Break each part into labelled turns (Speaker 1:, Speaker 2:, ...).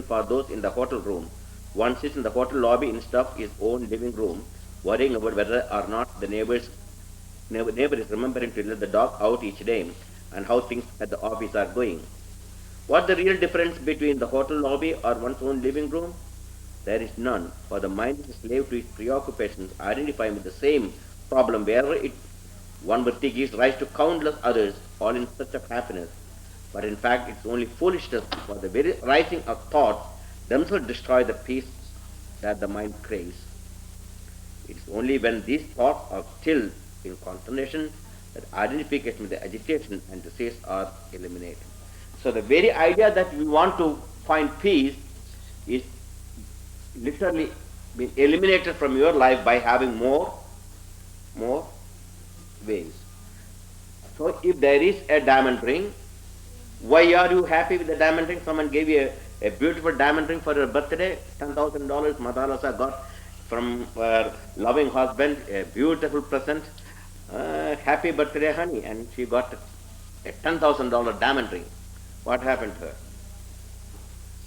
Speaker 1: for those in the hotel room. One sits in the hotel lobby instead of his own living room, worrying about whether or not the neighbor is remembering to let the dog out each day and how things at the office are going. What's the real difference between the hotel lobby or one's own living room? There is none, for the mind is a slave to its preoccupations, identifying with the same problem wherever one Vritti gives rise to countless others, all in search of happiness. But in fact, it's only foolishness, for the very rising of thoughts themselves destroy the peace that the mind craves. It is only when these thoughts are stilled in concentration that identification with the agitation and disease are eliminated. So the very idea that we want to find peace is literally been eliminated from your life by having more ways. So if there is a diamond ring, why are you happy with the diamond ring? Someone gave you a beautiful diamond ring for your birthday, $10,000. Madalasa got from her loving husband a beautiful present. Happy birthday, honey. And she got a $10,000 diamond ring. What happened to her?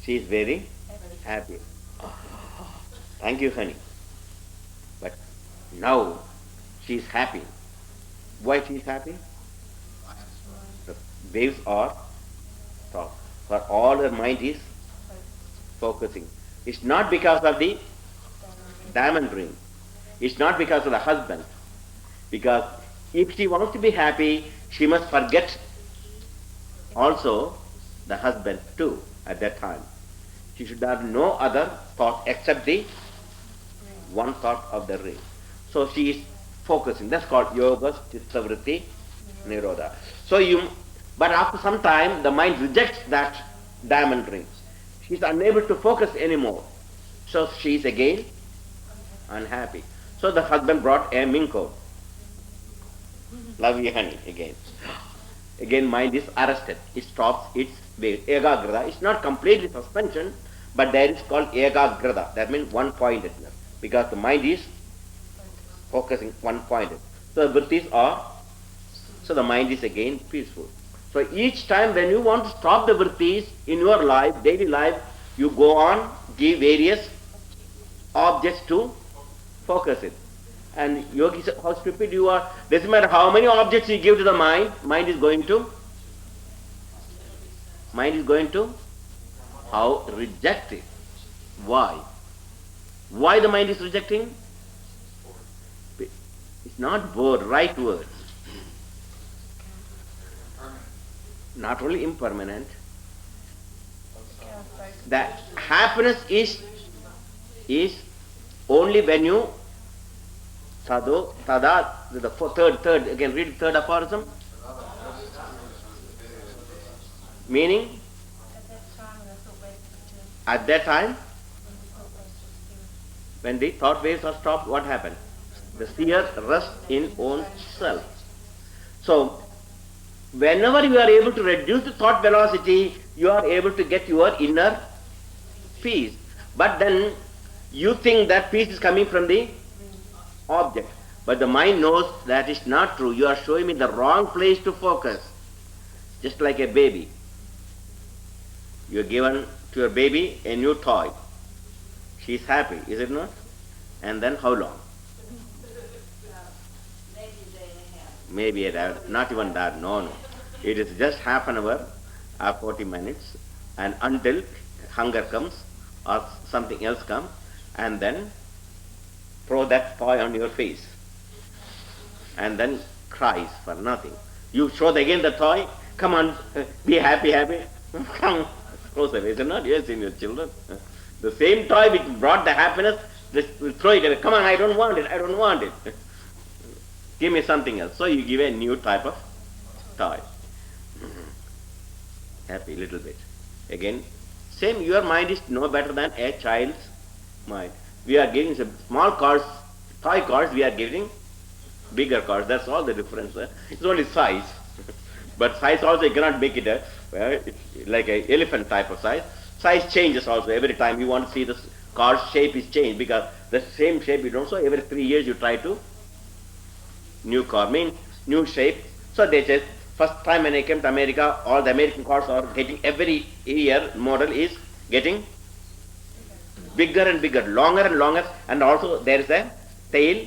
Speaker 1: She is very happy. Thank you, honey. But now she is happy. Why she is happy? The waves are stopped. For all her mind is focusing. It's not because of the diamond ring. It's not because of the husband. Because if she wants to be happy, she must forget also the husband too at that time. She should have no other thought except the one thought of the ring. So she is focusing. That's called yoga chitta vritti nirodha. But after some time, the mind rejects that diamond ring. She is unable to focus anymore. So she is again unhappy. So the husband brought a minko. Love you, honey, again. Again, mind is arrested. It stops its way. Ekagrata. It's not completely suspension, but there is called ekagrata. That means one-pointedness. Because the mind is focusing one-pointed. So the vrittis are, so the mind is again peaceful. So each time when you want to stop the vrittis in your life, daily life, you go on, give various objects to focus it. And yogi said, how stupid you are. Doesn't matter how many objects you give to the mind is going to how reject it. Why? Why the mind is rejecting? It's not bored, right word. Not only impermanent. That happiness is only when you Sado, tada, the third, again read third aphorism. Meaning, at that time, when the thought waves are stopped, what happened? The seer rests in own self. So, whenever you are able to reduce the thought velocity, you are able to get your inner peace. But then, you think that peace is coming from the object. But the mind knows that is not true. You are showing me the wrong place to focus. Just like a baby. You are given to your baby a new toy. She is happy, is it not? And then how long? Maybe not even that, no. It is just half an hour or 40 minutes, and until hunger comes or something else comes, and then throw that toy on your face and then cries for nothing. You show again the toy, come on, be happy, come, throws away. Is it not? Yes, in your children. The same toy which brought the happiness, just throw it away. Come on, I don't want it. Give me something else. So you give a new type of toy. Happy little bit. Again, same, your mind is no better than a child's mind. We are giving some small cars, toy cars, we are giving bigger cars. That's all the difference. It's only size. But size also, you cannot make it it's like an elephant type of size. Size changes also. Every time you want to see the car's shape is changed, because the same shape you don't. So every 3 years you try to new car, means new shape. So they said, first time when I came to America, all the American cars are getting, every year model is getting bigger and bigger, longer and longer, and also there is a tail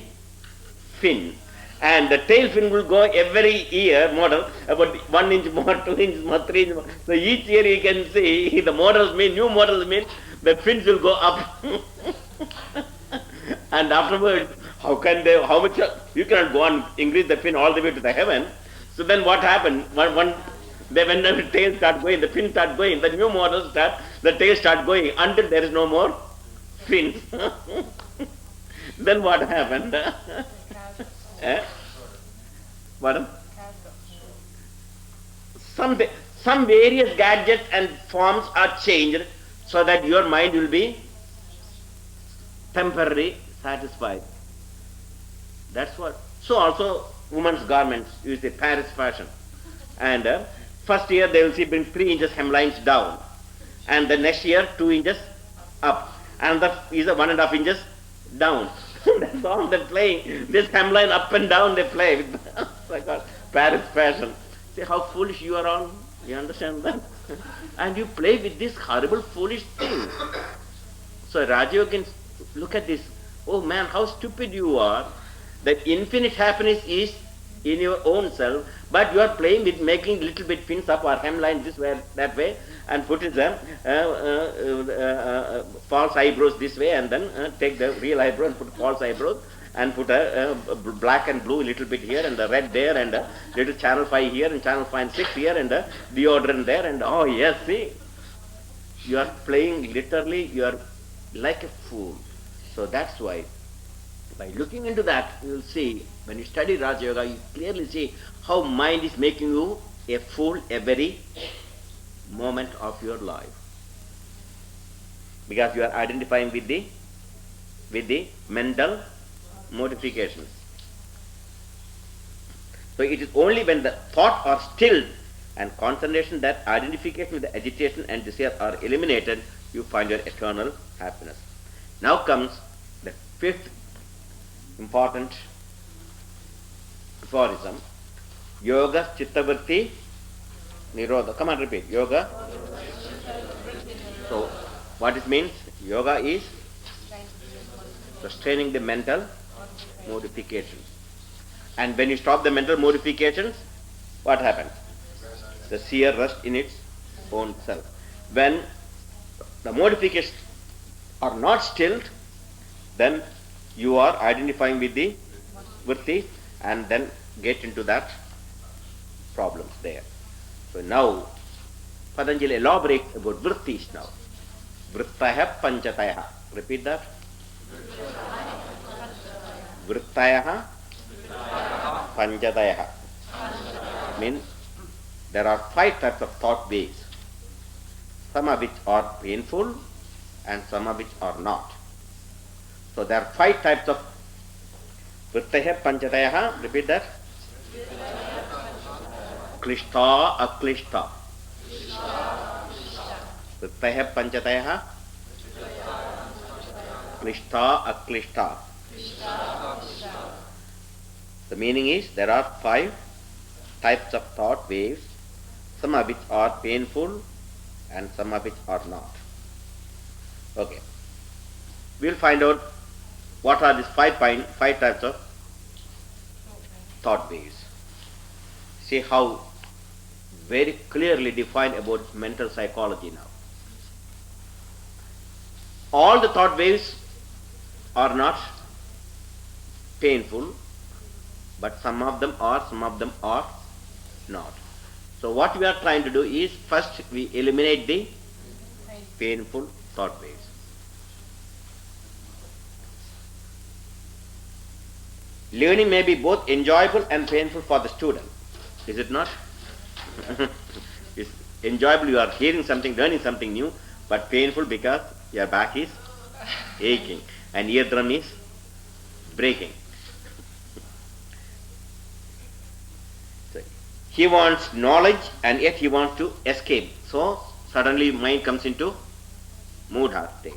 Speaker 1: fin. And the tail fin will go every year model about 1 inch more, 2 inches more, 3 inches more. So each year you can see the models mean, new models mean the fins will go up. And afterwards, how much, you cannot go and increase the fin all the way to the heaven. So then what happened? When the tail start going, the fin start going, the new models start, the tail start going until there is no more fins. Then what happened? What? Some various gadgets and forms are changed so that your mind will be temporarily satisfied. That's what. So also women's garments use the Paris fashion. And first year they will see bring 3 inches hemlines down. And the next year 2 inches up. And that is 1.5 inches down. That's all they're playing. This hemline up and down they play with like Paris fashion. See how foolish you are all? You understand that? And you play with this horrible foolish thing. So Rajayogins look at this. Oh man, how stupid you are. That infinite happiness is in your own self, but you are playing with making little bit fins up or hemline this way, that way, and put them false eyebrows this way, and then take the real eyebrow and put false eyebrows, and put a black and blue little bit here, and the red there, and a little channel 5 here, and channel 5 and 6 here, and a deodorant there, and oh yes, see, you are playing literally, you are like a fool. So that's why, by looking into that, you will see, when you study Raja Yoga, you clearly see how mind is making you a fool every moment of your life. Because you are identifying with the mental modifications. So it is only when the thought are stilled and concentration, that identification with the agitation and desire are eliminated, you find your eternal happiness. Now comes the 5th important aphorism. Yoga Chittavrti Nirodha. Come on, repeat. Yoga. So, what it means? Yoga is restraining the mental modifications. And when you stop the mental modifications, what happens? The seer rests in its own self. When the modifications are not stilled, then you are identifying with the vritti and then get into that problems there. So now Patanjali elaborates about vrittis now. Vrittaya panchataya. Repeat that. Vrittaya panchataya. Means there are 5 types of thought waves. Some of which are painful and some of which are not. So there are 5 types of vrittaya panchataya. Repeat that. Klishta aklishta. Vrittaya panchataya. Klishta aklishta. The meaning is there are 5 types of thought waves, some of which are painful and some of which are not. Okay. We'll find out what are these 5 types of thought waves. See how very clearly defined about mental psychology now. All the thought waves are not painful, but some of them are not. So what we are trying to do is, first we eliminate the painful thought waves. Learning may be both enjoyable and painful for the student. Is it not? It's enjoyable, you are hearing something, learning something new, but painful because your back is aching and eardrum is breaking. So he wants knowledge and yet he wants to escape. So suddenly mind comes into mudha state.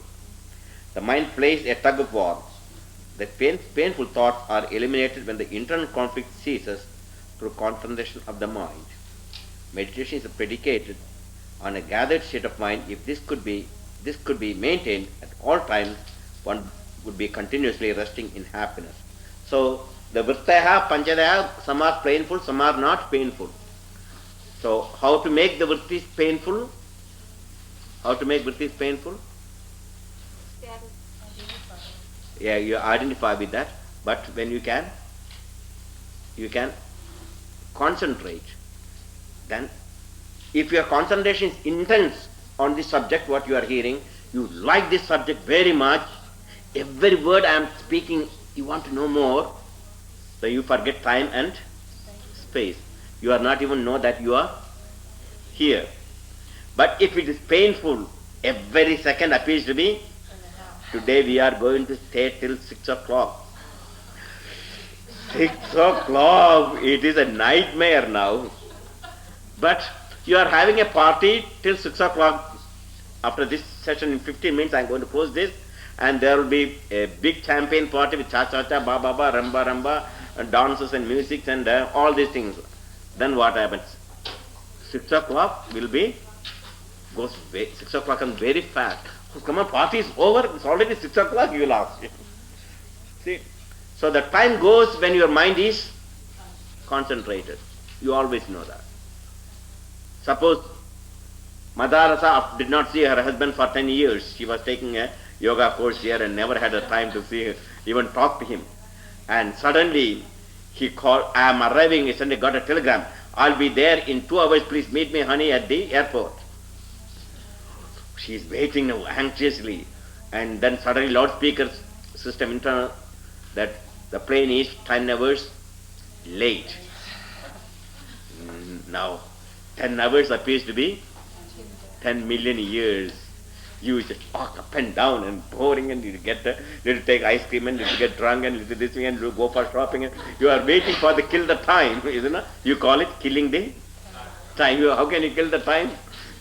Speaker 1: The mind plays a tug of war. The painful thoughts are eliminated when the internal conflict ceases through concentration of the mind. Meditation is predicated on a gathered state of mind. If this could be this could be maintained at all times, one would be continuously resting in happiness. So the vrittaya, panchadaya, some are painful, some are not painful. So how to make the vrittis painful? How to make vrittis painful? Yeah, you identify with that, but when you can concentrate. Then if your concentration is intense on the subject what you are hearing, you like this subject very much, every word I am speaking you want to know more, so you forget time and space. You are not even know that you are here. But if it is painful, every second appears to be, today we are going to stay till 6 o'clock. 6 o'clock, it is a nightmare now. But you are having a party till 6 o'clock. After this session in 15 minutes I am going to close this, and there will be a big champagne party with cha-cha-cha, ba-ba-ba, ramba-ramba, dances and music and all these things. Then what happens? 6 o'clock will be, 6 o'clock comes very fast. Oh, come on, party is over, it's already 6 o'clock, you will ask. See? So the time goes when your mind is concentrated. You always know that. Suppose Madharasa did not see her husband for 10 years. She was taking a yoga course here and never had a time to see him, even talk to him. And suddenly he called, I am arriving, he suddenly got a telegram. I'll be there in 2 hours, please meet me, honey, at the airport. She is waiting now anxiously. And then suddenly loudspeaker system internal that the plane is 10 hours late. Now 10 hours appears to be 10 million years. You just walk up and down and boring, and you get you take ice cream and you get drunk and you do this thing and you go for shopping, and you are waiting for the kill the time, isn't it? You call it killing the time. How can you kill the time?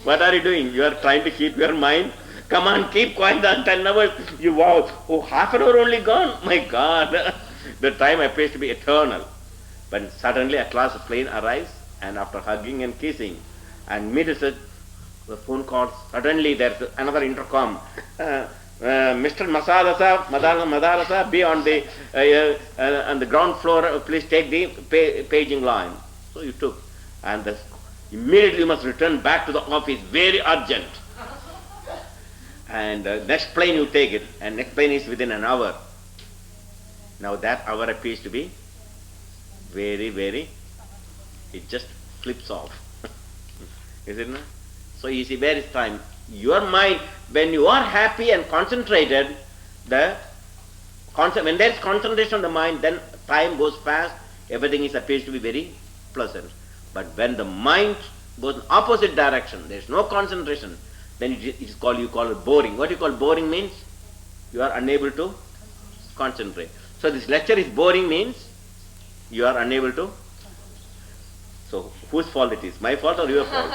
Speaker 1: What are you doing? You are trying to keep your mind. Come on, keep quiet on 10 hours. You wow, oh, half an hour only gone. My God, the time appears to be eternal. But suddenly at last the plane arrives, and after hugging and kissing, and immediately the phone calls. Suddenly there's another intercom. Mr. Madarasa, be on the ground floor. Please take the paging line. So you took, and immediately you must return back to the office. Very urgent. And next plane you take it, and next plane is within an hour. Now that hour appears to be very, very. It just flips off. Is it not? So you see, where is time? Your mind, when you are happy and concentrated, when there is concentration on the mind, then time goes fast, everything appears to be very pleasant. But when the mind goes in opposite direction, there is no concentration, then you call it boring. What you call boring means you are unable to concentrate. So this lecture is boring means you are unable to. So whose fault it is? My fault or your fault?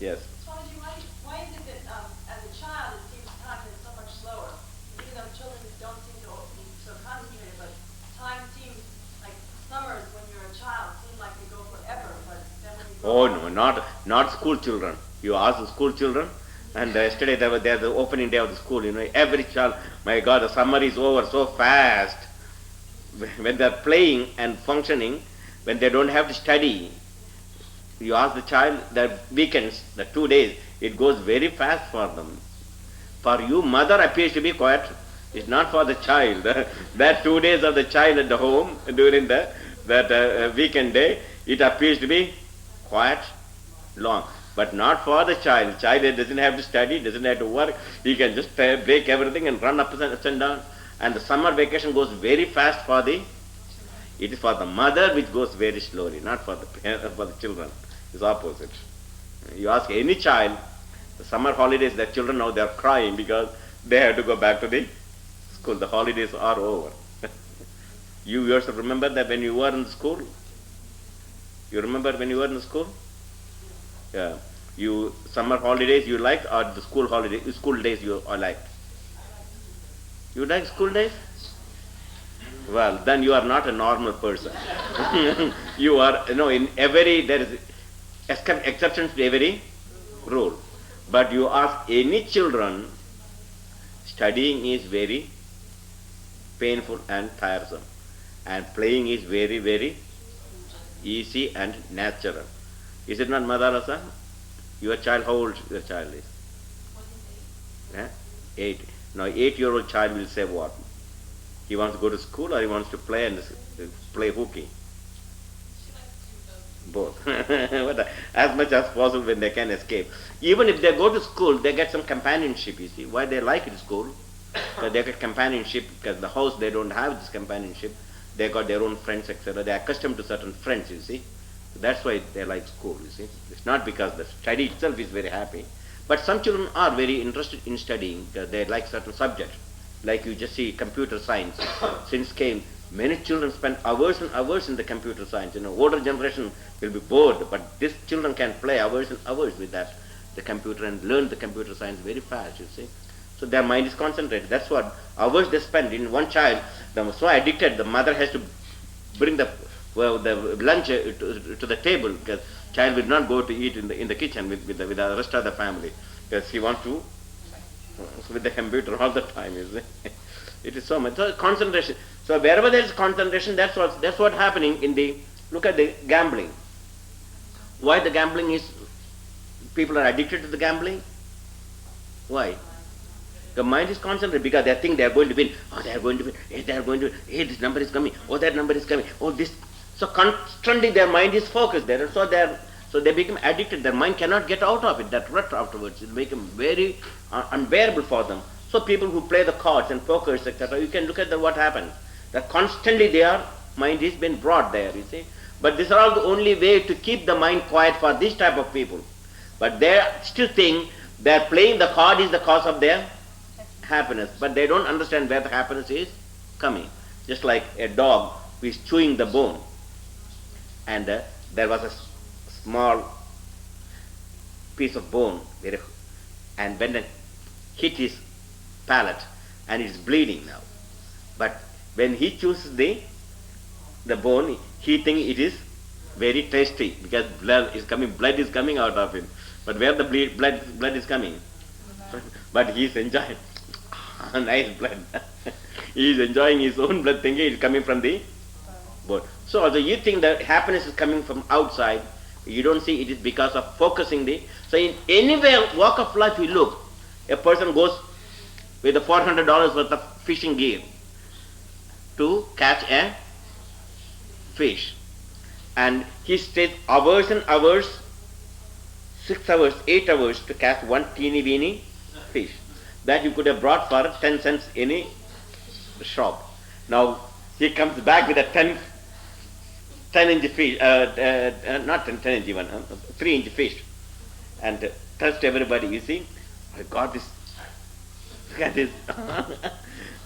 Speaker 1: Yes.
Speaker 2: Swamiji, why is it that as a child it seems time is so much slower? Even though children don't seem to be so concentrated, but time seems like summers when you're a child seem like they go forever, but then when you grow
Speaker 1: Oh no, not school children. You ask the school children, and yesterday there was the opening day of the school. Every child, my God, the summer is over so fast. When they are playing and functioning, when they don't have to study, you ask the child, the weekends, the 2 days, it goes very fast for them. For you, mother appears to be quiet. It's not for the child. That 2 days of the child at the home during that weekend day, it appears to be quite long. But not for the child. Child doesn't have to study, doesn't have to work. He can just break everything and run up and down. And the summer vacation goes very fast for it is for the mother which goes very slowly, not for the children. It's opposite. You ask any child, the summer holidays, the children now they are crying because they have to go back to the school. The holidays are over. You yourself remember that when you were in school? You remember when you were in school? Yeah. Summer holidays you liked, or the school days you liked? You like school days? Well, then you are not a normal person. You are, in every, there is exceptions to every rule. But you ask any children, studying is very painful and tiresome. And playing is very, very easy and natural. Is it not, Madalasa? Your child, how old your child is? 8. Now 8-year-old child will say what? He wants to go to school or he wants to play and play hooky? Both. As much as possible when they can escape. Even if they go to school, they get some companionship, you see. Why they like it school? Because they get companionship, because the house they don't have this companionship. They got their own friends, etc. They are accustomed to certain friends, you see. So that's why they like school, you see. It's not because the study itself is very happy. But some children are very interested in studying, because they like certain subjects. Like you just see computer science. Since came, many children spend hours and hours in the computer science. Older generation will be bored, but these children can play hours and hours with that, the computer, and learn the computer science very fast, you see. So their mind is concentrated. That's what hours they spend in one child. They're so addicted, the mother has to bring the lunch to the table, because child will not go to eat in the kitchen with the rest of the family, because he wants to with the computer all the time, you see. It is so much. So concentration. So wherever there is concentration, that's what happening in the, look at the gambling. Why the gambling is, people are addicted to the gambling? Why? The mind is concentrated because they think they are going to win. Oh, they are going to win. Hey, they are going to, hey, this number is coming. Oh, that number is coming. Oh, this. So constantly their mind is focused there. So they become addicted. Their mind cannot get out of it, that rut afterwards. It becomes very unbearable for them. So people who play the cards and pokers, etc., you can look at what happens. That constantly their mind is being brought there, you see. But these are all the only way to keep the mind quiet for this type of people. But they still think that playing the card is the cause of their happiness. But they don't understand where the happiness is coming. Just like a dog who is chewing the bone. And there was a small piece of bone, and when it hit his palate, and it's bleeding now. But when he chews the bone, he thinks it is very tasty, because blood is coming out of it. But where the blood is coming? But he is enjoying nice blood. He is enjoying his own blood, thinking it's coming from the bone. So although you think that happiness is coming from outside, you don't see it is because of focusing the. So in anywhere walk of life you look, a person goes with the $400 worth of fishing gear to catch a fish, and he stays hours and hours, 6 hours, 8 hours to catch one teeny weeny fish that you could have brought for 10 cents in a shop. Now he comes back with a 10-inch fish, not 10-inch even, 3-inch fish, and tells to everybody, you see, I got this, look at this,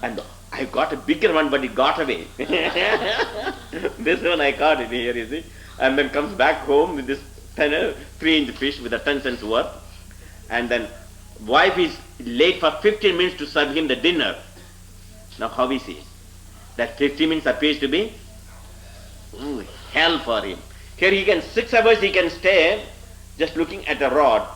Speaker 1: and I got a bigger one, but it got away. This one I caught it here, you see, and then comes back home with this 3-inch fish with a 10 cents worth, and then wife is late for 15 minutes to serve him the dinner. Now how is he? That 15 minutes appears to be hell for him. Here he can, 6 hours he can stay just looking at a rod.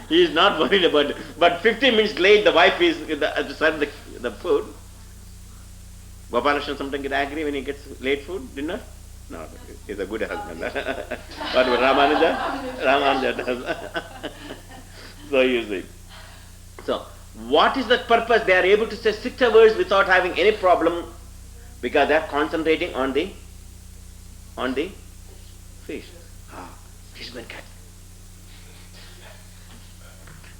Speaker 1: He is not worried about it. But 15 minutes late the wife is to serve the food. Gopalakrishna sometimes get angry when he gets late food, dinner? No, he's a good husband. But Ramanuja does. So you see. So what is the purpose? They are able to stay 6 hours without having any problem, because they are concentrating on the fish. Fish will catch.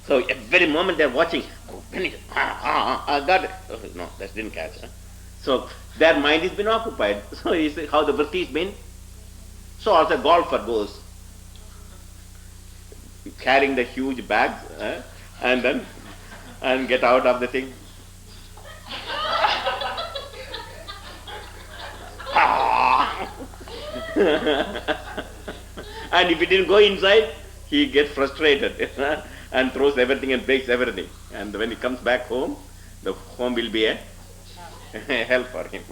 Speaker 1: So every moment they are watching. Oh, I got it. Oh, no, that didn't catch. So their mind has been occupied. So you see how the vritti has been. So also a golfer goes carrying the huge bags and get out of the thing. And if he didn't go inside, he gets frustrated and throws everything and breaks everything. And when he comes back home, the home will be a hell for him.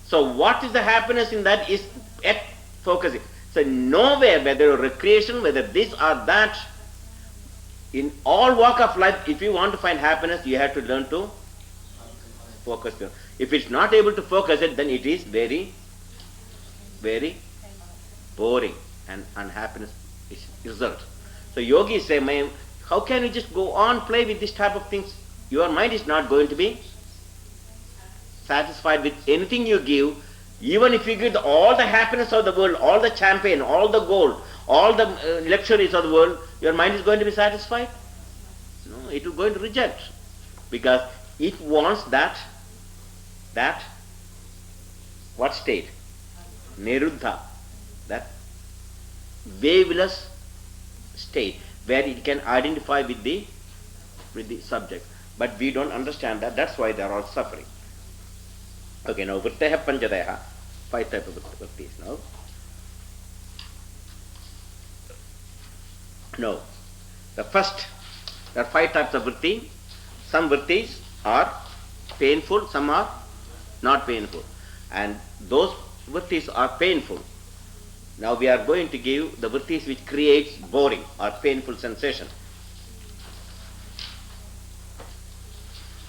Speaker 1: So what is the happiness in that is at focusing. So nowhere, whether recreation, whether this or that, in all walk of life, if you want to find happiness, you have to learn to focus. If it's not able to focus it, then it is very, very boring, and unhappiness is result. So yogis say, "Man, how can you just go on play with this type of things? Your mind is not going to be satisfied with anything you give. Even if you give all the happiness of the world, all the champagne, all the gold, all the luxuries of the world, your mind is going to be satisfied? No, it is going to reject, because it wants that what state? Niruddha, that waveless state where it can identify with the subject. But we don't understand that. That's why they are all suffering. Okay, now Vritteha Panchadeha, 5 types of vrittis now. No. The first, there are 5 types of vritti. Some vrittis are painful, some are not painful. And those vrittis are painful. Now we are going to give the vrittis which creates boring or painful sensation.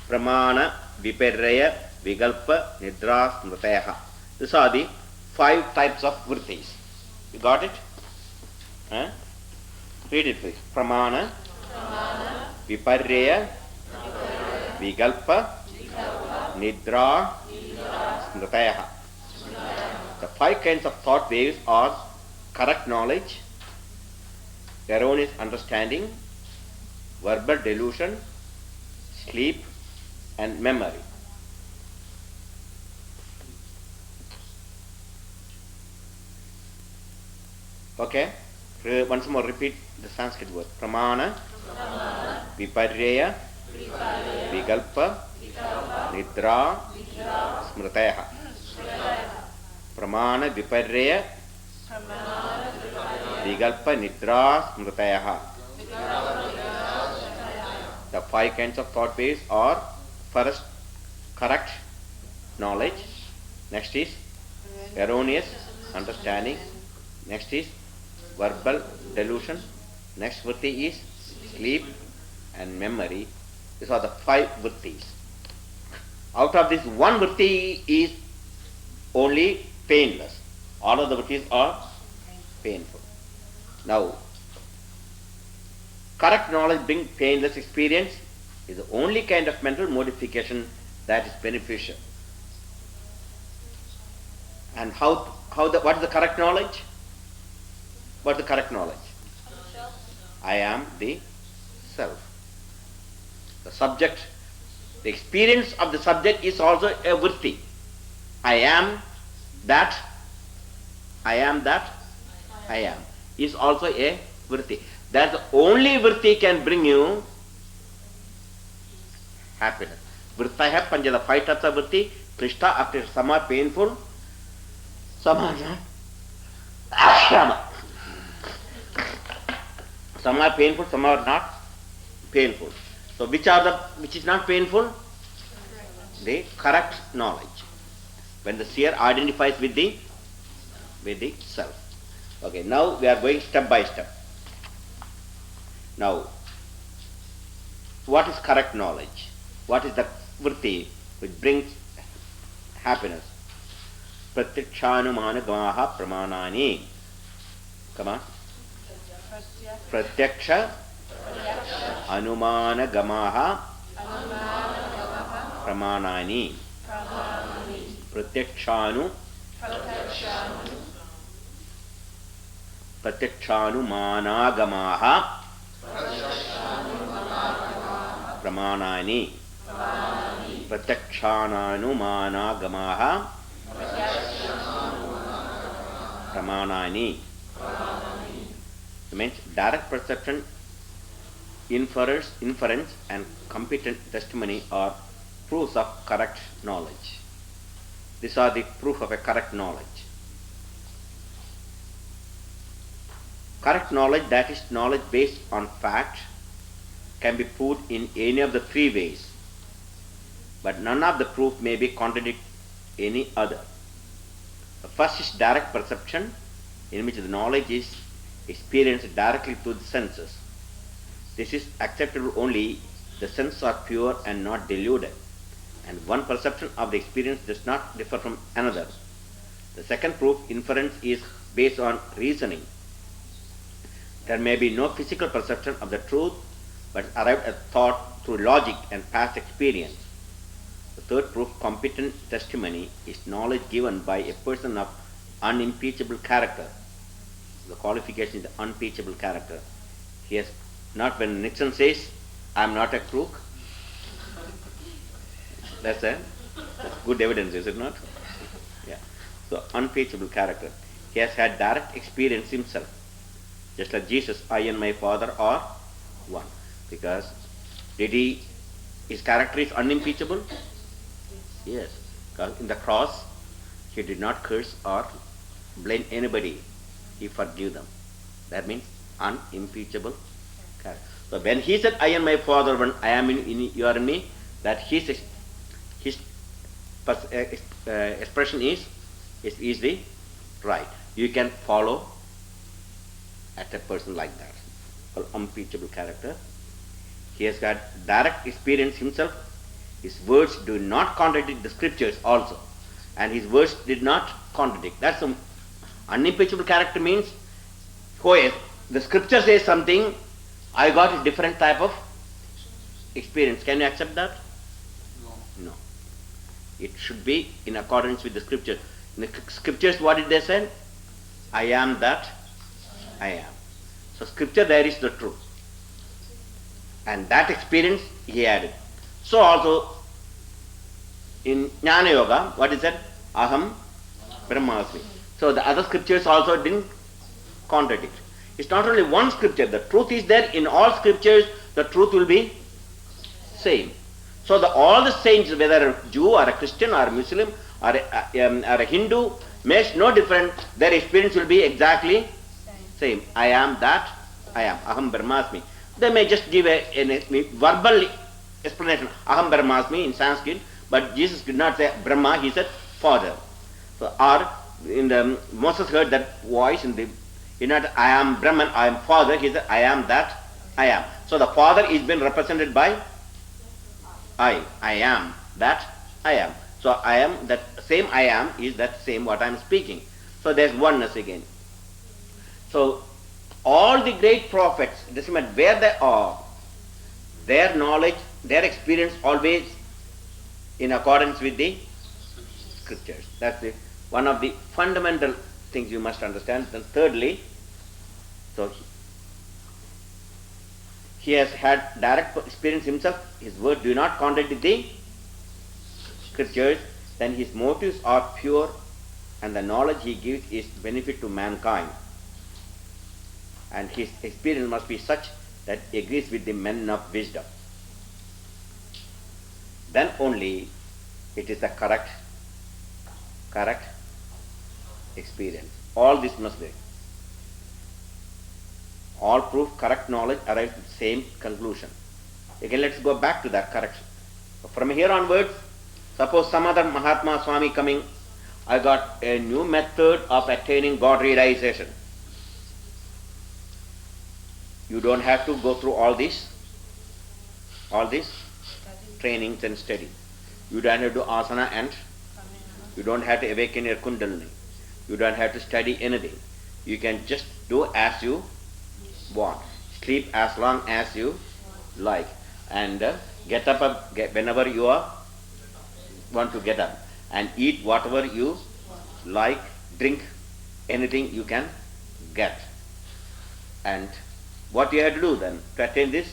Speaker 1: Pramana, Viparya, Vigalpa, Nidra, Smritaha. These are the 5 types of vrittis. You got it? Huh? Read it please. Pramana, Viparya, Vigalpa, Nidra, Smritaha. The 5 kinds of thought waves are correct knowledge, erroneous understanding, verbal delusion, sleep, and memory. Okay? Once more repeat the Sanskrit word. Pramana, Viparya, Vigalpa, Nidra, Smritaha. Pramana, Viparya, Vigalpa, Nidra, Smritaha. The 5 kinds of thought waves are: first, correct knowledge. Next is erroneous understanding. Next is verbal delusion. Next vritti is sleep and memory. These are the 5 vrittis. Out of this, one vritti is only painless. All of the vrittis are painful. Now, correct knowledge brings painless experience is the only kind of mental modification that is beneficial. And what is the correct knowledge? What is the correct knowledge? I am the self. The subject, the experience of the subject is also a vritti. I am that, I am that, I am is also a vritti. That's the only vritti can bring you happiness. Vrittaya Panja, the 5 types of vritti. Krishna, after some are painful, some are not. Some are painful, some are not painful. So which is not painful? The correct knowledge. When the seer identifies with the self. Okay, now we are going step by step. Now, what is correct knowledge? What is the vritti which brings happiness? Pratyakshanumana gamaha pramanani. Come on. Pratyaksha anumana gamaha pramanani. Pratyakshanu managamaha pramanani. Pratyakshanu managamaha pramanani. It means direct perception, inference, and competent testimony are proofs of correct knowledge. These are the proof of a correct knowledge. Correct knowledge, that is knowledge based on fact, can be proved in any of the 3 ways, but none of the proof may be contradict any other. The first is direct perception, in which the knowledge is experienced directly through the senses. This is acceptable only the senses are pure and not deluded, and one perception of the experience does not differ from another. The second proof, inference, is based on reasoning. There may be no physical perception of the truth, but arrived at thought through logic and past experience. The third proof, competent testimony, is knowledge given by a person of unimpeachable character. The qualification is unimpeachable character. He has not, when Nixon says, "I am not a crook," that's good evidence, is it not? Yeah. So unimpeachable character. He has had direct experience himself. Just like Jesus, "I and my Father are one." Because his character is unimpeachable? Yes. Because in the cross, he did not curse or blame anybody. He forgave them. That means unimpeachable character. So when he said, "I and my Father one," I am in you are in me, that his expression is the right. You can follow at a person like that. Called unimpeachable character. He has got direct experience himself. His words do not contradict the scriptures also. And his words did not contradict. That's some unimpeachable character means, if the scripture says something, I got a different type of experience. Can you accept that? No. It should be in accordance with the scriptures. In the scriptures, what did they say? "I am that I am." So scripture there is the truth. And that experience he added. So also in Jnana Yoga, what is that? "Aham Brahmasmi." So the other scriptures also didn't contradict. It's not only one scripture. The truth is there in all scriptures. The truth will be same. So all the saints, whether a Jew or a Christian or a Muslim or a Hindu, makes no difference. Their experience will be exactly same. "I am that I am. Aham Brahmasmi." They may just give a verbal explanation. "Aham Brahmasmi" in Sanskrit, but Jesus did not say Brahma, he said Father. So, or in the Moses heard that voice in the "I am Brahman, I am Father," he said, "I am that I am." So the Father is been represented by I am that I am. So I am that same I am is that same what I am speaking. So there's oneness again. So all the great prophets, it doesn't matter where they are, their knowledge, their experience always in accordance with the scriptures. That's one of the fundamental things you must understand. Then thirdly, so he has had direct experience himself. His words do not contradict the scriptures. Then his motives are pure, and the knowledge he gives is benefit to mankind. And his experience must be such that agrees with the men of wisdom. Then only it is a correct experience. All this must be. All proof correct knowledge arrives at the same conclusion. Again, let's go back to that correction. From here onwards, suppose some other Mahatma Swami coming, I got a new method of attaining God realization. You don't have to go through all these trainings and study. You don't have to do asana and you don't have to awaken your kundalini. You don't have to study anything. You can just do as you want. Sleep as long as you like. And get up whenever you want to get up. And eat whatever you like. Drink anything you can get. And what you have to do then to attain this?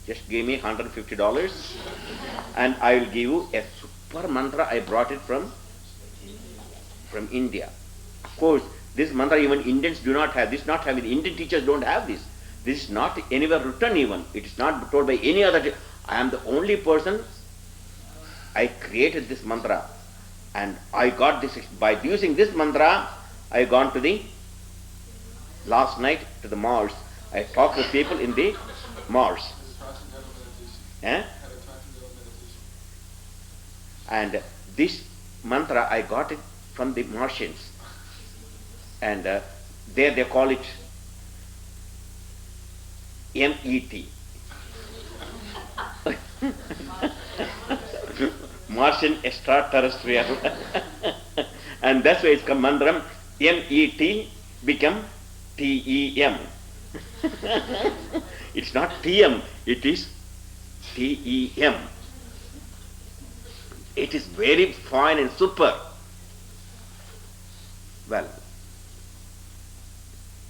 Speaker 1: Just give me $150 and I will give you a super mantra. I brought it from India. Of course, this mantra even Indians do not have. This not having. Indian teachers don't have this. This is not anywhere written even. It is not told by any other. I am the only person. I created this mantra and I got this. By using this mantra, I gone to the last night to the malls. I talked to people in the malls. And this mantra I got it from the Martians. and there they call it MET. Martian extraterrestrial. And that's why it's come mandram MET become TEM. It's not TM, it is TEM. It is very fine and super. Well,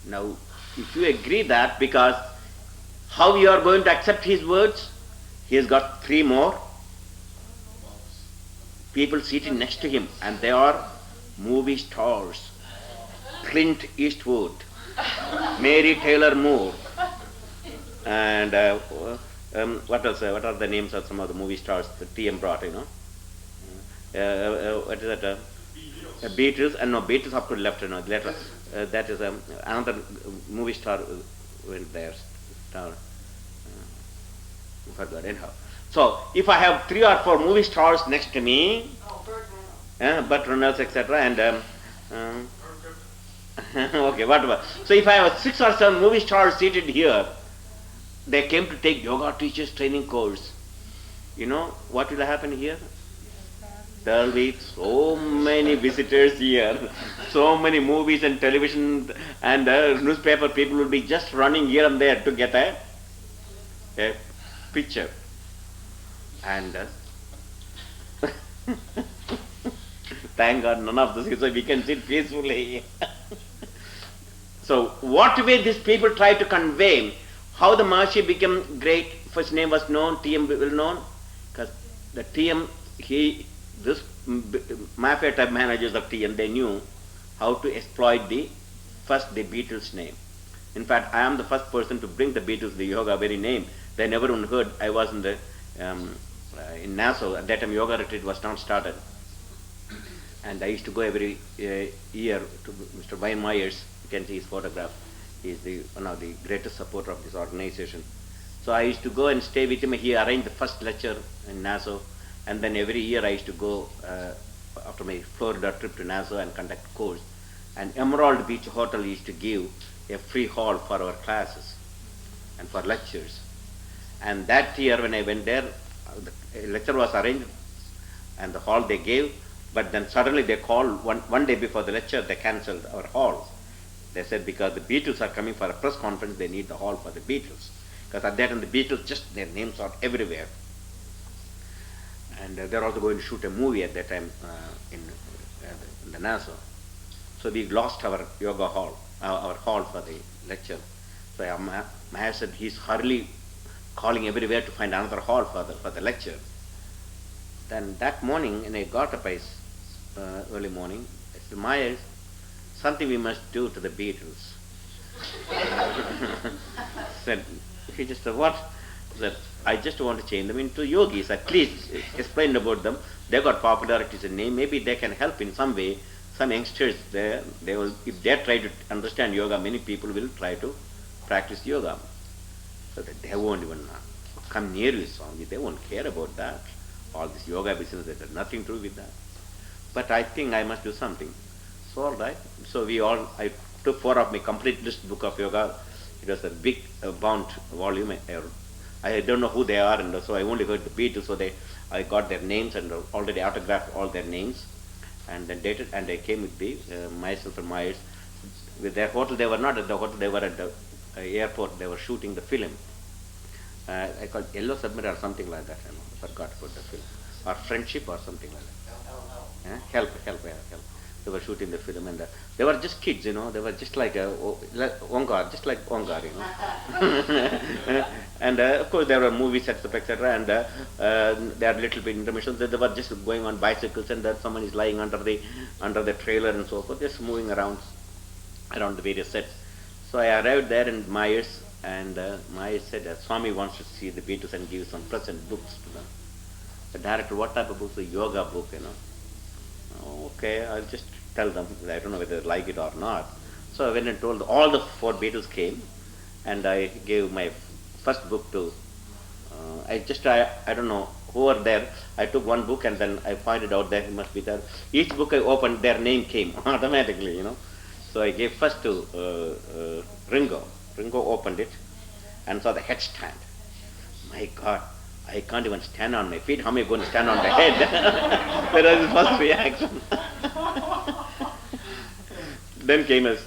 Speaker 1: now if you agree that, because how you are going to accept his words, he has got 3 more people seated next to him, and they are movie stars. Clint Eastwood, Mary Taylor Moore, and what else? What are the names of some of the movie stars that TM brought? What is that? Beatles, and no, Beatles up to left. No, later. That is another movie star went there. Star. Forgot anyhow. So if I have 3 or 4 movie stars next to me, Burt Reynolds, etc., and okay, whatever. So if I have 6 or 7 movie stars seated here, they came to take yoga teachers training course. You know what will happen here? There will be so many visitors here, so many movies and television and newspaper people will be just running here and there to get a picture. And thank God none of this, so we can sit peacefully. So what way these people try to convey how the Maharishi became great, first name was known, TM well known, because the TM, this mafia type managers of TM, they knew how to exploit the Beatles name. In fact, I am the first person to bring the Beatles the yoga very name. They never even heard. I was in the in Nassau at that time. Yoga retreat was not started, and I used to go every year to Mr. Brian Myers. You can see his photograph. He is one of the greatest supporter of this organization. So I used to go and stay with him. He arranged the first lecture in Nassau, and then every year I used to go after my Florida trip to Nassau and conduct a course. And Emerald Beach Hotel used to give a free hall for our classes and for lectures. And that year when I went there, the lecture was arranged and the hall they gave, but then suddenly they called one day before the lecture, they cancelled our hall. They said because the Beatles are coming for a press conference, they need the hall for the Beatles. Because at that time the Beatles, just their names are everywhere. And they're also going to shoot a movie at that time in the Nassau. So we lost our yoga hall, our hall for the lecture. So Mahesh said he's hurriedly calling everywhere to find another hall for the lecture. Then that morning, when I got up early morning, I said, Mahesh, something we must do to the Beatles. Said, he just said, what? Said, I just want to change them into yogis. At least explain about them. They got popularity as a name. Maybe they can help in some way. Some youngsters, they will, if they try to understand yoga, many people will try to practice yoga. So that they won't even come near you, Swami. They won't care about that. All this yoga business, that has nothing to do with that. But I think I must do something. So all right. So I took 4 of my complete list book of yoga. It was a big bound volume. I don't know who they are, and so I only heard the Beatles. So I got their names and already autographed all their names, and then dated. And I came with myself and Myers. With their hotel, they were not at the hotel. They were at the airport. They were shooting the film. I called Yellow Submarine or something like that. I forgot about the film, or Friendship or something like that. Help. They were shooting the film, and they were just kids, They were just like Ongar, just like Ongar, And of course there were movie sets, etc. And there are little bit intermissions. They were just going on bicycles, and someone is lying under the trailer and so forth, just moving around the various sets. So I arrived there in Myers, and Myers said that Swami wants to see the Beatles and give some present books to them. The director, what type of books? A yoga book, Okay, I'll just tell them. I don't know whether they like it or not. So I went and told all the 4 Beatles came, and I gave my first book to. I don't know who were there. I took one book and then I pointed out that it must be there. Each book I opened, their name came automatically, So I gave first to Ringo. Ringo opened it and saw the head stand. My God, I can't even stand on my feet. How am I going to stand on the head? That was his first reaction. Then came a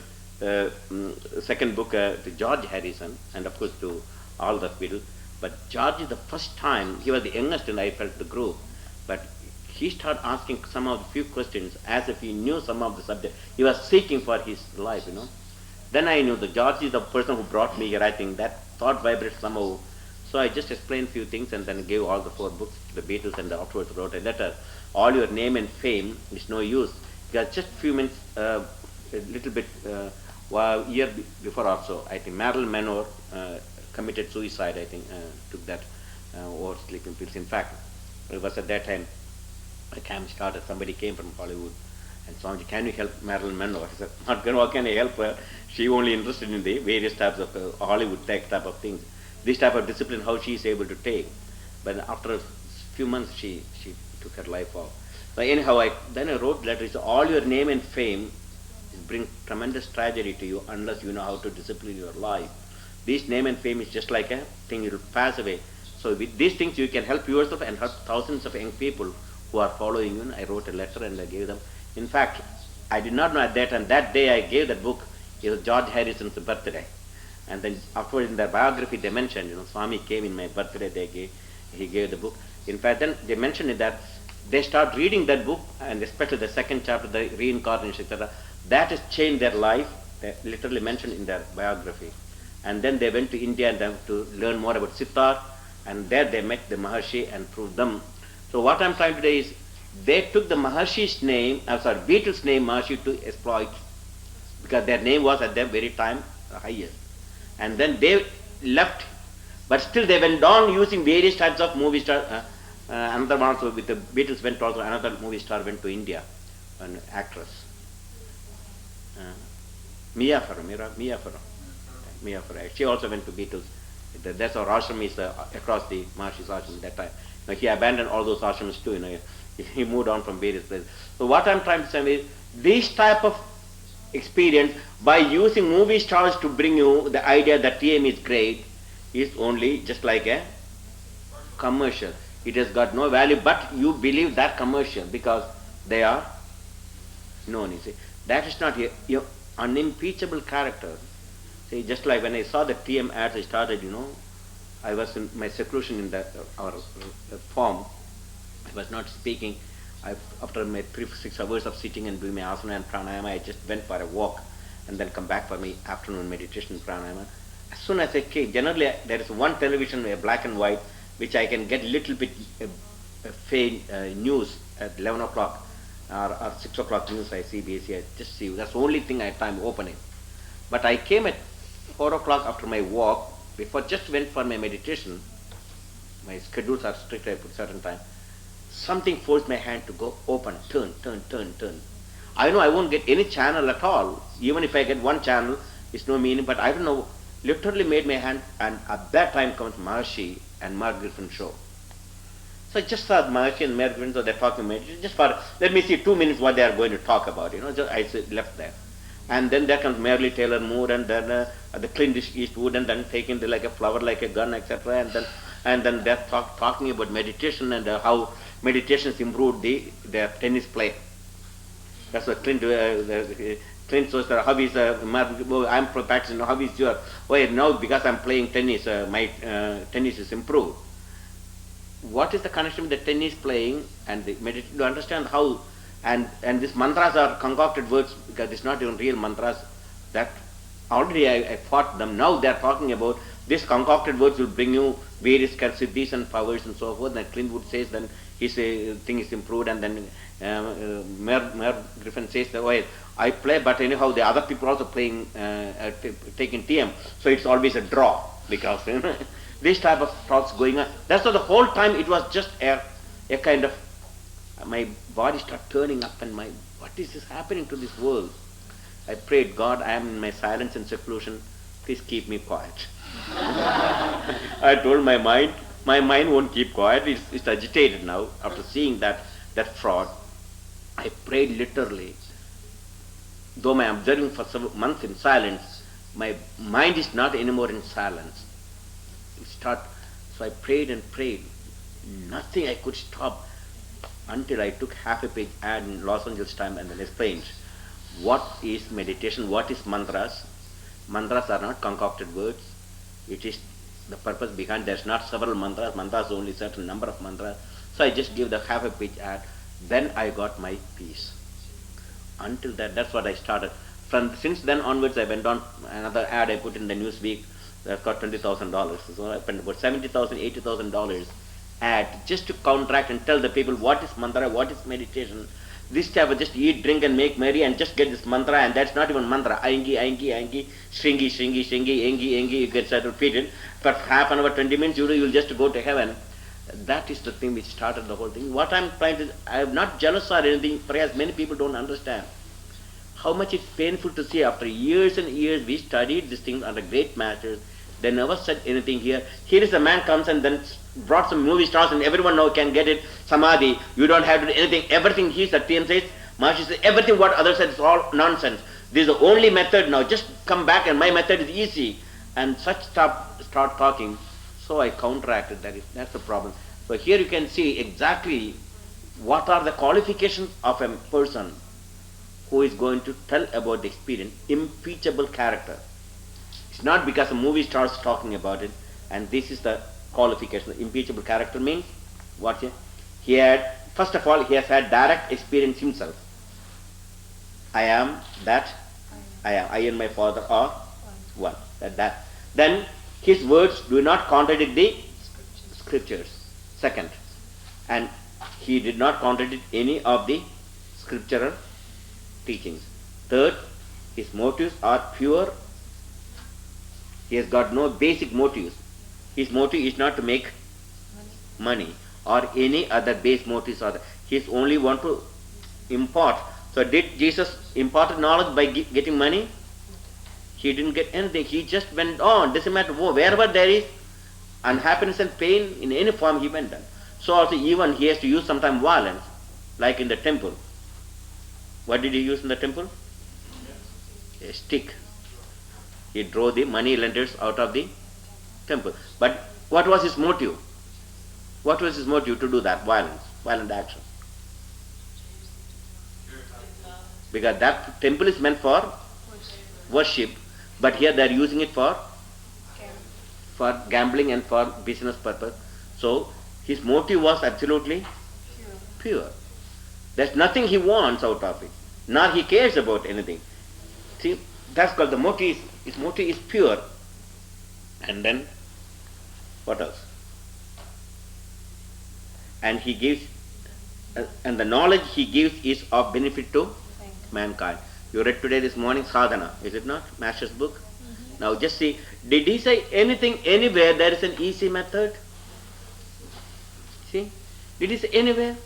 Speaker 1: second book to George Harrison, and of course to all the Beatles. But George is the first time, he was the youngest and I felt the group, but he started asking some of the few questions as if he knew some of the subject. He was seeking for his life, Then I knew that George is the person who brought me here. I think that thought vibrated somehow. So I just explained a few things and then gave all the 4 books to the Beatles, and afterwards wrote a letter. All your name and fame is no use. Because just few minutes, a little bit, year before also, I think Marilyn Monroe committed suicide, I think, took that over sleeping pills. In fact, it was at that time, a camp started, somebody came from Hollywood, and Swami, can you help Marilyn Monroe? I said, how can I help her? She only interested in the various types of Hollywood type of things. This type of discipline, how she is able to take. But after a few months, she took her life off. But anyhow, then I wrote letters, all your name and fame bring tremendous tragedy to you unless you know how to discipline your life. This name and fame is just like a thing, it will pass away. So with these things, you can help yourself and help thousands of young people who are following you. I wrote a letter and I gave them. In fact, I did not know at that time, that day I gave that book, it was George Harrison's birthday. And then afterwards in their biography they mentioned, Swami came in my birthday, he gave the book. In fact, then they mentioned it that they start reading that book, and especially the second chapter, the reincarnation, etc. That has changed their life. They literally mentioned in their biography. And then they went to India and then to learn more about Sitar, and there they met the Maharshi and through them. So what I'm trying to say is, they took the Maharshi's name, Beatles' name, Maharshi, to exploit, because their name was at that very time the highest. And then they left, but still they went on using various types of movie stars. Another one also with the Beatles went also, another movie star went to India, an actress. Mia Farrow. She also went to Beatles. That's how ashram is across the Maharshi's ashram at that time. Now, he abandoned all those ashrams too. He moved on from various places. So what I'm trying to say is, this type of experience by using movie stars to bring you the idea that TM is great is only just like a commercial. It has got no value, but you believe that commercial because they are known. You see, that is not your unimpeachable character. See, just like when I saw the TM ads, I started, I was in my seclusion in our form. I was not speaking. After my 3-6 hours of sitting and doing my asana and pranayama, I just went for a walk and then come back for my afternoon meditation pranayama. As soon as I came, generally there is one television, black and white, which I can get little bit faint news at 11 o'clock or 6 o'clock news. I see basically, I just see. That's the only thing I have time opening. But I came at 4 o'clock after my walk, before just went for my meditation. My schedules are strict, I put certain time. Something forced my hand to go open, turn. I know I won't get any channel at all. Even if I get one channel, it's no meaning, but I don't know, literally made my hand, and at that time comes Maharshi and Mark Griffin show. So I just saw Maharshi and Mark Griffin, so they're talking meditation, just for, let me see 2 minutes what they are going to talk about, just I left there. And then there comes Merle Taylor Moore, and then the Clint Eastwood, and then taking like a flower, like a gun, etc. And then they're talking about meditation and how meditation has improved their tennis play. That's what Clint says, how is I'm practicing, how is your, now because I'm playing tennis, my tennis is improved. What is the connection with the tennis playing and the meditation? To understand how, and these mantras are concocted words, because it's not even real mantras. That already I fought them. Now they are talking about these concocted words will bring you various siddhis and powers and so forth. And Clintwood says then his thing is improved, and then Mayor Griffin says that I play, but anyhow the other people also playing, taking TM, so it's always a draw, because this type of thoughts going on. That's why the whole time it was just a kind of, my body started turning up, and what is this happening to this world? I prayed, God, I am in my silence and seclusion, please keep me quiet. I told my mind won't keep quiet, it's agitated now after seeing that fraud. I prayed literally, though I am observing for several months in silence, my mind is not anymore in silence. It start, so I prayed and prayed. Nothing I could stop until I took half a page ad in Los Angeles Times and then explained what is meditation, what is mantras. Mantras are not concocted words. It is the purpose behind. There's not several mantras. Mantras only certain number of mantras. So I just gave the half a page ad. Then I got my peace. Until that, that's what I started. Since then onwards, I went on another ad I put in the Newsweek. That got $20,000. So I spent about $70,000, $80,000 ad just to counteract and tell the people what is mantra, what is meditation. This type of just eat, drink and make merry and just get this mantra, and that's not even mantra. Aingi, aingi, aingi, shringi, shringi, shringi, engi, engi, you get started repeated. For half an hour, 20 minutes, you'll just go to heaven. That is the thing which started the whole thing. What I'm trying to, I am not jealous or anything, perhaps many people don't understand how much it's painful to see after years and years we studied these things under great masters. They never said anything here. Here is a man comes and then brought some movie stars and everyone now can get it. Samadhi, you don't have to do anything. Everything he said, says, Maharshi says, everything what others said is all nonsense. This is the only method now. Just come back and my method is easy. And such stuff start talking. So I counteracted that. That's the problem. So here you can see exactly what are the qualifications of a person who is going to tell about the experience. Impeachable character. It's not because a movie starts talking about it, and this is the qualification. The impeachable character means what? He had, first of all, he has had direct experience himself. I am that I am. I and my father are one. That. Then his words do not contradict the scriptures. Second, and he did not contradict any of the scriptural teachings. Third, his motives are pure. He has got no basic motives. His motive is not to make money or any other base motives. He is only want to impart. So did Jesus impart knowledge by getting money? He didn't get anything. He just went on. Doesn't matter wherever there is unhappiness and pain in any form, he went on. So also even he has to use sometimes violence, like in the temple. What did he use in the temple? A stick. He drove the money lenders out of the temple. But what was his motive? What was his motive to do that? Violent action. Because that temple is meant for worship, but here they are using it for gambling and for business purpose. So his motive was absolutely pure. There's nothing he wants out of it, nor he cares about anything. See, that's called the motive. His motive is pure. And then, what else? And he gives, and the knowledge he gives is of benefit to mankind. You read today this morning sadhana, is it not? Master's book. Now just see, did he say anything anywhere there is an easy method? See? Did he say anywhere?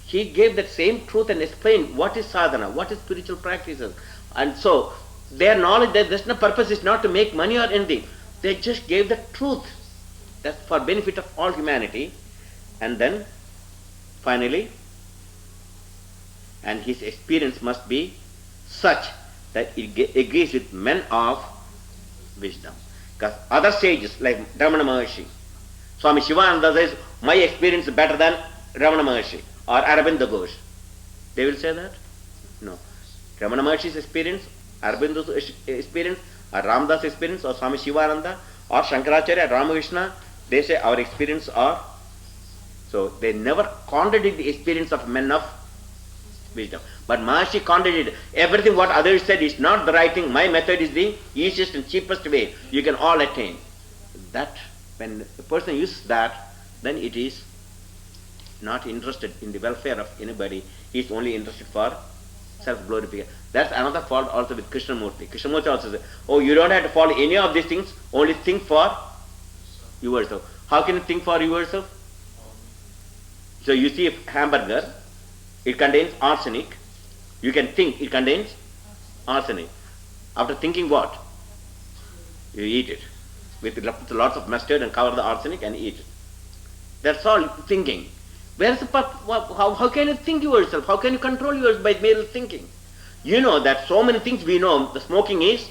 Speaker 1: He gave that same truth and explained what is sadhana, what is spiritual practices. And so, their knowledge, there's no purpose is not to make money or anything. They just gave the truth. That's for benefit of all humanity. And then, finally, and his experience must be such that it agrees with men of wisdom. Because other sages like Ramana Maharshi, Swami Shivananda says, my experience is better than Ramana Maharshi or Aurobindo Ghosh. They will say that? No. Ramana Maharshi's experience, Aurobindo's experience, or Ramdas' experience, or Swami Shivananda, or Shankaracharya, Ramakrishna, they say our experience are. So they never contradict the experience of men of wisdom. But Maharshi contradicted everything what others said is not the right thing. My method is the easiest and cheapest way you can all attain. That when a person uses that, then it is not interested in the welfare of anybody. He is only interested for self-glorification. That's another fault also with Krishnamurti. Krishnamurti also says, oh, you don't have to follow any of these things, only think for yourself. How can you think for yourself? So you see a hamburger, it contains arsenic. You can think it contains arsenic. After thinking what? You eat it. With lots of mustard and cover the arsenic and eat it. That's all thinking. Where is the how can you think yourself? How can you control yours by mere thinking? You know that so many things we know, the smoking is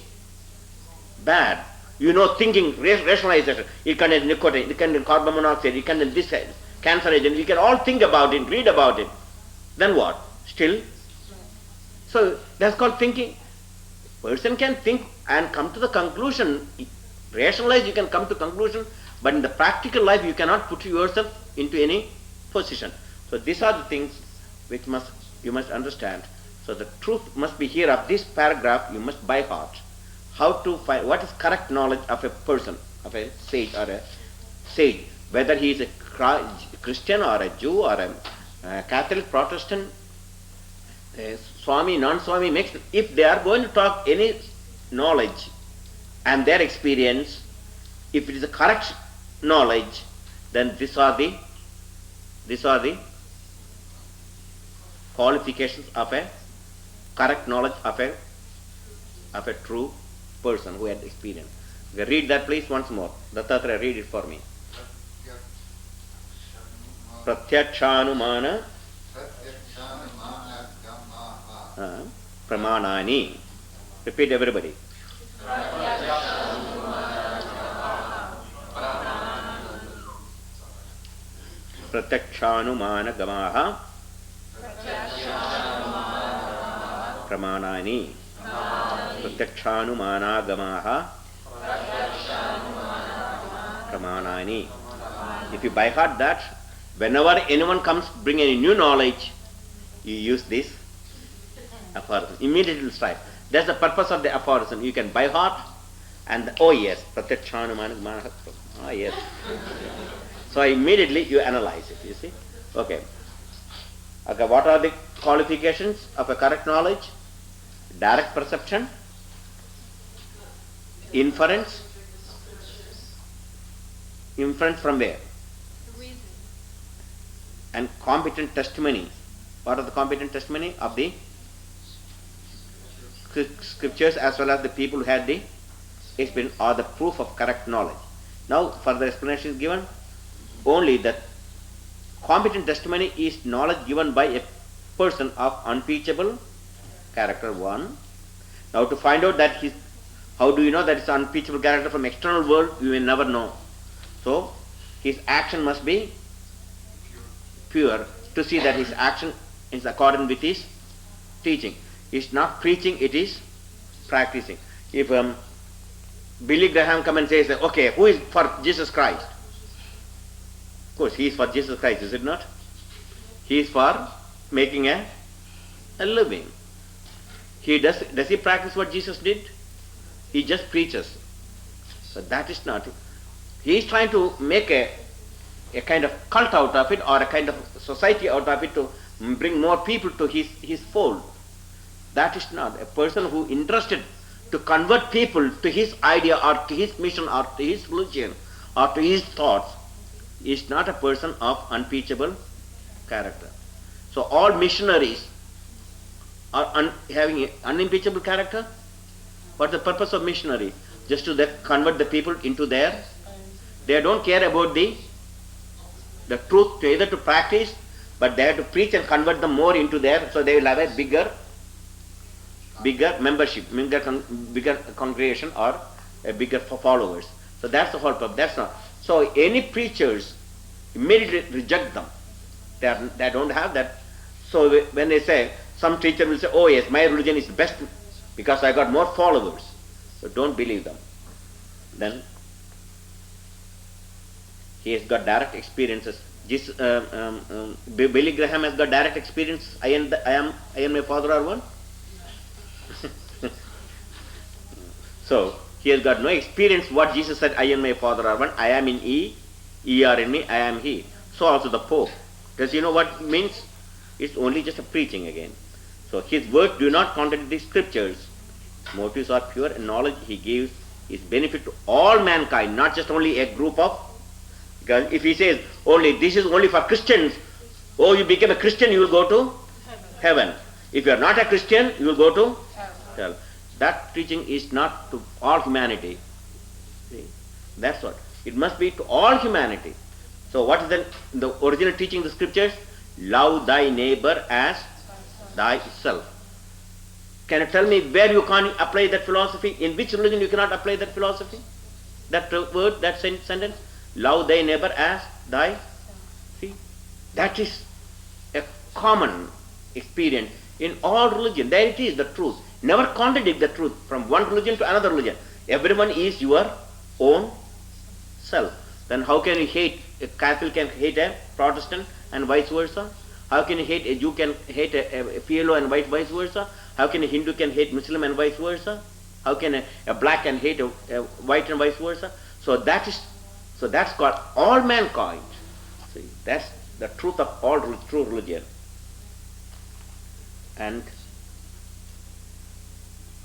Speaker 1: bad. You know, thinking, rationalization, it contains nicotine, it contains carbon monoxide, it contains this cancer agent, we can all think about it, read about it. Then what? Still? So that's called thinking. Person can think and come to the conclusion, rationalize, you can come to conclusion, but in the practical life you cannot put yourself into any position. So these are the things which you must understand. So the truth must be here of this paragraph, you must by heart. How to find what is correct knowledge of a person, of a sage or a sage, whether he is a Christian or a Jew or a Catholic, Protestant, Swami, non-Swami, mixed. If they are going to talk any knowledge and their experience, if it is a correct knowledge, then these are the qualifications of a correct knowledge of a true person who had experience. Okay, read that please once more. Dattatreya, read it for me. Pratyakshanumana pramanani. Repeat everybody. Pratyakshanumana gamaha pramanani. Pratyakshanumana gamaha pramanani. If you by heart that, whenever anyone comes bring any new knowledge, you use this aphorism. Immediately it will strike. That's the purpose of the aphorism. You can by heart and oh yes, pratyakshanumana gamaha. Ah yes. So immediately you analyze it, you see. Okay. Okay, what are the qualifications of a correct knowledge? Direct perception, inference from where?
Speaker 2: Reason.
Speaker 1: And competent testimony. What are the competent testimony? Of the scriptures as well as the people who had the experience or the proof of correct knowledge. Now further explanation is given. Only that competent testimony is knowledge given by a person of unimpeachable character, one. Now to find out that how do you know that it's unimpeachable character from external world? You will never know. So his action must be pure to see that his action is accordant with his teaching. It's not preaching, it is practicing. If Billy Graham come and says, okay, who is for Jesus Christ? Of course, he is for Jesus Christ, is it not? He is for making a living. Does he practice what Jesus did? He just preaches. So that is not. He is trying to make a kind of cult out of it or a kind of society out of it to bring more people to his fold. That is not. A person who is interested to convert people to his idea or to his mission or to his religion or to his thoughts is not a person of unimpeachable character. So all missionaries are having an unimpeachable character. What's the purpose of missionary? Just to convert the people into their. They don't care about the truth, either to practice, but they have to preach and convert them more into their. So they will have a bigger membership, bigger congregation or a bigger followers. So that's the whole purpose. That's not. So any preachers immediately reject them. They don't have that. So when they say, some teacher will say, oh yes, my religion is the best because I got more followers. So don't believe them. Then he has got direct experiences. Billy Graham has got direct experience. I am my father are one. So he has got no experience what Jesus said, I and my Father are one. I am in ye are in me, I am he. So also the Pope. Does he know what it means? It's only just a preaching again. So his words do not contradict the scriptures. Motives are pure and knowledge he gives is benefit to all mankind, not just only a group of. Because if he says only this is only for Christians, oh you become a Christian, you will go to heaven. If you are not a Christian, you will go to hell. That teaching is not to all humanity. See? That's what. It must be to all humanity. So what is the original teaching of the scriptures? Love thy neighbor as thyself. Can you tell me where you can't apply that philosophy? In which religion you cannot apply that philosophy? That word, that sentence? Love thy neighbor as thy. See, that is a common experience in all religion. There it is, the truth. Never contradict the truth from one religion to another religion. Everyone is your own self. Then how can you hate? A Catholic can hate a Protestant and vice versa. How can you hate a Jew can hate a PLO and vice versa? How can a Hindu can hate Muslim and vice versa? How can a black can hate a white and vice versa? So that's called all mankind. See, that's the truth of all true religion. And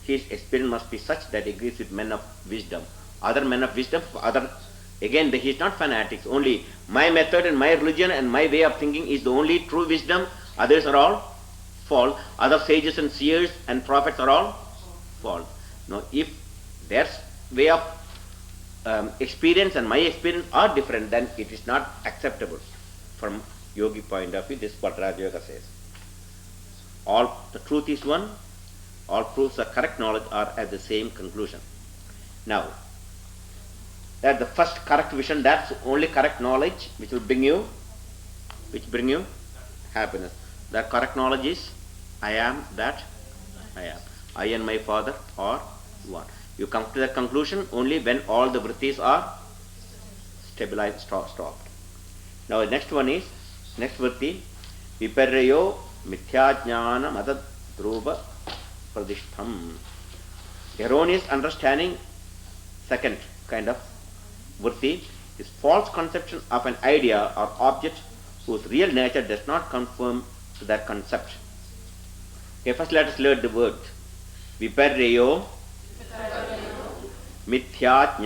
Speaker 1: his experience must be such that he agrees with men of wisdom. Other men of wisdom, again, he is not fanatics. Only my method and my religion and my way of thinking is the only true wisdom. Others are all false. Other sages and seers and prophets are all false. Now, if their way of experience and my experience are different, then it is not acceptable from yogi point of view. This is what Raja Yoga says. All the truth is one. All proofs of correct knowledge are at the same conclusion. Now, that the first correct vision, that's only correct knowledge which bring you happiness. That correct knowledge is I am that I am. I and my father are one. You come to that conclusion only when all the vrittis are stabilized, stopped. Now the next vritti, viparyo mithyajnana mata dhruva pradishtham. Erroneous understanding, second kind of vritti, is false conception of an idea or object whose real nature does not conform to that concept. Okay, first let us learn the word. Viparyo mithya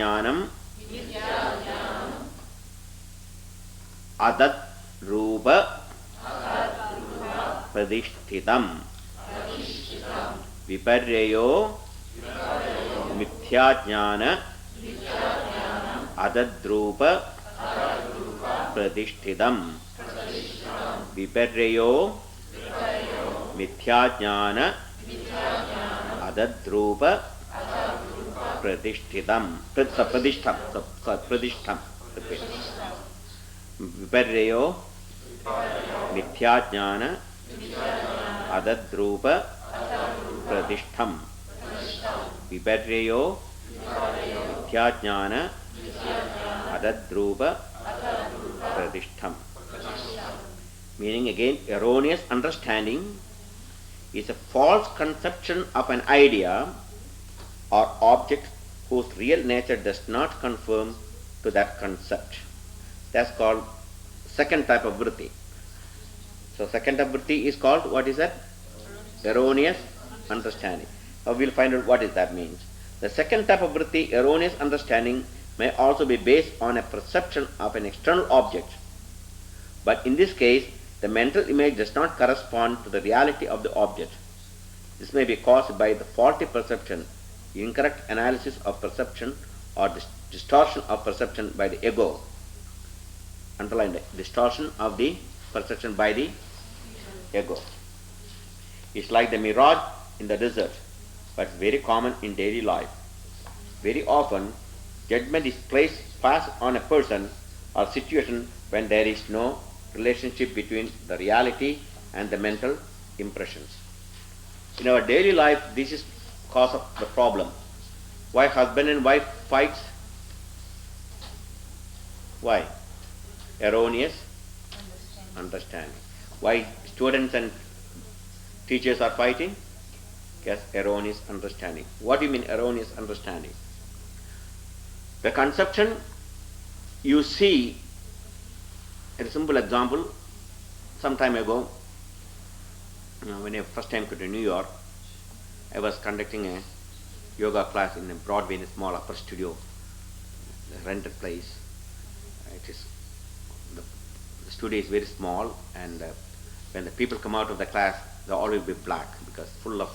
Speaker 1: adat rupa pradishtitam. Viparyo mithya adadrupa pradishthidam. Viparyo mithya adadrupa pradishthidam. Pradishtham. Viparyo mithya adadrupa pradishtham. Viparyo mithya adadrupa pradishtham. Meaning again, erroneous understanding is a false conception of an idea or object whose real nature does not conform to that concept. That's called second type of vritti. So second type of vritti is called, what is that? Erroneous understanding. Now we'll find out what is that means. The second type of vritti, erroneous understanding, may also be based on a perception of an external object. But in this case, the mental image does not correspond to the reality of the object. This may be caused by the faulty perception, incorrect analysis of perception, or distortion of perception by the ego. Underline that, distortion of the perception by the ego. It's like the mirage in the desert, but very common in daily life. Very often, judgment is passed on a person or situation when there is no relationship between the reality and the mental impressions. In our daily life, this is cause of the problem. Why husband and wife fights? Why? Erroneous understanding. Why students and teachers are fighting? Yes, erroneous understanding. What do you mean erroneous understanding? The conception you see, a simple example, some time ago, when I first time came to New York, I was conducting a yoga class in a Broadway in a small upper studio, a rented place. The studio is very small, and when the people come out of the class, they all will be black because full of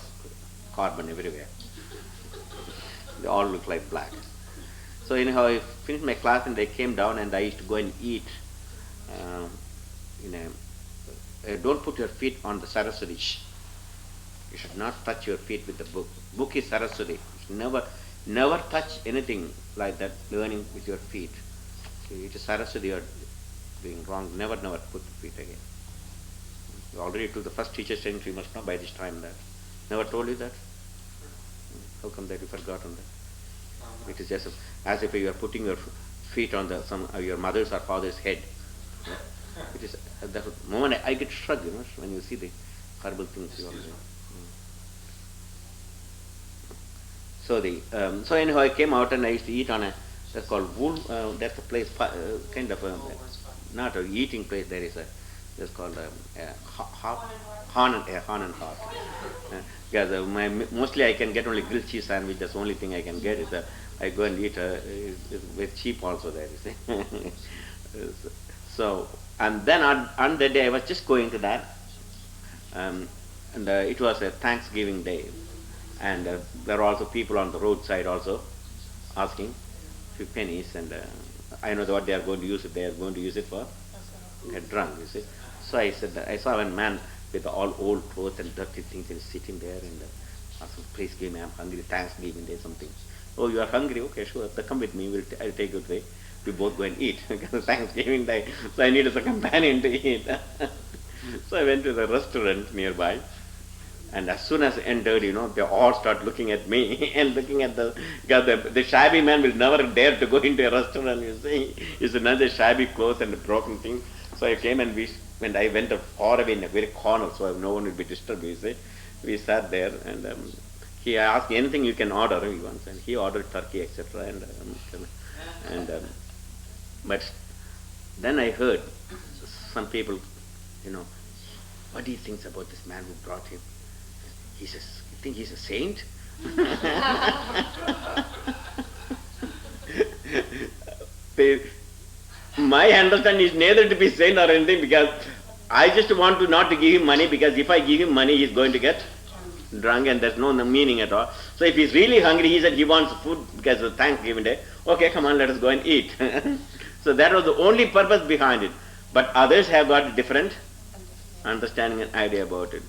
Speaker 1: carbon everywhere. They all look like black. So anyhow, I finished my class and I came down and I used to go and eat. Don't put your feet on the Saraswati. You should not touch your feet with the book. Book is Saraswati. You should never touch anything like that, learning with your feet. It is Saraswati you are doing wrong. Never put the feet again. You already took the first teacher's training, so you must know by this time that. Never told you that? How come that you forgotten that? It is just as if you are putting your feet on your mother's or father's head. It is at that moment I get shrugged, when you see the horrible things you are doing. So anyhow, I came out and I used to eat on that's called wool. That's a place, kind of not a eating place. There is that's called Horn and Heart. Because mostly I can get only grilled cheese sandwich. That's the only thing I can get. I go and eat. It's very cheap also there. You see. So and then on that day I was just going to that, and it was a Thanksgiving day. And there are also people on the roadside also asking few pennies, and I know what they are going to use it. They are going to use it for get drunk, you see. So I said that I saw one man with all old clothes and dirty things, and sitting there and asking, please give me, I'm hungry, Thanksgiving Day, something. Oh, you are hungry? Okay, sure. Come with me. I'll take you away. We both go and eat because Thanksgiving Day. So I needed a companion to eat. So I went to the restaurant nearby. And as soon as I entered, they all start looking at me and looking at because the shabby man will never dare to go into a restaurant, you see. It's another shabby clothes and a broken thing. So I came and I went far away in a very corner, so no one will be disturbed, you see. We sat there and he asked anything you can order once, and he ordered turkey, etc. But then I heard some people, what do you think about this man who brought him? You think he's a saint? My understanding is neither to be saint or anything, because I just want not to give him money, because if I give him money, he's going to get drunk and there's no meaning at all. So if he's really hungry, he said he wants food because of Thanksgiving Day. Okay, come on, let us go and eat. So that was the only purpose behind it. But others have got a different understanding and idea about it.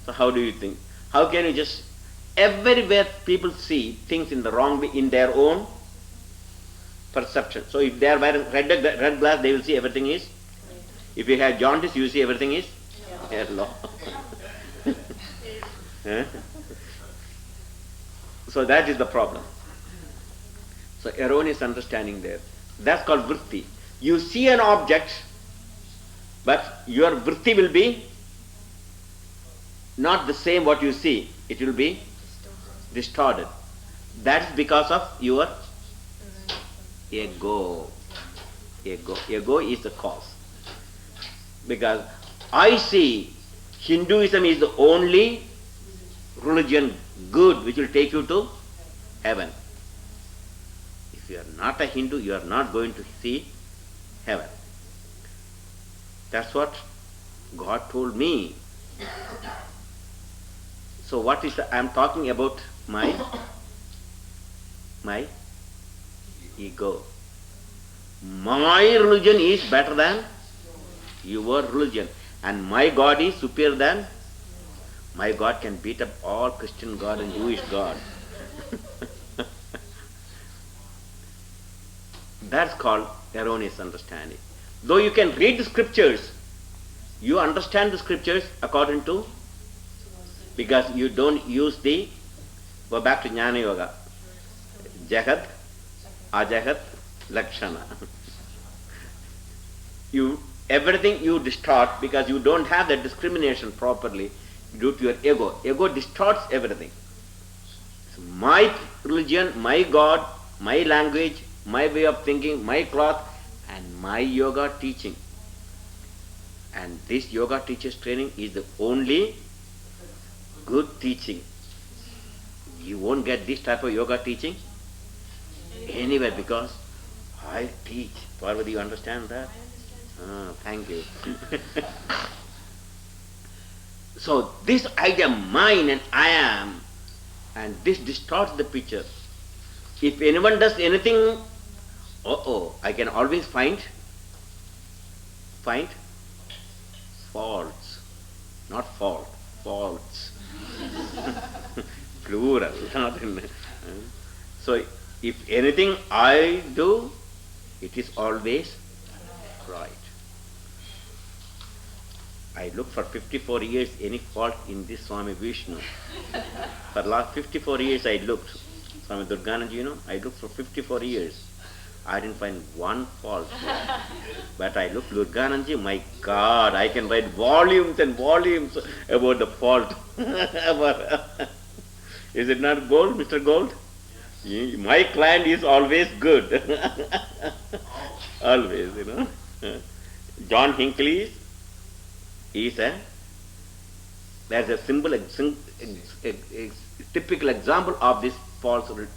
Speaker 1: So how do you think? How can you just, everywhere people see things in the wrong way in their own perception. So if they are wearing red glass, they will see everything is. If you have jaundice, you see everything is yellow. So that is the problem. So erroneous understanding there. That's called vritti. You see an object, but your vritti will be not the same what you see. It will be distorted. That is because of your ego. Ego is the cause. Because I see Hinduism is the only religion good which will take you to heaven. If you are not a Hindu, you are not going to see heaven. That's what God told me. So what is I am talking about my ego. My religion is better than your religion, and my God is superior than my God. Can beat up all Christian God and Jewish God. That's called erroneous understanding. Though you can read the scriptures, you understand the scriptures according to, because you don't use go back to Jnana Yoga, Jagat, Ajagat, Lakshana. Everything you distort because you don't have that discrimination properly due to your ego. Ego distorts everything. So my religion, my God, my language, my way of thinking, my cloth, and my yoga teaching. And this yoga teacher's training is the only good teaching. You won't get this type of yoga teaching anywhere, because I teach. Parvati, you understand that? Thank you. So this idea, mine and I am, and this distorts the picture. If anyone does anything, I can always find faults, not fault, faults. Plural, not in. So, if anything I do, it is always right. I look for 54 years any fault in this Swami Vishnu. For last 54 years I looked. Swami Durganand, I looked for 54 years. I didn't find one fault there. But I looked Durganand, my God, I can write volumes and volumes about the fault. Is it not gold, Mr. Gold? My client is always good. Always, John Hinckley is there's a typical example of this falsehood.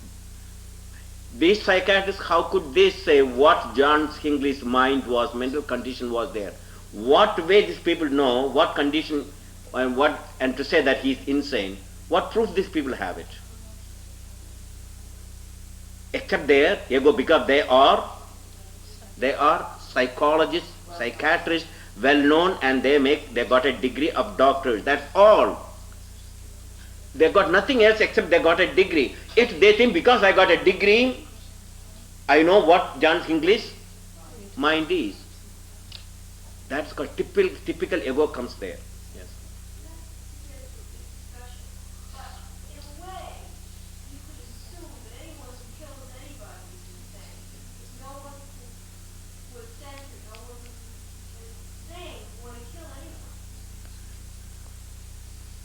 Speaker 1: These psychiatrists, how could they say what John Hinckley's mind was, mental condition was there? What way these people know what condition and to say that he's insane? What proof these people have it? Except their ego, because they are psychologists, psychiatrists, well known, and they got a degree of doctors. That's all. They got nothing else except they got a degree. If they think because I got a degree, I know what John Hinckley's mind is. That's called typical ego comes there. Yes.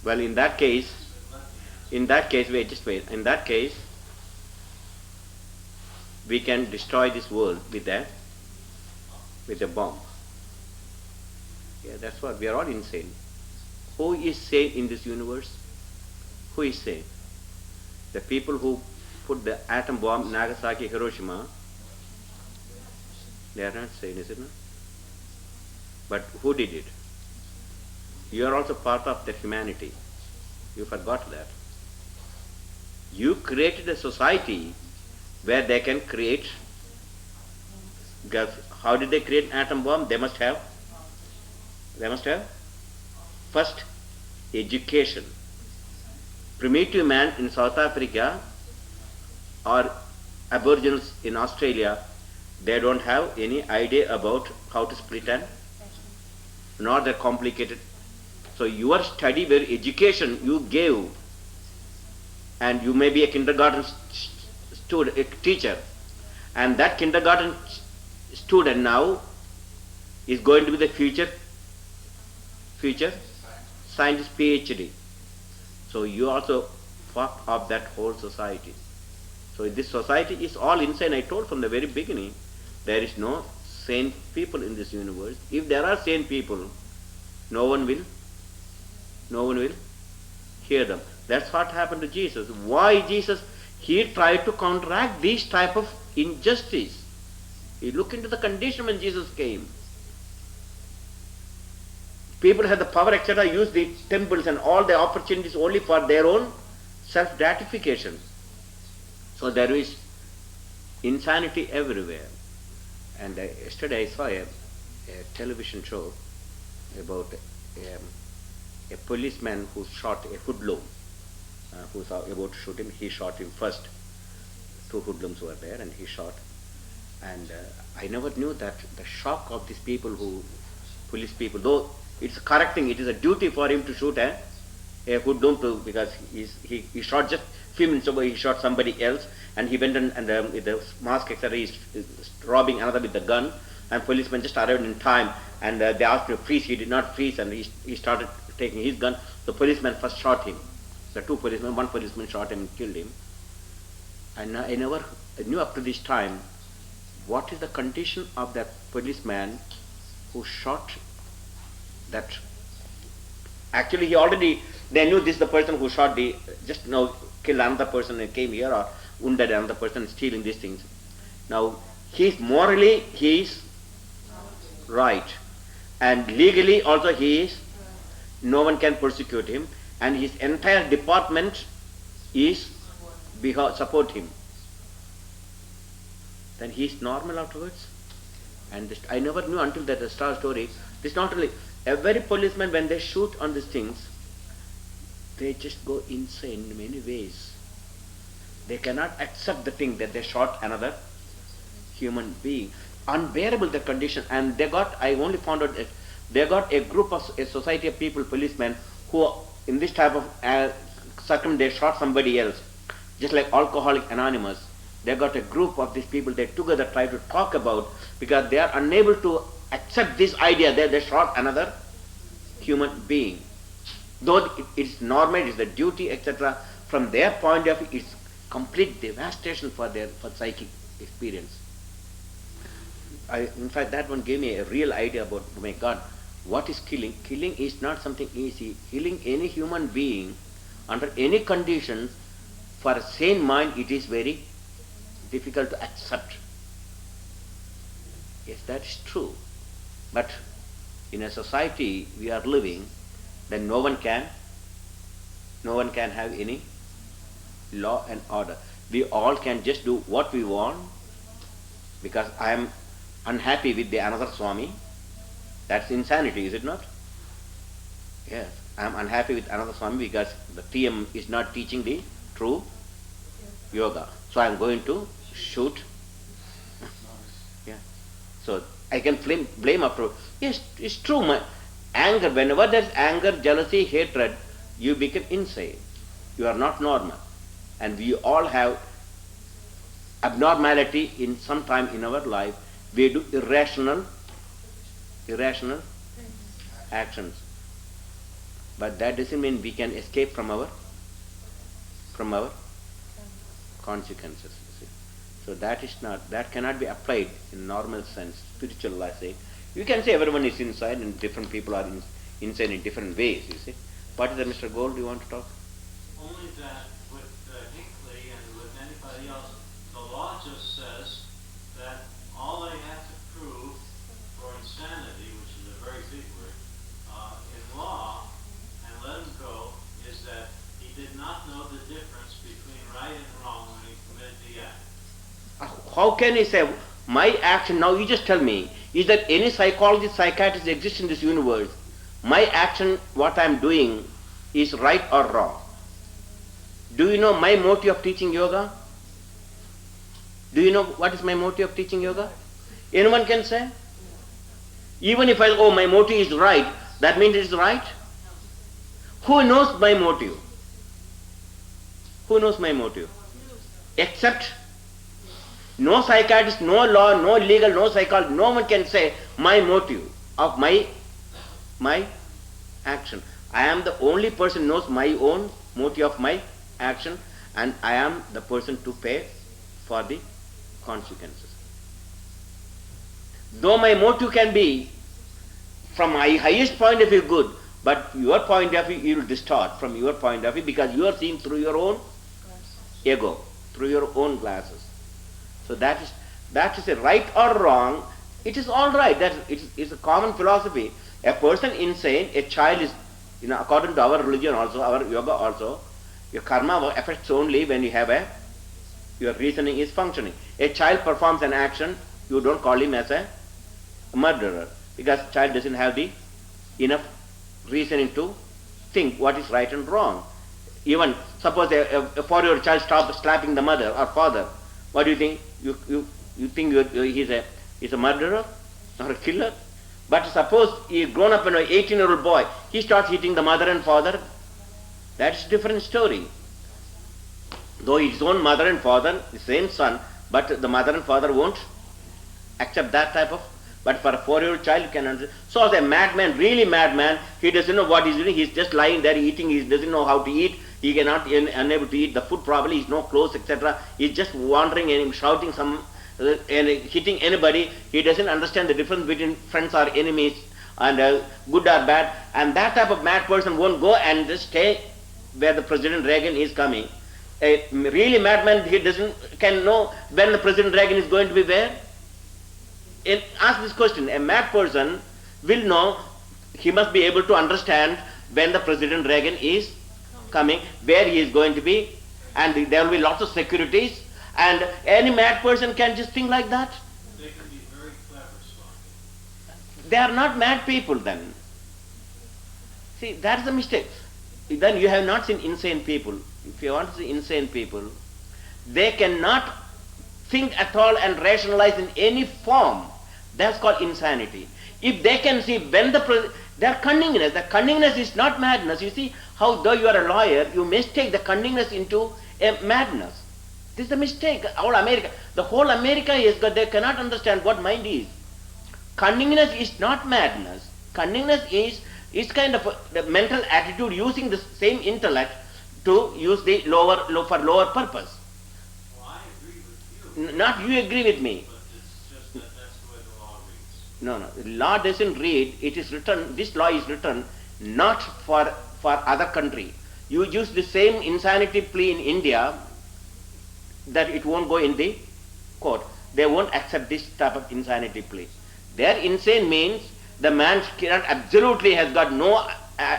Speaker 1: Well, in that case, wait. In that case, we can destroy this world with a bomb. Yeah, that's what we are all insane. Who is sane in this universe? Who is sane? The people who put the atom bomb in Nagasaki, Hiroshima. They are not sane, is it not? But who did it? You are also part of the humanity. You forgot that. You created a society where they can create. How did they create an atom bomb? They must have first education. Primitive man in South Africa or Aboriginals in Australia, they don't have any idea about how to split nor the complicated. So your study, where education you gave, and you may be a kindergarten student, a teacher, and that kindergarten student now is going to be the future scientist, PhD. So you also part of that whole society. So this society is all insane. I told from the very beginning, there is no sane people in this universe. If there are sane people, no one will hear them. That's what happened to Jesus. Why Jesus? He tried to counteract this type of injustice. He looked into the condition when Jesus came. People had the power, etc., use the temples and all the opportunities only for their own self-gratification. So there is insanity everywhere. And yesterday I saw a television show about a policeman who shot a hoodlum, who was about to shoot him. He shot him first. Two hoodlums were there, and he shot. And I never knew that the shock of these people, police people, though it's correct thing, it is a duty for him to shoot a hoodlum because he shot just few minutes ago, he shot somebody else, and he went and with the mask, etc., he's robbing another with the gun, and policemen just arrived in time, and they asked him to freeze. He did not freeze, and he started taking his gun. The policeman first shot him. The two policemen, one policeman shot him and killed him. And I never knew up to this time what is the condition of that policeman who shot that. Actually, they knew this is the person who shot just now killed another person and came here, or wounded another person, stealing these things. Now, morally he is right, and legally also no one can persecute him, and his entire department is support him. Then he is normal afterwards. And I never knew until that story. This not only every policeman, when they shoot on these things, they just go insane in many ways. They cannot accept the thing that they shot another human being. Unbearable the condition. And they got, I only found out that they got a group of, a society of people, policemen, who in this type of they shot somebody else. Just like Alcoholic Anonymous. They got a group of these people, they together try to talk about, because they are unable to accept this idea that they shot another human being. Though it's normal, it's the duty, etc., from their point of view, it's complete devastation for their psychic experience. In fact, that one gave me a real idea about, oh my God, what is killing? Killing is not something easy. Killing any human being under any conditions, for a sane mind, it is very difficult to accept. Yes, that is true. But in a society we are living, then no one can have any law and order. We all can just do what we want, because I am unhappy with the another Swami. That's insanity, is it not? Yes, I am unhappy with another Swami because the TM is not teaching the true yoga. So I am going to shoot. Yeah. So I can blame after. Yes, it's true. My anger, whenever there's anger, jealousy, hatred, you become insane. You are not normal. And we all have abnormality in some time in our life. We do irrational actions. But that doesn't mean we can escape from our consequences. You see. So that cannot be applied in normal sense, spiritual, I say. You can say everyone is inside and different people are inside in different ways, you see. What is that, Mr. Gold, you want to talk?
Speaker 3: Only that with Hinckley and with anybody else, the law just says that all they have to prove for insanity, which is a very big word, in law, and let him go, is that he did not know the difference between right and wrong when he committed the act.
Speaker 1: How can he say, my action, now you just tell me, is there any psychologist, psychiatrist exists in this universe? My action, what I am doing, is right or wrong? Do you know my motive of teaching yoga? Do you know what is my motive of teaching yoga? Anyone can say? Even if my motive is right, that means it is right? Who knows my motive? Who knows my motive? Except no psychiatrist, no law, no legal, no psychologist, no one can say my motive of my action. I am the only person who knows my own motive of my action, and I am the person to pay for the consequences. Though my motive can be from my highest point of view good, but your point of view you will distort from your point of view, because you are seeing through your own ego, through your own glasses. So that is a right or wrong. It is all right. That is a common philosophy. A person insane, a child is, according to our religion also, our yoga also, your karma affects only when you have your reasoning is functioning. A child performs an action, you don't call him as a murderer, because child doesn't have the enough reasoning to think what is right and wrong. Even suppose a 4-year-old child stops slapping the mother or father, what do you think? You think he's a murderer or a killer? But suppose he grown up an 18-year-old boy, he starts hitting the mother and father, that's a different story. Though his own mother and father, the same son, but the mother and father won't accept that type of. But for a 4-year-old child, you can understand. So as a madman, really madman, he doesn't know what he's doing. He's just lying there eating. He doesn't know how to eat. He cannot unable to eat the food properly. He's no clothes, etc. He's just wandering and shouting and hitting anybody. He doesn't understand the difference between friends or enemies and good or bad. And that type of mad person won't go and just stay where the President Reagan is coming. A really madman, can know when the President Reagan is going to be where. Ask this question, a mad person will know, he must be able to understand when the President Reagan is coming, where he is going to be, and there will be lots of securities, and any mad person can just think like that.
Speaker 3: They can be very clever, Swami.
Speaker 1: They are not mad people then. See, that is a mistake. then you have not seen insane people. If you want to see insane people, they cannot think at all and rationalize in any form. That's called insanity. If they can see when their cunningness, the cunningness is not madness. You see how though you are a lawyer, you mistake the cunningness into a madness. This is a mistake. The whole America is that they cannot understand what mind is. Cunningness is not madness. Cunningness is kind of the mental attitude using the same intellect to use the for lower purpose.
Speaker 3: Well, I agree with you.
Speaker 1: Not you agree with me.
Speaker 3: But it's just that that's the way the law reads.
Speaker 1: No. The law doesn't read. It is written. This law is written not for other country. You use the same insanity plea in India, that it won't go in the court. They won't accept this type of insanity plea. Their insane means the man cannot absolutely has got no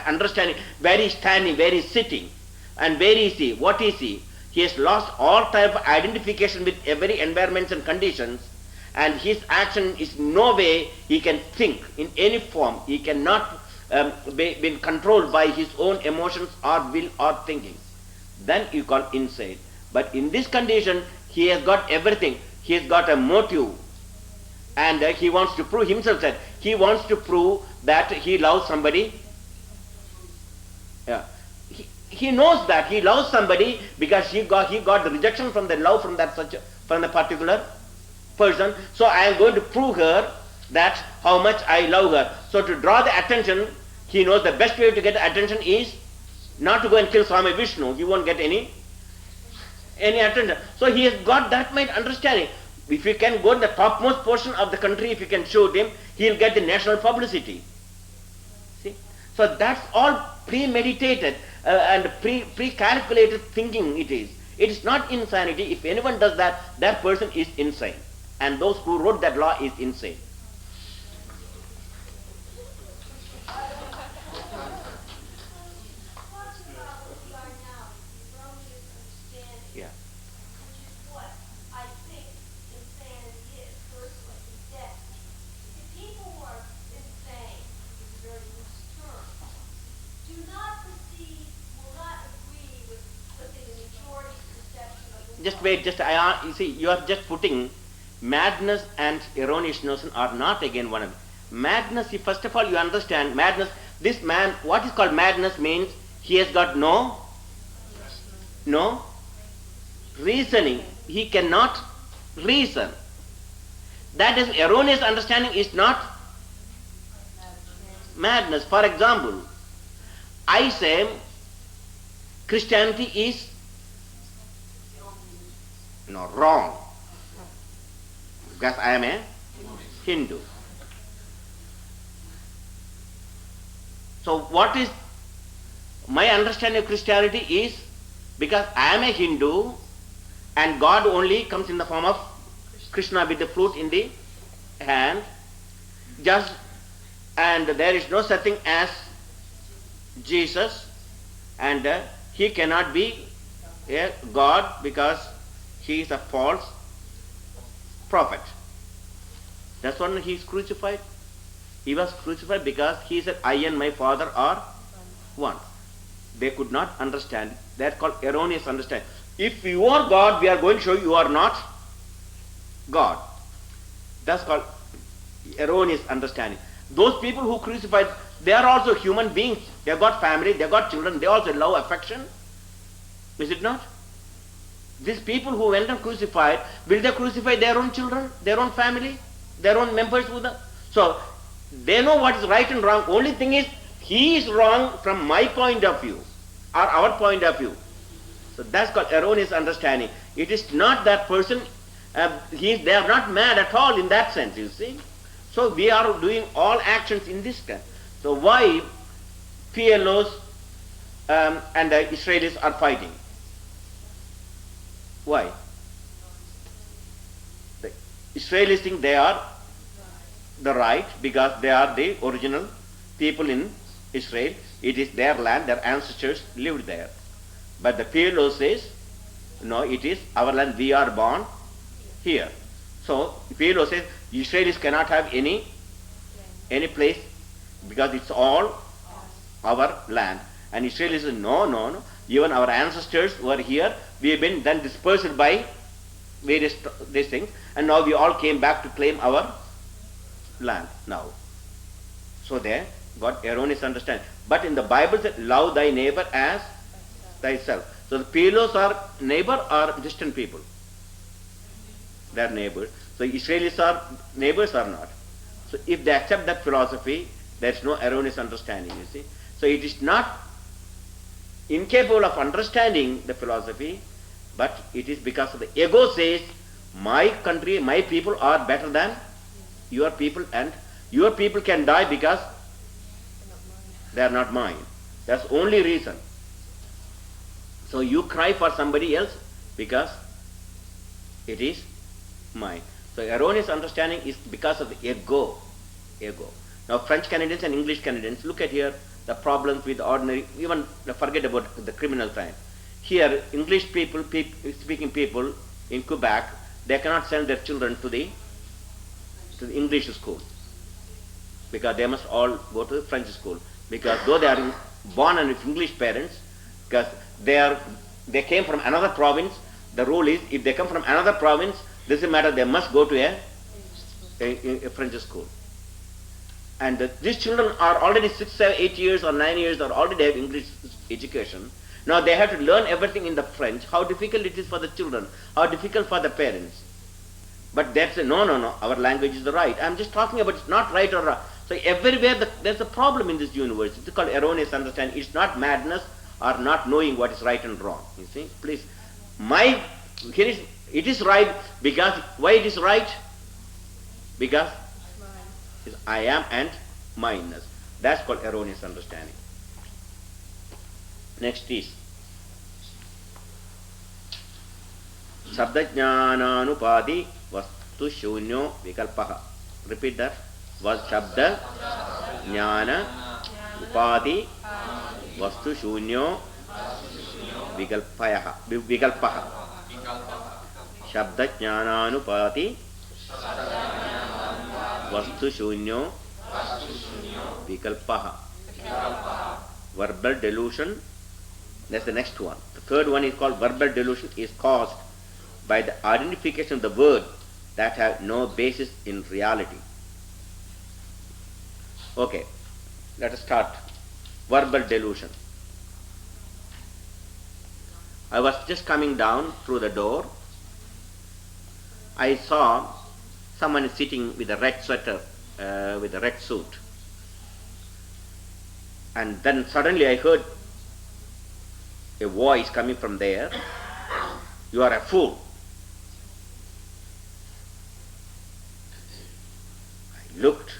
Speaker 1: understanding where he is standing, where he is sitting, and where is he, what is he. He has lost all type of identification with every environment and conditions, and his action is no way he can think in any form. He cannot be controlled by his own emotions or will or thinking. Then you call insane. But in this condition, he has got everything. He has got a motive, and he wants to prove himself that he wants to prove that he loves somebody. Yeah, he knows that he loves somebody because he got the rejection from the love from the particular person. So I am going to prove her that how much I love her. So to draw the attention, he knows the best way to get the attention is not to go and kill Swami Vishnu. He won't get any attention. So he has got that much understanding. If you can go in the topmost portion of the country, if you can show him, he'll get the national publicity. See? So that's all premeditated and pre-calculated thinking it is. It is not insanity. If anyone does that, that person is insane. And those who wrote that law is insane. Yeah. Just wait, you see, you are just putting madness and erroneous notion are not again one of them. Madness, first of all, you understand madness. This man, what is called madness means he has got no reasoning. He cannot reason. That is, erroneous understanding is not madness. For example, I say Christianity is wrong because I am a Hindu. So what is my understanding of Christianity is because I am a Hindu and God only comes in the form of Krishna with the flute in the hand, and there is no such thing as Jesus, and he cannot be a God because he is a false prophet. That's when he is crucified. He was crucified because he said, I and my Father are one. They could not understand. That's called erroneous understanding. If you are God, we are going to show you are not God. That's called erroneous understanding. Those people who crucified, they are also human beings. They have got family, they have got children, they also love affection. Is it not? These people who went and crucified, will they crucify their own children, their own family, their own members with them? So they know what is right and wrong. Only thing is, he is wrong from my point of view or our point of view. So that's called erroneous understanding. It is not that person, they are not mad at all in that sense, you see. So we are doing all actions in this kind. So why PLOs and the Israelis are fighting? Why? The Israelis think they are the right because they are the original people in Israel. It is their land, their ancestors lived there. But the PLO says, no, it is our land, we are born here. So PLO says Israelis cannot have any place because it's all our land. And Israelis said, no, no, no. Even our ancestors were here. We have been then dispersed by various these things. And now we all came back to claim our land now. So they got erroneous understanding. But in the Bible said, love thy neighbor as thyself. So the Pelos are neighbor or distant people? They are neighbors. So Israelis are neighbors or not? So if they accept that philosophy, there is no erroneous understanding, you see. So it is not incapable of understanding the philosophy, but it is because of the ego says, my country, my people are better than your people, and your people can die because they are not mine. That's the only reason. So you cry for somebody else because it is mine. So erroneous understanding is because of the ego. Ego. Now French Canadians and English Canadians, look at here the problems with ordinary, even forget about the criminal time. Here English people, speaking people in Quebec, they cannot send their children to the English school because they must all go to the French school, because though they are born and with English parents, because they came from another province, the rule is if they come from another province, doesn't matter, they must go to a French school. And these children are already 6, 7, 8 years or 9 years or already have English education. Now they have to learn everything in the French. How difficult it is for the children, how difficult for the parents. But they say, no, no, no, our language is the right. I'm just talking about it's not right or wrong. So everywhere there's a problem in this universe. It's called erroneous understanding. It's not madness or not knowing what is right and wrong. You see, please. It is right because, why it is right? Because it's I am and mineness. That's called erroneous understanding. Next is Shabdajnananupadi vastu shunyo vikalpaha. Repeat that. Was Shabda Jnana Upadi Vastu Shunyo Vikalpaha. Shabda Jnananupadi Vastu Shunyo Vikalpaha. Verbal delusion. That's the next one. The third one is called verbal delusion, is caused by the identification of the word that have no basis in reality. Okay, let us start. Verbal delusion. I was just coming down through the door. I saw someone sitting with a red sweater, with a red suit. And then suddenly I heard a voice coming from there. You are a fool. I looked.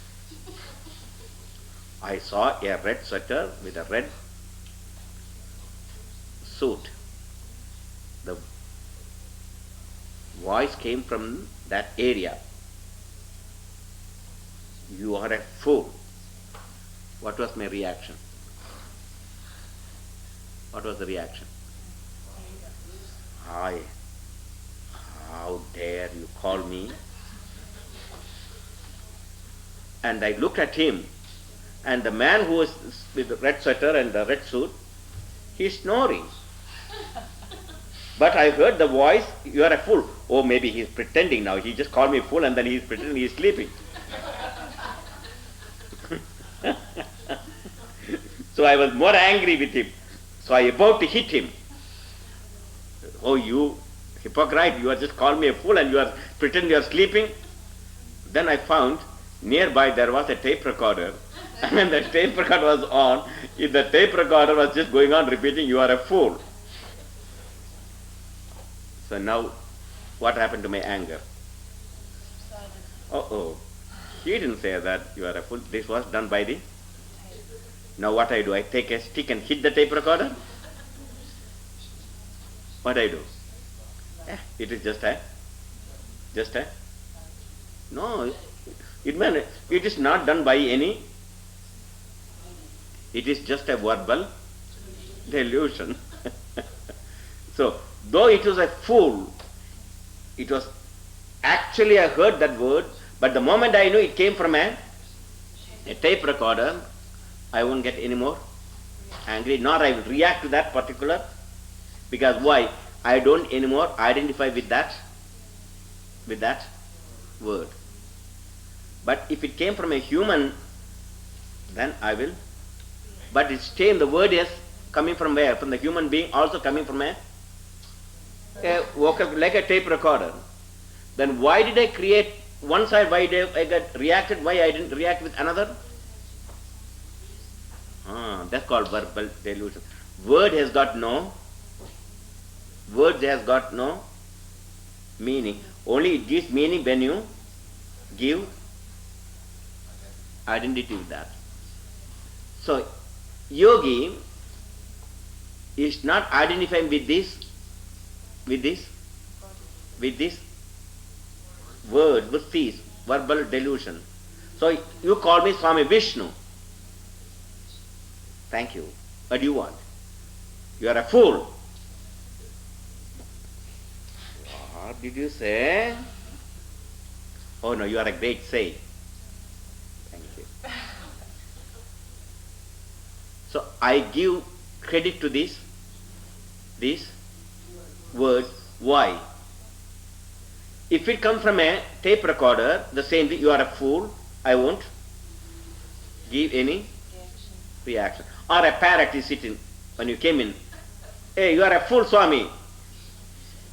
Speaker 1: I saw a red sweater with a red suit. The voice came from that area. You are a fool. What was my reaction? What was the reaction? How dare you call me? And I looked at him, and the man who was with the red sweater and the red suit, he's snoring. But I heard the voice, you are a fool. Oh, maybe he's pretending now. He just called me fool and then he's pretending he's sleeping. So I was more angry with him. So I about to hit him. Oh, you hypocrite, you are just called me a fool and you are pretending you are sleeping. Then I found nearby there was a tape recorder. And when the tape recorder was on, if the tape recorder was just going on repeating, you are a fool. So now, what happened to my anger? Uh-oh. He didn't say that you are a fool. This was done by the... Now what I do? I take a stick and hit the tape recorder? What I do? It is just a... No, it is not done by any... It is just a verbal delusion. So, though it was a fool, it was actually, I heard that word, but the moment I knew it came from a tape recorder, I won't get any more angry, nor I will react to that particular, because why? I don't anymore identify with that word. But if it came from a human, then I will. But it's same, the word is coming from where? From the human being, also coming from a like a tape recorder. Then why did I create one side? Why did I get reacted? Why I didn't react with another? That's called verbal delusion. Words has got no meaning. Only it gives meaning when you give identity with that. So yogi is not identifying with this word, with this verbal delusion. So you call me Swami Vishnu. Thank you. What do you want? You are a fool. What did you say? Oh no, you are a great saint. Thank you. So I give credit to this word. Why? If it comes from a tape recorder, the same thing, you are a fool, I won't give any reaction. Or a parrot is sitting when you came in. Hey, you are a fool, Swami.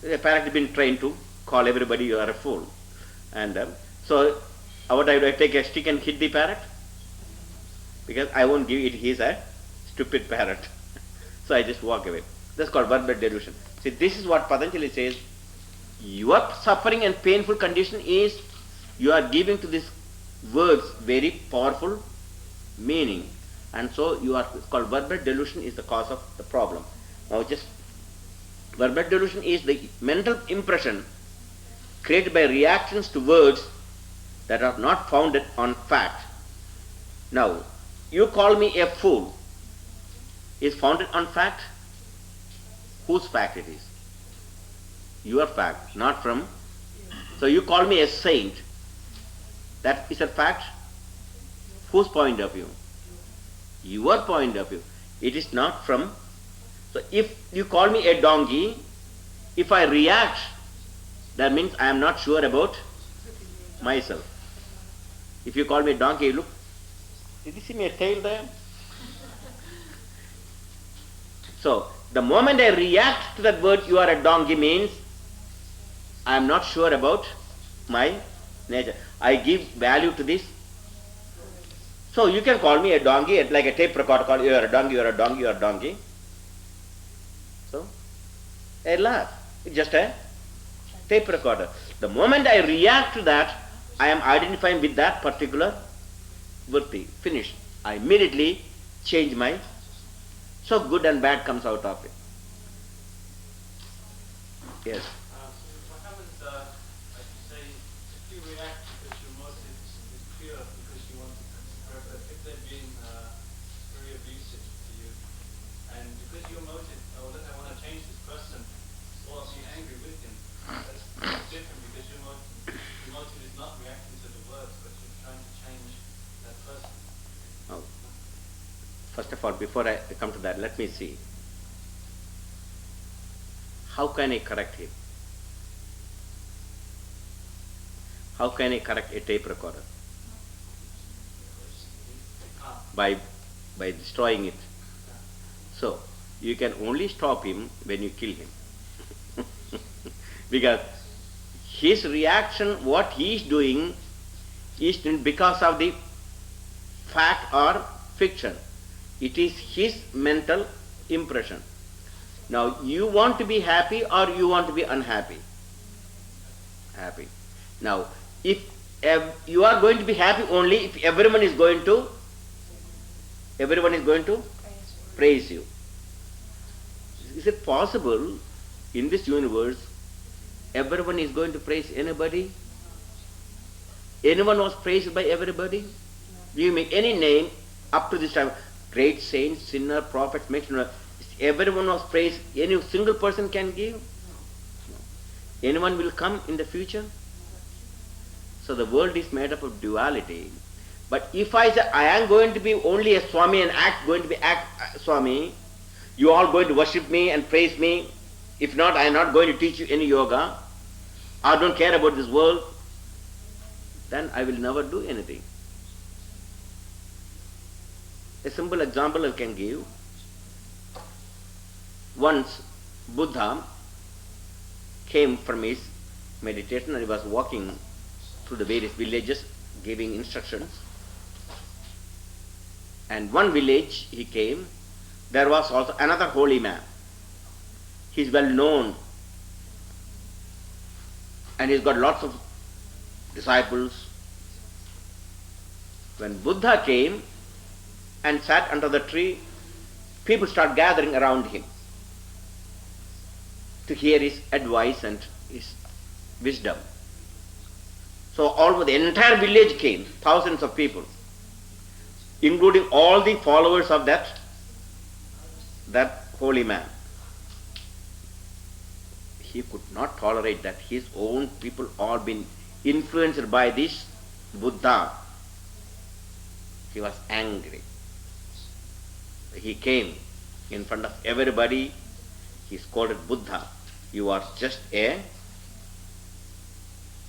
Speaker 1: A parrot has been trained to call everybody you are a fool. And so what do I take a stick and hit the parrot? Because I won't give it, he's a stupid parrot. So I just walk away. That's called verbal delusion. See, this is what Patanjali says. Your suffering and painful condition is you are giving to these words very powerful meaning. And so you are, it's called verbal delusion is the cause of the problem. Now just, verbal delusion is the mental impression created by reactions to words that are not founded on fact. Now, you call me a fool. Is founded on fact? Whose fact it is? Your fact, not from. So you call me a saint. That is a fact. Whose point of view? Your point of view. It is not from. So if you call me a donkey, if I react, that means I am not sure about myself. If you call me a donkey, look, did you see my tail there? So the moment I react to that word, you are a donkey, means I am not sure about my nature. I give value to this. So you can call me a donkey, like a tape recorder call, you are a donkey, you are a donkey, you are a donkey. So I laugh. It's just a tape recorder. The moment I react to that, I am identifying with that particular vritti. Finished. I immediately change my. So good and bad comes out of it. Yes.
Speaker 3: What happens, like you say, if you react because your motive is pure, because you want to convert, but if they're being very abusive to you, and because your motive, oh look, I want to change this person, or be angry with him, that's different because your motive is not reacting to the words, but you're trying to change that person.
Speaker 1: Oh. First of all, before I come to that, let me see. How can I correct him? How can I correct a tape recorder? By destroying it. So, you can only stop him when you kill him. Because his reaction, what he is doing, is because of the fact or fiction. It is his mental impression. Now, you want to be happy or you want to be unhappy? Happy. Now, if you are going to be happy only if everyone is going to praise you. Is it possible in this universe everyone is going to praise anybody? Anyone was praised by everybody? Do you make any name up to this time? Great saint, sinner, prophet, mention. Everyone was praised. Any single person can give? No. Anyone will come in the future? So the world is made up of duality. But if I say I am going to be only a Swami and going to be Swami, you all going to worship me and praise me. If not, I am not going to teach you any yoga. I don't care about this world. Then I will never do anything. A simple example I can give. Once Buddha came from his meditation and he was walking through the various villages giving instructions. And one village he came, there was also another holy man. He is well known and he's got lots of disciples. When Buddha came and sat under the tree, people start gathering around him to hear his advice and his wisdom. So almost the entire village came, thousands of people, including all the followers of that holy man. He could not tolerate that his own people all been influenced by this Buddha. He was angry. He came in front of everybody. He scolded Buddha. You are just a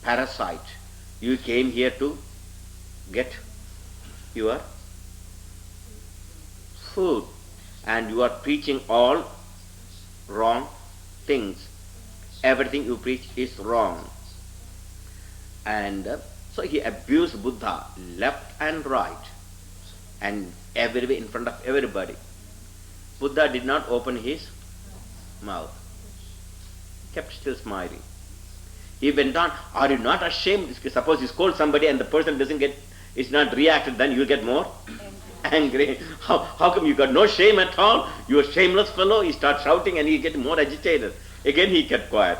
Speaker 1: parasite. You came here to get your food and you are preaching all wrong things. Everything you preach is wrong. And so he abused Buddha left and right and everywhere in front of everybody. Buddha did not open his mouth. Kept still smiling. He went on, are you not ashamed? Suppose you scold somebody and the person is not reacted, then you get more angry. How come you got no shame at all? You a shameless fellow. He starts shouting and he gets more agitated. Again he kept quiet.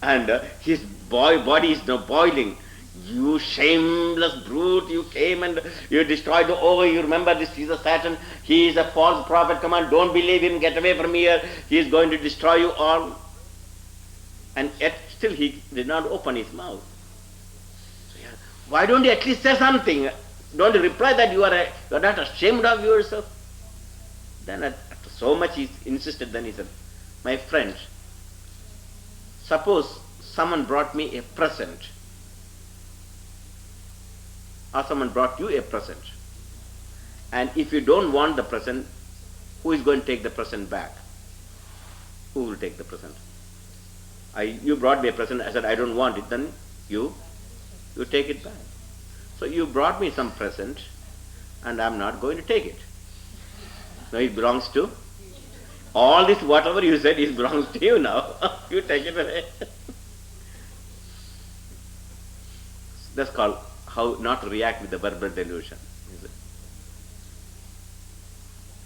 Speaker 1: And his body is now boiling. You shameless brute, you came and you destroyed you remember this is a Satan, he is a false prophet, come on, don't believe him, get away from here, he is going to destroy you all. And yet still he did not open his mouth. So, yeah, why don't you at least say something? Don't you reply that you are not ashamed of yourself? Then after so much he insisted, then he said, my friend, suppose someone brought me a present, or someone brought you a present, and if you don't want the present, who is going to take the present back? Who will take the present? You brought me a present, I said I don't want it, then you take it back. So you brought me some present and I am not going to take it. Now it belongs to all this, whatever you said, it belongs to you now. You take it away. That's called how not to react with the verbal delusion.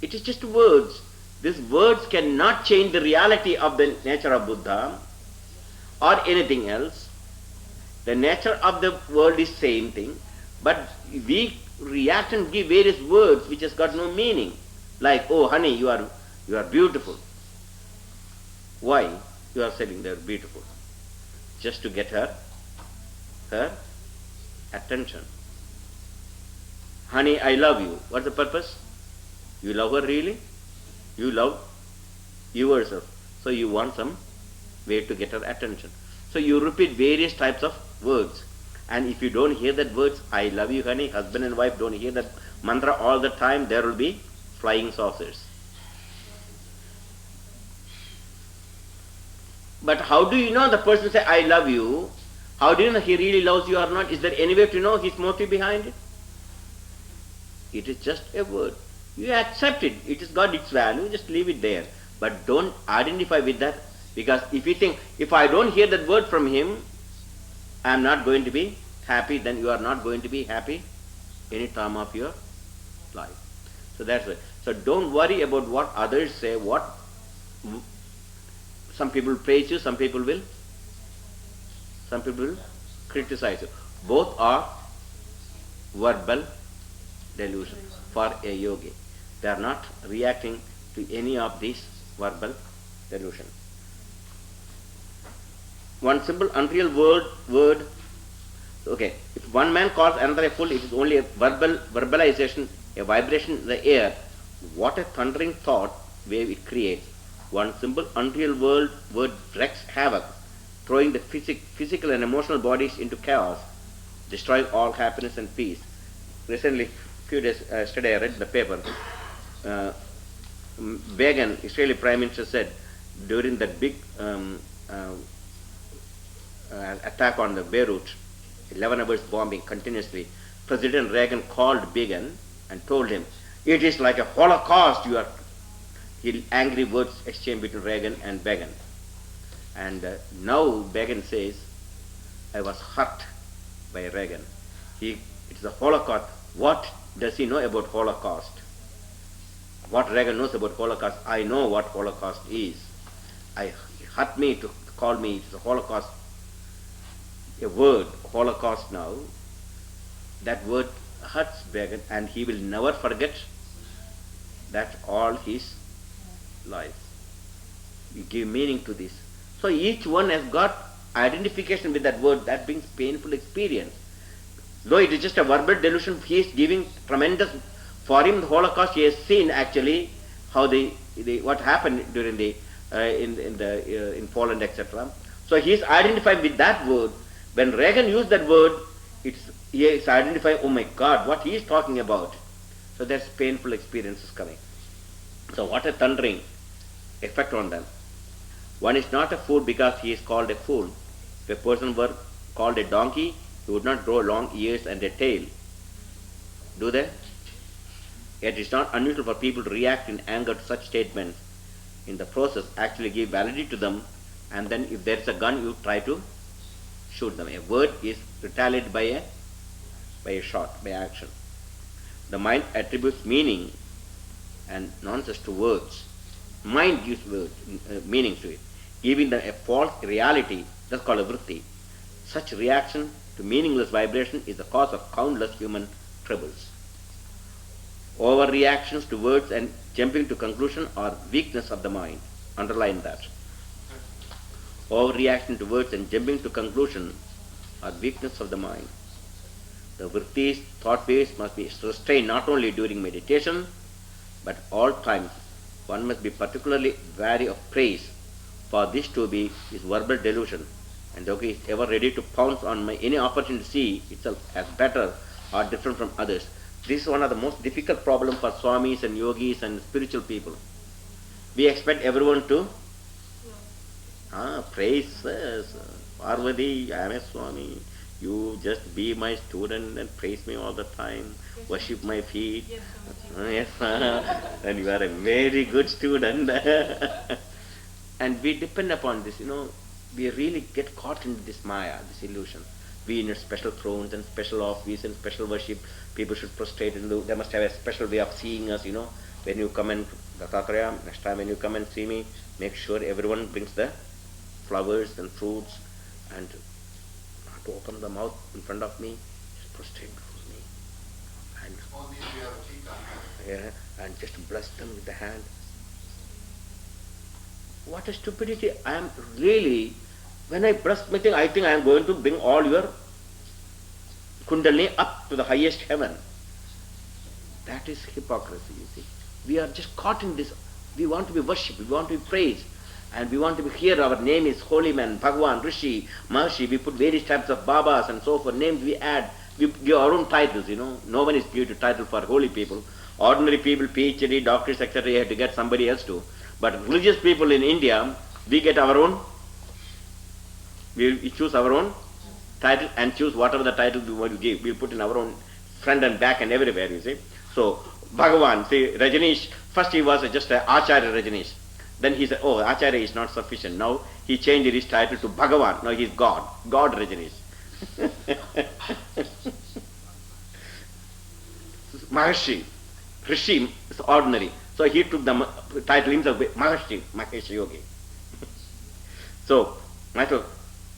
Speaker 1: It is just words. These words cannot change the reality of the nature of Buddha or anything else. The nature of the world is same thing, but we react and give various words which has got no meaning. Like, oh honey, you are beautiful. Why? You are saying they are beautiful. Just to get her attention. Honey, I love you. What's the purpose? You love her really? You love yourself. So you want some way to get her attention. So you repeat various types of words. And if you don't hear that words, I love you honey, husband and wife don't hear that mantra all the time, there will be flying saucers. But how do you know the person say I love you? How do you know he really loves you or not? Is there any way to know his motive behind it? It is just a word. You accept it. It has got its value. Just leave it there. But don't identify with that. Because if you think, if I don't hear that word from him, I am not going to be happy, then you are not going to be happy any time of your life. So that's why. So don't worry about what others say. Some people praise you, some people will criticize you. Both are verbal delusion for a yogi. They are not reacting to any of these verbal delusion. One simple unreal word. Okay, if one man calls another a fool, it is only a verbalization, a vibration in the air. What a thundering thought wave it creates. One simple unreal word wreaks havoc, throwing the physical and emotional bodies into chaos, destroying all happiness and peace. Recently, few days yesterday, I read in the paper. Uh, Begin, Israeli Prime Minister, said during that big attack on the Beirut, 11 hours bombing continuously, President Reagan called Begin and told him, "It is like a Holocaust." You are angry words exchanged between Reagan and Begin. And now Begin says, "I was hurt by Reagan. It's a Holocaust. What does he know about Holocaust? What Reagan knows about Holocaust, I know what Holocaust is. He hurt me to call me, it's a Holocaust. A word, Holocaust now, that word hurts Begin, and he will never forget that all his life. We give meaning to this. So each one has got identification with that word. That brings painful experience. Though it is just a verbal delusion, he is giving tremendous. For him, the Holocaust, he has seen actually how what happened during the in Poland, etc. So he is identified with that word. When Reagan used that word, he is identified. Oh my God, what he is talking about. So there's painful experiences coming. So what a thundering effect on them. One is not a fool because he is called a fool. If a person were called a donkey, he would not grow long ears and a tail. Do they? Yet it is not unusual for people to react in anger to such statements. In the process, actually give validity to them, and then if there is a gun, you try to shoot them. A word is retaliated by a shot, by action. The mind attributes meaning and nonsense to words. Mind gives words, meaning to it, giving them a false reality. That's called a vritti. Such reaction to meaningless vibration is the cause of countless human troubles. Overreactions to words and jumping to conclusion are weakness of the mind. Underline that. Overreaction to words and jumping to conclusion are weakness of the mind. The vrittis, thought waves must be restrained not only during meditation, but all times. One must be particularly wary of praise, for this to be his verbal delusion, and yogi is ever ready to pounce on any opportunity to see itself as better or different from others. This is one of the most difficult problems for swamis and yogis and spiritual people. We expect everyone to praise us. Parvati, I am a swami. You just be my student and praise me all the time. Worship my feet. Yes, and you are a very good student. And we depend upon this, we really get caught in this maya, this illusion. We need special thrones and special office and special worship. People should prostrate and they must have a special way of seeing us, When you come and, Dattatreya, next time when you come and see me, make sure everyone brings the flowers and fruits, and not to open the mouth in front of me, just prostrate before me. And, and just bless them with the hand. What a stupidity. I am really, when I bless my thing, I think I am going to bring all your Kundalini up to the highest heaven. That is hypocrisy, you see. We are just caught in this. We want to be worshipped, we want to be praised, and we want to be here. Our name is holy man, Bhagwan, Rishi, Maharshi. We put various types of Babas and so forth. Names we add. We give our own titles, No one is given a title for holy people. Ordinary people, PhD, doctors, etc., you have to get somebody else to. But religious people in India, we get our own, we choose our own title and choose whatever the title we want to give. We put in our own front and back and everywhere, you see. So, Bhagavan, see, Rajneesh, first he was just an Acharya Rajneesh. Then he said, oh, Acharya is not sufficient. Now he changed his title to Bhagavan. Now he is God, God Rajneesh. Maharshi, Rishi is ordinary. So he took the title himself, Maharshi, Mahesh Yogi. So,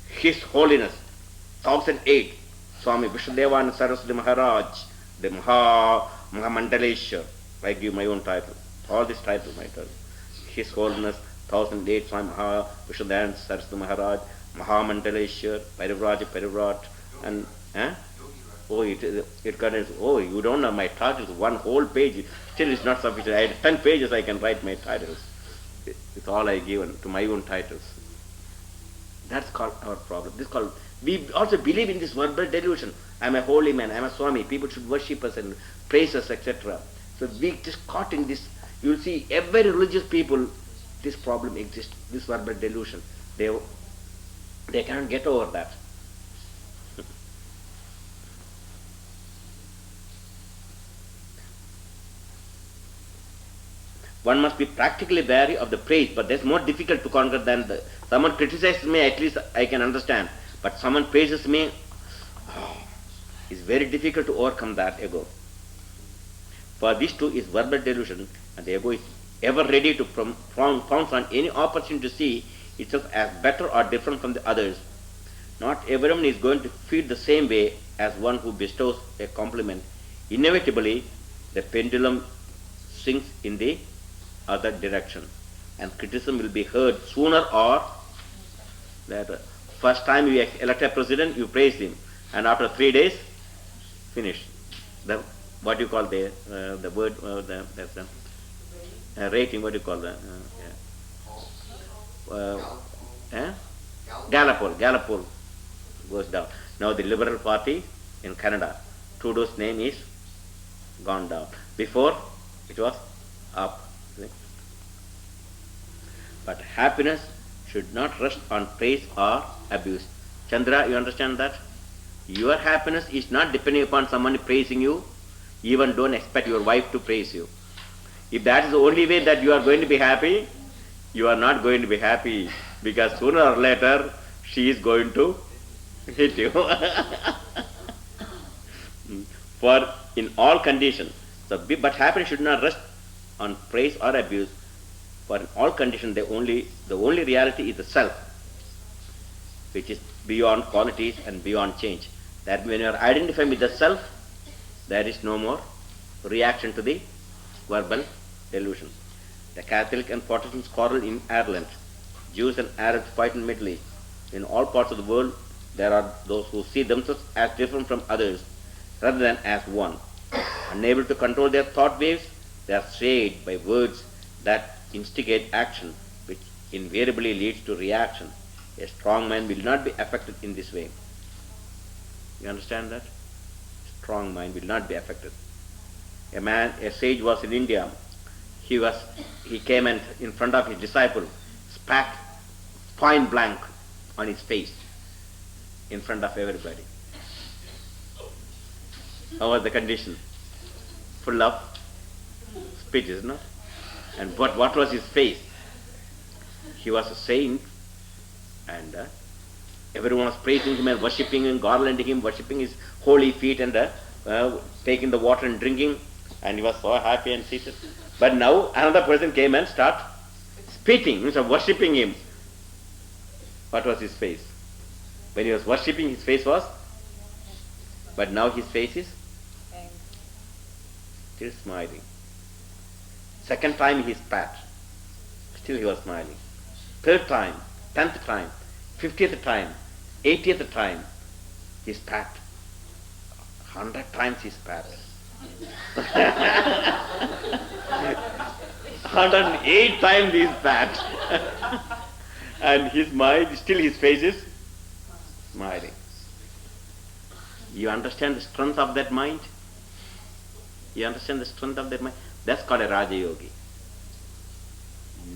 Speaker 1: His Holiness, 1008, Swami Vishnu Saraswati Maharaj, the Mahamandaleshwar. I give my own title. All these titles, my title. His Holiness, 1008, Swami Vishnu Saraswati Maharaj, Mahamandaleshwar, Parivrat, and Oh, it contains, oh, you don't know my titles, one whole page, still is not sufficient. I had 10 pages I can write my titles. It's all I give to my own titles. That's called our problem. This is called, we also believe in this verbal delusion. I'm a holy man, I'm a Swami, people should worship us and praise us, etc. So we just caught in this. You'll see every religious people, this problem exists, this verbal delusion. They cannot get over that. One must be practically wary of the praise, but that's more difficult to conquer than someone criticizes me, at least I can understand. But someone praises me, it's very difficult to overcome that ego. For this too is verbal delusion, and the ego is ever ready to pounce on any opportunity to see itself as better or different from the others. Not everyone is going to feel the same way as one who bestows a compliment. Inevitably, the pendulum swings in the other direction, and criticism will be heard sooner or later. First time you elect a president, you praise him, and after 3 days, finish. What do you call the word? That's rating. What do you call that? Gallup poll goes down. Now the Liberal Party in Canada, Trudeau's name is gone down. Before it was up. But happiness should not rest on praise or abuse. Chandra, you understand that? Your happiness is not depending upon someone praising you. Even don't expect your wife to praise you. If that is the only way that you are going to be happy, you are not going to be happy, because sooner or later she is going to hit you. For in all conditions, but happiness should not rest on praise or abuse. For in all conditions, the only reality is the self, which is beyond qualities and beyond change. That when you are identifying with the self, there is no more reaction to the verbal delusion. The Catholic and Protestants quarrel in Ireland. Jews and Arabs fight in the Middle East. In all parts of the world, there are those who see themselves as different from others rather than as one. Unable to control their thought waves, they are swayed by words that instigate action, which invariably leads to reaction. A strong mind will not be affected in this way. You understand that? Strong mind will not be affected. A sage was in India. He came and in front of his disciple, spat point blank on his face in front of everybody. How was the condition? Full of spit, isn't it? And what was his face? He was a saint, and everyone was praising him and worshipping him, garlanding him, worshipping his holy feet, and taking the water and drinking, and he was so happy and seated. But now another person came and started spitting, means of worshipping him. What was his face? When he was worshipping, his face was, but now his face is still smiling. Second time he spat, still he was smiling. Third time, 10th time, 50th time, 80th time, he spat. 100 times he spat. 108 times he spat. And his mind, still his face is smiling. You understand the strength of that mind? You understand the strength of that mind? That's called a Raja Yogi.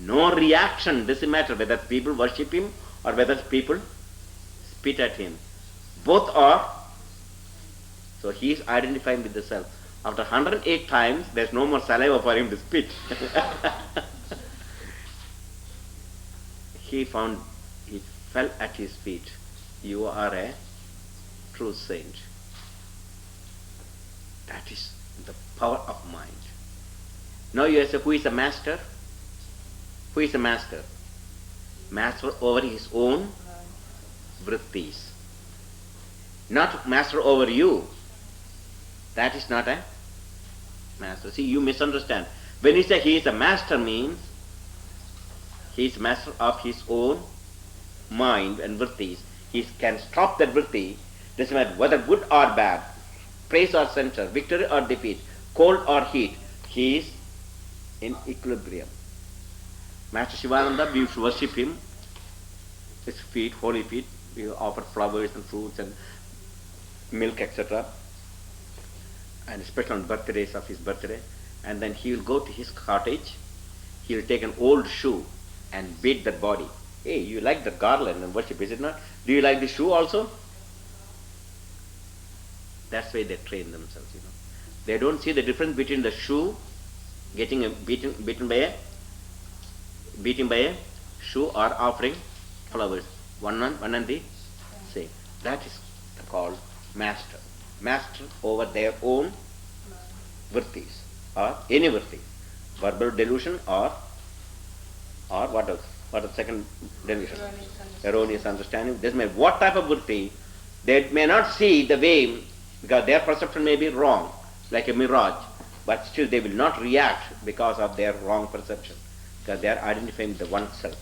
Speaker 1: No reaction, doesn't matter whether people worship him or whether people spit at him. Both are. So he is identifying with the self. After 108 times, there's no more saliva for him to spit. He found, he fell at his feet. You are a true saint. That is the power of mind. Now you say, who is a master? Who is a master? Master over his own vrittis. Not master over you. That is not a master. See, you misunderstand. When you say he is a master, means he is master of his own mind and vrittis. He can stop that vritti, doesn't matter whether good or bad. praise or censure, victory or defeat, cold or heat, he is in equilibrium. Master Shivananda, we used to worship him, his feet, holy feet. We offer flowers and fruits and milk, etc. And especially on birthdays of his birthday. And then he will go to his cottage. He will take an old shoe and beat that body. Hey, you like the garland and worship, is it not? Do you like the shoe also? That's why they train themselves, They don't see the difference between the shoe getting beaten by a shoe or offering flowers. One and the same. That is called master. Master over their own vrittis or any vritti. Verbal delusion or what else? What is the second delusion? Erroneous understanding. Doesn't matter what type of vritti, they may not see the way because their perception may be wrong, like a mirage, but still they will not react because of their wrong perception, because they are identifying the one self.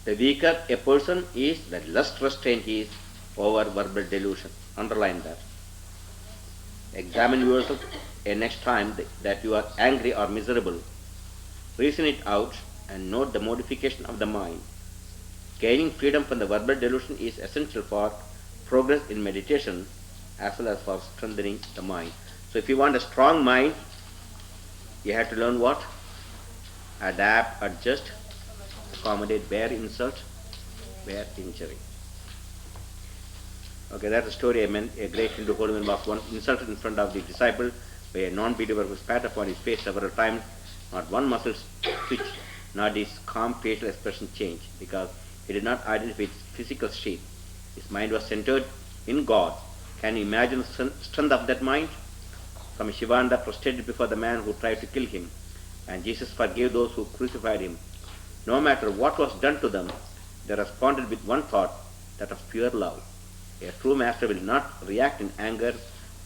Speaker 1: The weaker a person is, the less restrained he is over verbal delusion. Underline that. Examine yourself next time that you are angry or miserable. Reason it out and note the modification of the mind. Gaining freedom from the verbal delusion is essential for progress in meditation as well as for strengthening the mind. So if you want a strong mind, you have to learn what? Adapt, adjust, accommodate, bear insult, bear injury. Okay, that's a story I meant. A great Hindu holy man was once insulted in front of the disciple by a non-believer who spat upon his face several times. Not one muscle twitched, not his calm facial expression changed, because he did not identify his physical shape. His mind was centered in God. Can you imagine the strength of that mind? Swami Shivananda prostrated before the man who tried to kill him, and Jesus forgave those who crucified him. No matter what was done to them, they responded with one thought, that of pure love. A true master will not react in anger.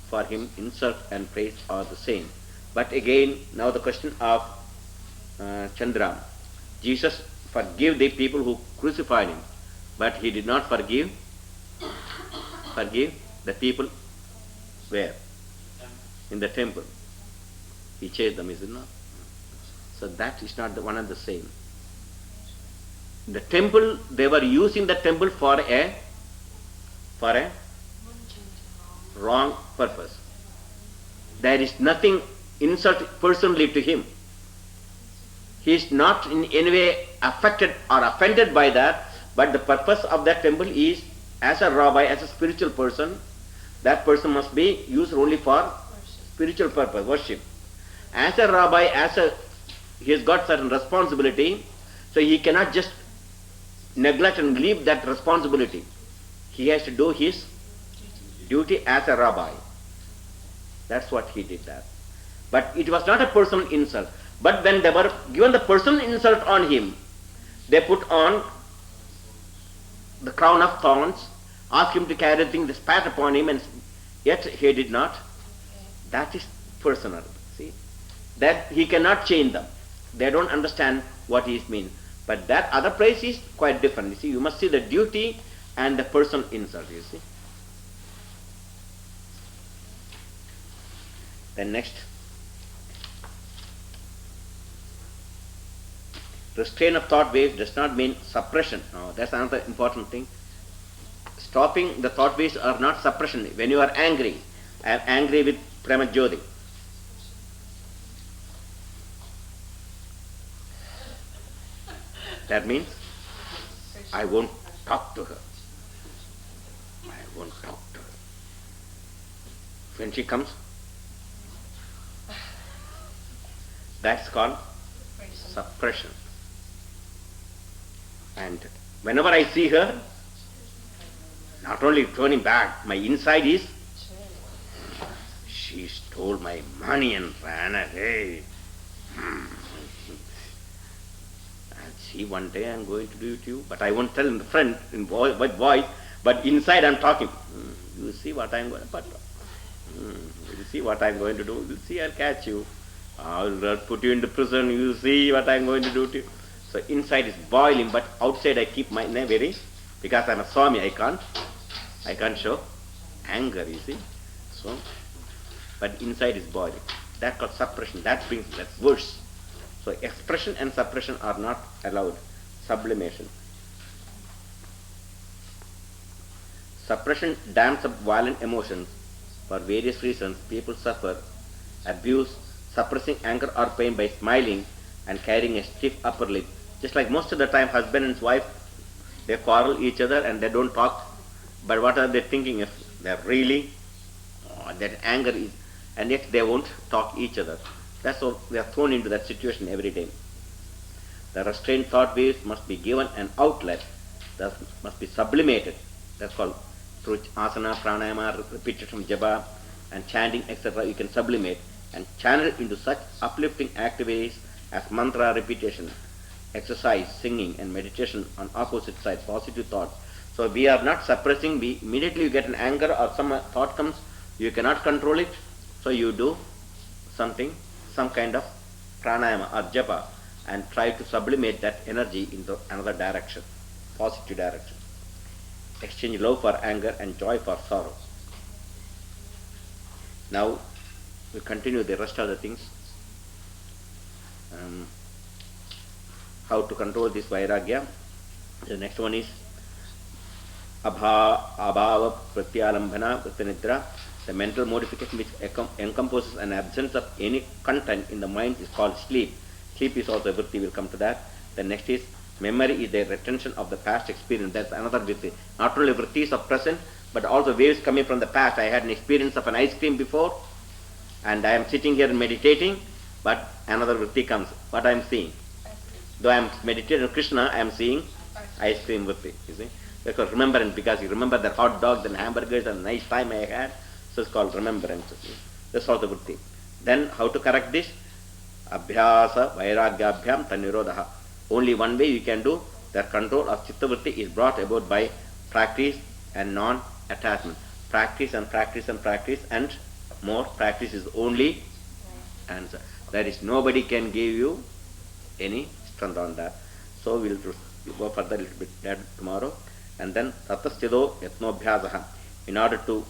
Speaker 1: For him, insult and praise are the same. But again, now the question of Chandra. Jesus forgave the people who crucified him, but he did not forgive the people where? In the temple. He chased them, is it not? So that is not the one and the same. The temple, they were using the temple for a wrong purpose. There is nothing insult personally to him. He is not in any way affected or offended by that, but the purpose of that temple is, as a rabbi, as a spiritual person, that person must be used only for spiritual purpose, worship. As a rabbi, he has got certain responsibility, so he cannot just neglect and leave that responsibility. He has to do his duty as a rabbi. That's what he did that. But it was not a personal insult. But when they were given the personal insult on him, they put on the crown of thorns, asked him to carry the thing, they spat upon him, and yet he did not. That is personal. See? That he cannot change them. They don't understand what he means. But that other place is quite different. You see, you must see the duty and the personal insult, you see. Then next. Restraint of thought waves does not mean suppression. No, that's another important thing. Stopping the thought waves are not suppression. When you are angry, I am angry with Prema Jyoti. That means I won't talk to her. I won't talk to her. When she comes, that's called suppression. And whenever I see her, not only turning back, my inside is, she stole my money and ran away. And see, one day I'm going to do it to you, but I won't tell in the front, in voice, but inside I'm talking. You see what I'm going to do. You see what I'm going to do. You see, I'll catch you. I'll put you into prison. You see what I'm going to do to you. So inside is boiling, but outside I keep my very, because I'm a Swami, I can't show anger, you see. So, but inside is boiling. That's called suppression. That's worse. So expression and suppression are not allowed. Sublimation. Suppression dams up violent emotions. For various reasons, people suffer abuse, suppressing anger or pain by smiling and carrying a stiff upper lip. Just like most of the time, husband and wife, they quarrel each other and they don't talk. But what are they thinking? If they're really, that anger is, and yet they won't talk each other. That's how we are thrown into that situation every day. The restrained thought waves must be given an outlet, that must be sublimated. That's called through asana, pranayama, repetition, japa, and chanting, etc. You can sublimate and channel it into such uplifting activities as mantra repetition, exercise, singing, and meditation on opposite side, positive thoughts. So we are not suppressing. We immediately you get an anger or some thought comes, you cannot control it. So you do something, some kind of pranayama or japa, and try to sublimate that energy into another direction, positive direction. Exchange love for anger and joy for sorrow. Now we continue the rest of the things. How to control this vairagya. The next one is abhava pratyalambhana pratanidra. The mental modification which encompasses an absence of any content in the mind is called sleep. Sleep is also a vritti, we'll come to that. The next is memory is the retention of the past experience. That's another vritti. Not only vrittis of present, but also waves coming from the past. I had an experience of an ice cream before, and I am sitting here meditating, but another vritti comes. What I am seeing? Though I am meditating on Krishna, I am seeing ice cream vritti. You see? Because remembrance, because you remember the hot dogs and hamburgers and nice time I had. So it's called remembrance. That's all the vritti. Then how to correct this? Abhyasa vairagyabhyam tanirodha. Only one way you can do the control of chitta vritti is brought about by practice and non-attachment. Practice and practice and practice and more practice is only answer. There is nobody can give you any strength on that. So we'll go further a little bit that tomorrow. And then tataschido yatnobhyasaha. In order to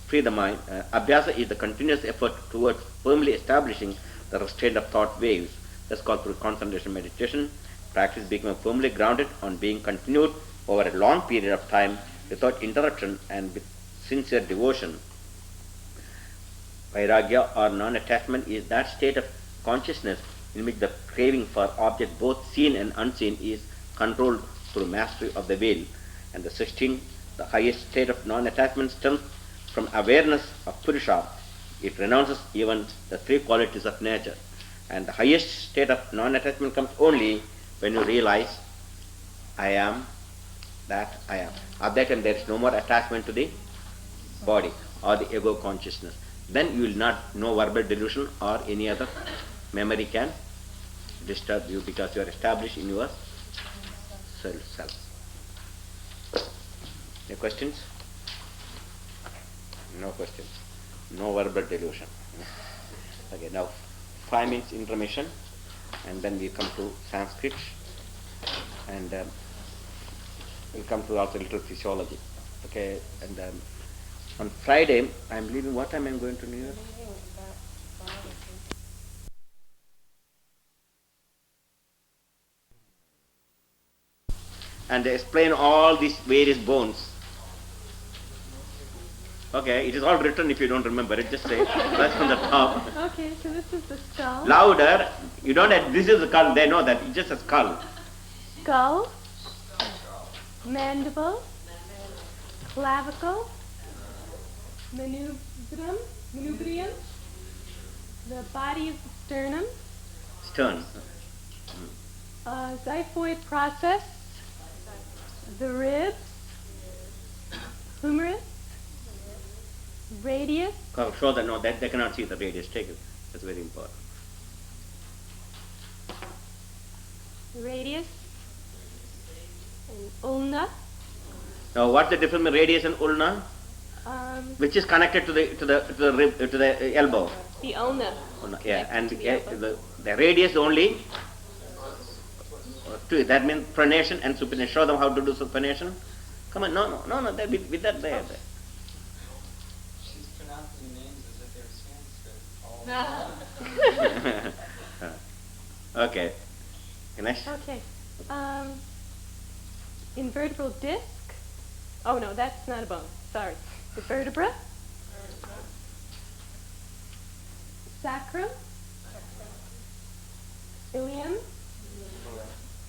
Speaker 1: free the mind, abhyasa is the continuous effort towards firmly establishing the restraint of thought waves. That's called through concentration meditation. Practice becoming firmly grounded on being continued over a long period of time without interruption and with sincere devotion. Vairagya or non-attachment is that state of consciousness in which the craving for objects both seen and unseen is controlled through mastery of the will. And the 16th, the highest state of non-attachment stems from awareness of Purusha. It renounces even the three qualities of nature. And the highest state of non-attachment comes only when you realize, I am that I am. At that time there is no more attachment to the body or the ego consciousness. Then you will not know verbal delusion or any other memory can disturb you because you are established in your self. Any questions? No questions. No verbal delusion. Okay, now 5 minutes intermission, and then we come to Sanskrit, and we'll come to also little physiology. Okay, and on Friday I'm leaving. What time I'm going to New York? And they explain all these various bones. Okay, it is all written. If you don't remember it, just say that's from the top.
Speaker 4: Okay, so this is the skull.
Speaker 1: Louder. You don't have, this is the skull. They know that. It's just a skull.
Speaker 4: Skull, mandible, clavicle, manubrium, the body of the sternum,
Speaker 1: Stern.
Speaker 4: xiphoid process, the ribs, humerus, radius.
Speaker 1: Show that. No, that they cannot see the radius. Take it. That's very important.
Speaker 4: Radius and ulna.
Speaker 1: Now, what's the difference between radius and ulna? Which is connected to the rib, to the elbow.
Speaker 4: The ulna.
Speaker 1: Ulna, yeah, and
Speaker 4: to the elbow.
Speaker 1: the radius only That means pronation and supination. Show them how to do supination. Come on, no, that with that there.
Speaker 5: She's pronouncing your names as if they were Sanskrit.
Speaker 1: Okay. Next.
Speaker 4: Okay. Invertebral disc. Oh no, that's not a bone. Sorry. The vertebra. Sacrum. Ilium.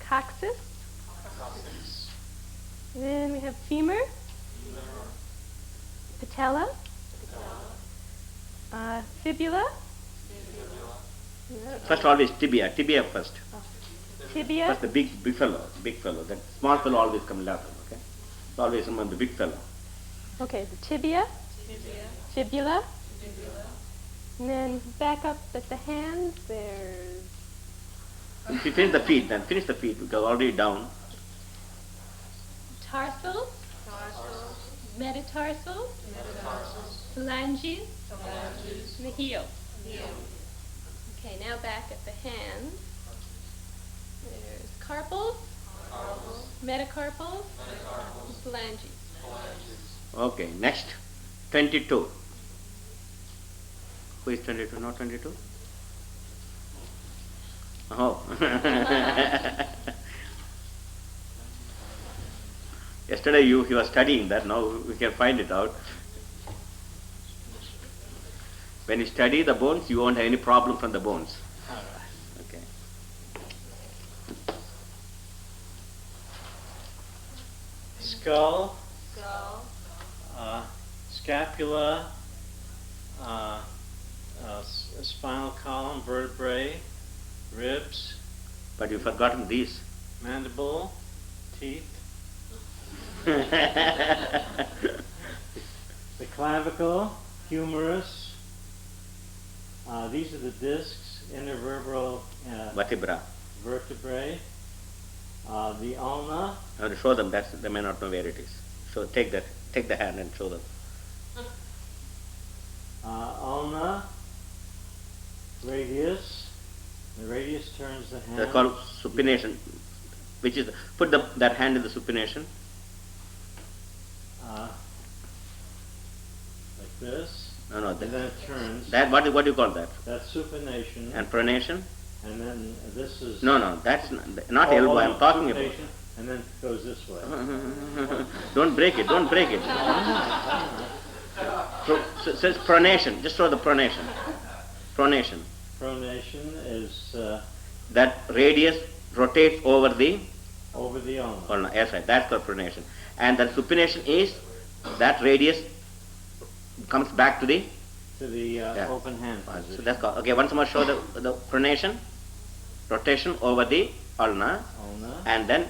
Speaker 4: Coccyx. Then we have femur. Patella. Fibula.
Speaker 1: First always tibia first.
Speaker 4: Tibia.
Speaker 1: First the big fellow. That small fellow always comes later, okay? So always remember the big fellow.
Speaker 4: Okay, the tibia. Fibula. And then back up at the hands, there's
Speaker 1: If you finish the feet, then finish the feet because already down.
Speaker 4: tarsals, metatarsals, phalanges, and the heel. Okay, now back at the hands. There's carpals, metacarpals, and phalanges.
Speaker 1: Okay, next. 22. Who is 22? Not 22? Oh. Yesterday he was studying that, now we can find it out. When you study the bones, you won't have any problem from the bones. Okay.
Speaker 3: Skull, scapula, spinal column, vertebrae, ribs,
Speaker 1: But you've forgotten these.
Speaker 3: mandible, teeth, the clavicle, humerus. These are the discs, intervertebral
Speaker 1: Vertebra.
Speaker 3: vertebrae. The ulna,
Speaker 1: I have to show them, they may not know where it is. So take the hand and show them.
Speaker 3: ulna, radius. The radius turns the hand.
Speaker 1: That's called supination, which is, put that hand in the supination.
Speaker 3: Like this.
Speaker 1: No,
Speaker 3: And then it turns.
Speaker 1: what do you call that?
Speaker 3: That's supination.
Speaker 1: And pronation?
Speaker 3: And then this is.
Speaker 1: No, that's not elbow I'm talking about.
Speaker 3: supination, and then it goes this way.
Speaker 1: Don't break it. So it says pronation. Just show the pronation. Pronation.
Speaker 3: Pronation is
Speaker 1: That radius rotates over the
Speaker 3: over the ulna.
Speaker 1: ulna. Yes, right. That's called pronation. And the supination is that radius comes back to the.
Speaker 3: To the
Speaker 1: Yeah.
Speaker 3: open hand
Speaker 1: So
Speaker 3: position.
Speaker 1: that's called. Okay, once more show the pronation, rotation over the ulna,
Speaker 3: Ulna,
Speaker 1: and then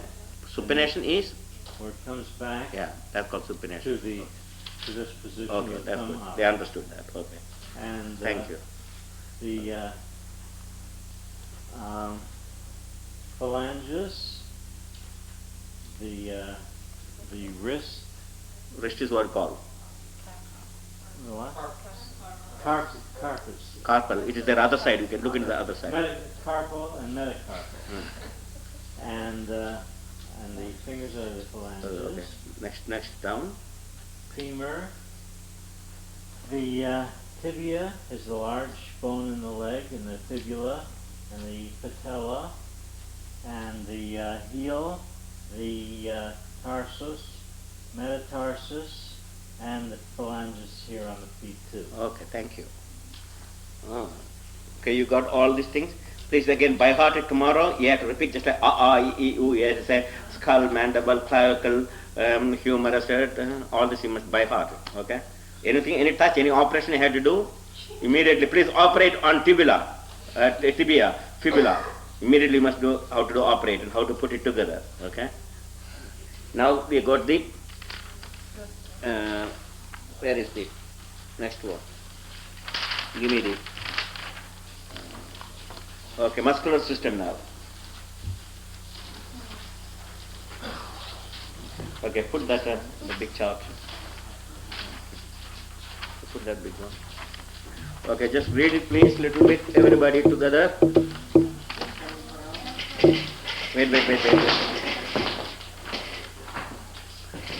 Speaker 1: supination is.
Speaker 3: where it comes back
Speaker 1: Yeah, that's called supination.
Speaker 3: to this position.
Speaker 1: Okay,
Speaker 3: with
Speaker 1: that's
Speaker 3: thumb
Speaker 1: good.
Speaker 3: up.
Speaker 1: They understood that. Okay,
Speaker 3: And
Speaker 1: thank you.
Speaker 3: the phalanges, the wrist,
Speaker 1: Wrist is what called
Speaker 3: the what? Carpus.
Speaker 1: carpal. It is the other side. You can look into the other side.
Speaker 3: Metacarpal and metacarpal. And the fingers are the phalanges.
Speaker 1: Okay. Next down.
Speaker 3: Femur. The tibia is the large bone in the leg, and the fibula, and the patella, and the heel, the tarsus, metatarsus, and the phalanges here on the feet too.
Speaker 1: Okay, thank you. Oh. Okay, you got all these things. Please again by heart it tomorrow. You have to repeat just like you have to say skull, mandible, clavicle, humerus, all this you must by heart. Okay. Anything, any touch, any operation you have to do, immediately please operate on tibia, fibula. Immediately you must do how to do operate and how to put it together. Okay. Now we got the where is the next one? Give me the okay, muscular system now. Okay, put that the big chart. Put that big one. Okay, just read it please, little bit, everybody together. Wait.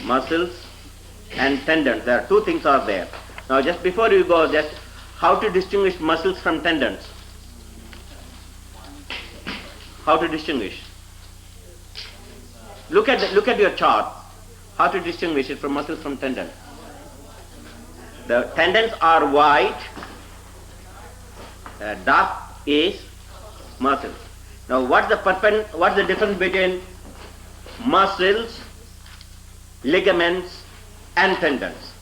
Speaker 1: Muscles and tendons. There are two things are there. Now just before you go, just how to distinguish muscles from tendons? How to distinguish? Look at your chart. How to distinguish it from muscles from tendons? The tendons are white. Dark is muscles. Now what's the difference between muscles, ligaments and tendons?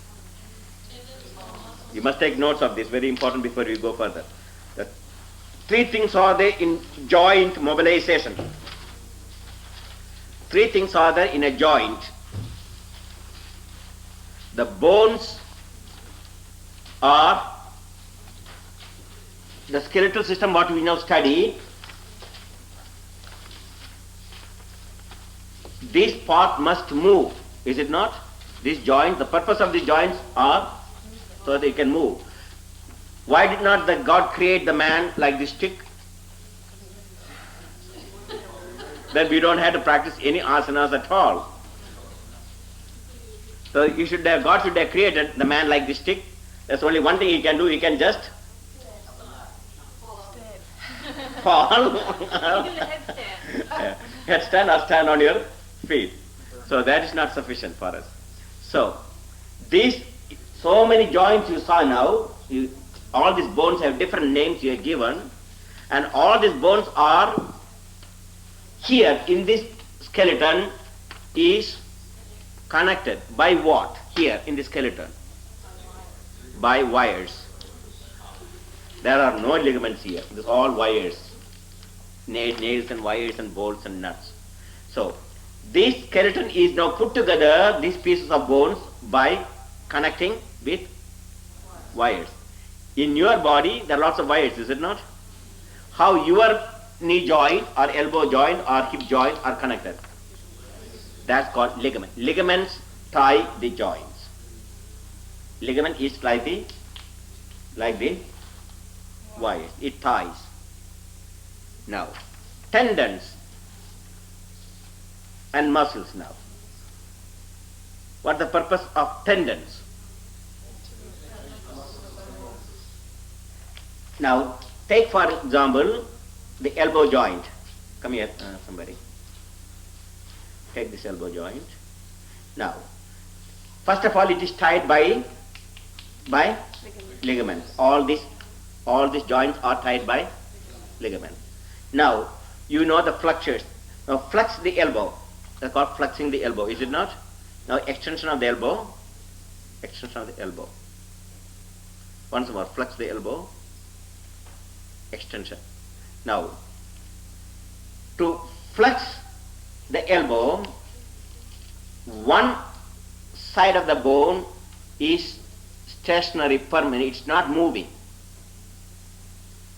Speaker 1: You must take notes of this, very important before you go further. The three things are there in joint mobilization. Three things are there in a joint. The bones are the skeletal system, what we now study. This part must move, is it not? These joints, the purpose of the joints are so they can move. Why did not the God create the man like this stick? Then we don't have to practice any asanas at all. So God should have created the man like this stick. There's only one thing he can do, he can just fall. Headstand or stand on your feet. So that is not sufficient for us. So so many joints you saw now, all these bones have different names you are given, and all these bones are here in this skeleton is connected by what? Here in the skeleton? By wires. There are no ligaments here. This is all wires. Nails and wires and bolts and nuts. So this skeleton is now put together, these pieces of bones, by connecting with wires. In your body there are lots of wires, is it not? How your knee joint or elbow joint or hip joint are connected? That's called ligament. Ligaments tie the joints. Ligament is like the wires. It ties. Now, tendons and muscles now. What's the purpose of tendons? Now, take for example the elbow joint. Come here, somebody. Take this elbow joint. Now, first of all, it is tied by ligaments. All these joints are tied by ligaments. Now, you know the flexures. Now, flex the elbow. That's called flexing the elbow, is it not? Now, extension of the elbow. Extension of the elbow. Once more, flex the elbow. Extension. Now, to flex the elbow, one side of the bone is stationary, permanent, it's not moving.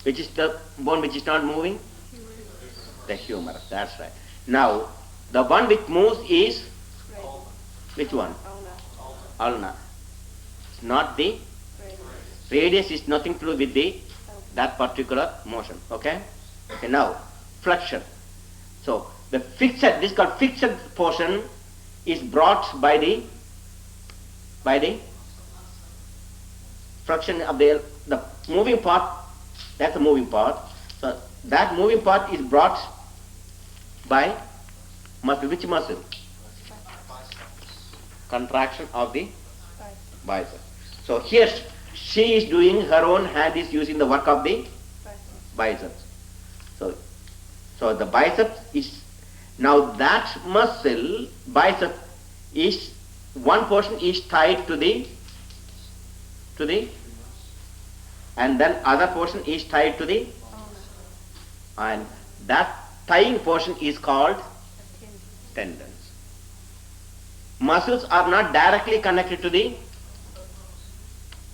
Speaker 1: Which is the bone which is not moving? The humerus, that's right. Now, the one which moves is which one? Ulna. It's not the radius is nothing to do with that particular motion. Okay? Okay, now flexion. So the fixed, this called fixed portion is brought by the flexion of the moving part. That's the moving part. So that moving part is brought by muscle. Which muscle? Contraction of the bicep. So here she is doing her own hand is using the work of the biceps. So the biceps is now that muscle bicep is one portion is tied to the and then other portion is tied to the and that tying portion is called tendons. Muscles are not directly connected to the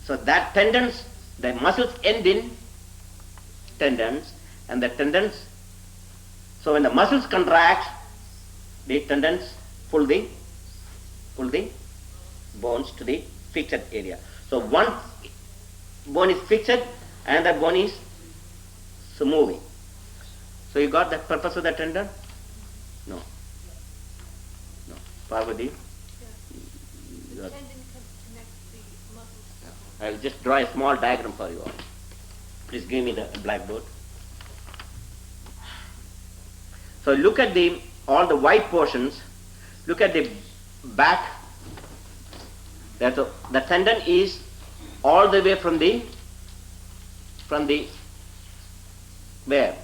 Speaker 1: so that tendons, the muscles end in tendons and the tendons, so when the muscles contract, the tendons pull the bones to the fixed area. So one bone is fixed and that bone is moving. So you got that purpose of the tendon? Parvati.
Speaker 4: The tendon connects the muscles.
Speaker 1: I'll just draw a small diagram for you all. Please give me the blackboard. So look at all the white portions. Look at the back. The tendon is all the way from the where?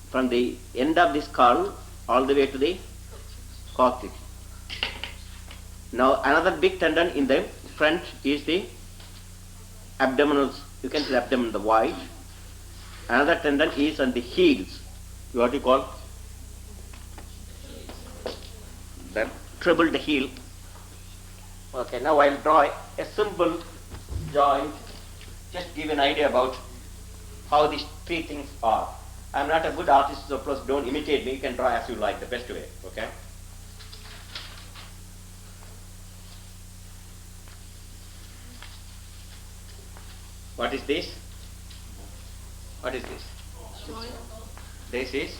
Speaker 1: From the end of the skull all the way to the coccyx. Now another big tendon in the front is the abdominal. You can see the abdomen, the white. Another tendon is on the heels. What you call? The trebled heel. Okay, now I'll draw a simple joint. Just give an idea about how these three things are. I'm not a good artist, so please don't imitate me. You can draw as you like, the best way. Okay. What is this? What is this? This is?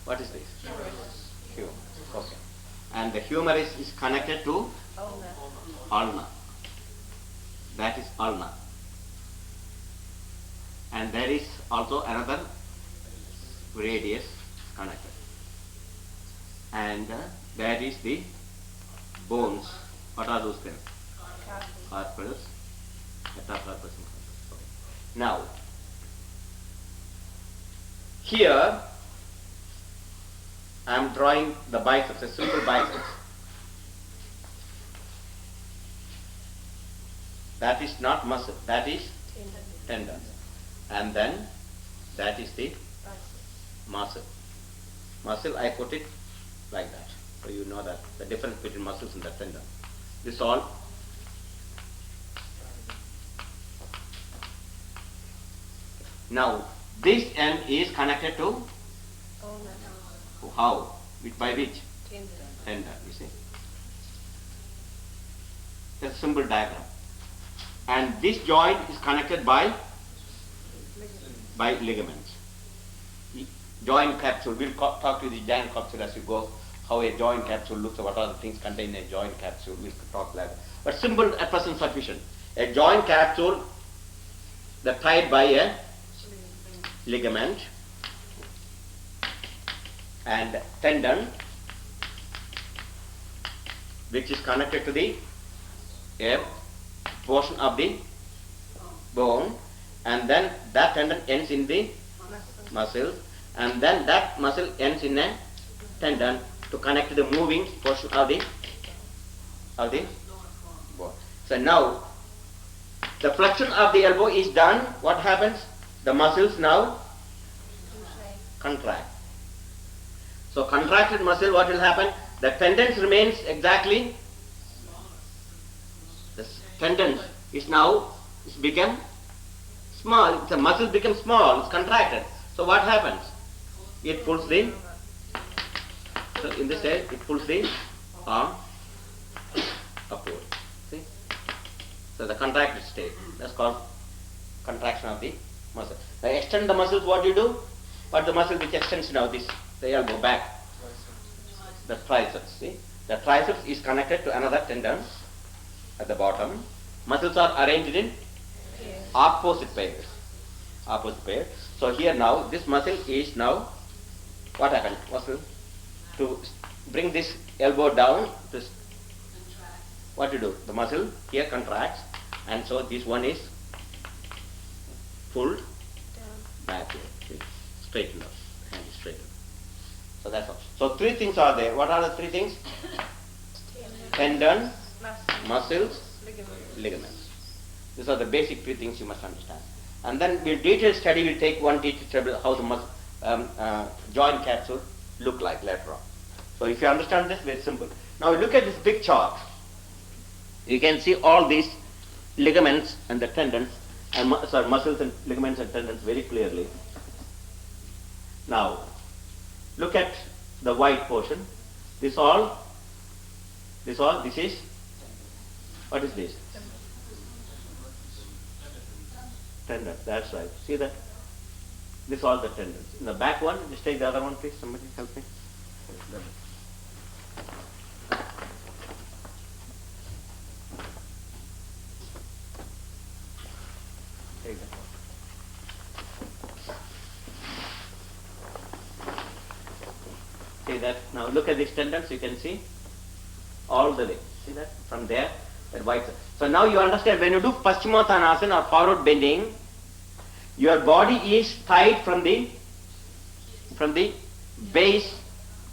Speaker 1: What is this? Humerus. Okay. And the humerus is connected to ulna. That is ulna. And there is also another radius connected. And there is the bones. What are those things? Carpals, metacarpals and carpals. Okay. Now, here I am drawing the biceps, a simple biceps. That is not muscle, that is tendon. And then that is the muscle. Muscle, I put it like that. So you know that the difference between muscles and the tendon. This all. Now, this end is connected to how? By which? Tendon, you see. That's a simple diagram. And this joint is connected by ligaments. Joint capsule, we'll talk to the joint capsule as you go, how a joint capsule looks, what are the things contained in a joint capsule, we'll talk later. But simple at present sufficient. A joint capsule that tied by a ligament and tendon which is connected to the a portion of the bone, and then that tendon ends in the muscle, and then that muscle ends in a tendon to connect to the moving portion of the bone. So now the flexion of the elbow is done. What happens? The muscles now contract. So contracted muscle, what will happen? The tendons remains exactly. The tendon is now become small. The muscle becomes small. It's contracted. So what happens? It pulls the. So in this case, it pulls the arm upward. See? So the contracted state. That's called contraction of the muscle. Now extend the muscles. What do you do? But the muscle which extends now the elbow back. The triceps. See? The triceps is connected to another tendon at the bottom. Muscles are arranged in opposite pairs. Opposite pairs. So here now this muscle is now what happened? Muscle to bring this elbow down. What to do? The muscle here contracts, and so this one is pulled backward. Straighten up. Hand is straightened. So that's all. So three things are there. What are the three things? Tendon, muscles, ligaments. These are the basic three things you must understand. And then we'll detailed study will take one detail how the joint capsule look like later on. So if you understand this, very simple. Now look at this big chart. You can see all these ligaments and the tendons, and muscles and ligaments and tendons very clearly. Now look at the white portion. This is, what is this? Tendon, that's right. See that? This all the tendons. In the back one, just take the other one, please. Somebody help me. Take that one. See that? Now look at these tendons. You can see all the way. See that? From there, that white. So now you understand when you do Paschimottanasana or forward bending, your body is tied from the base,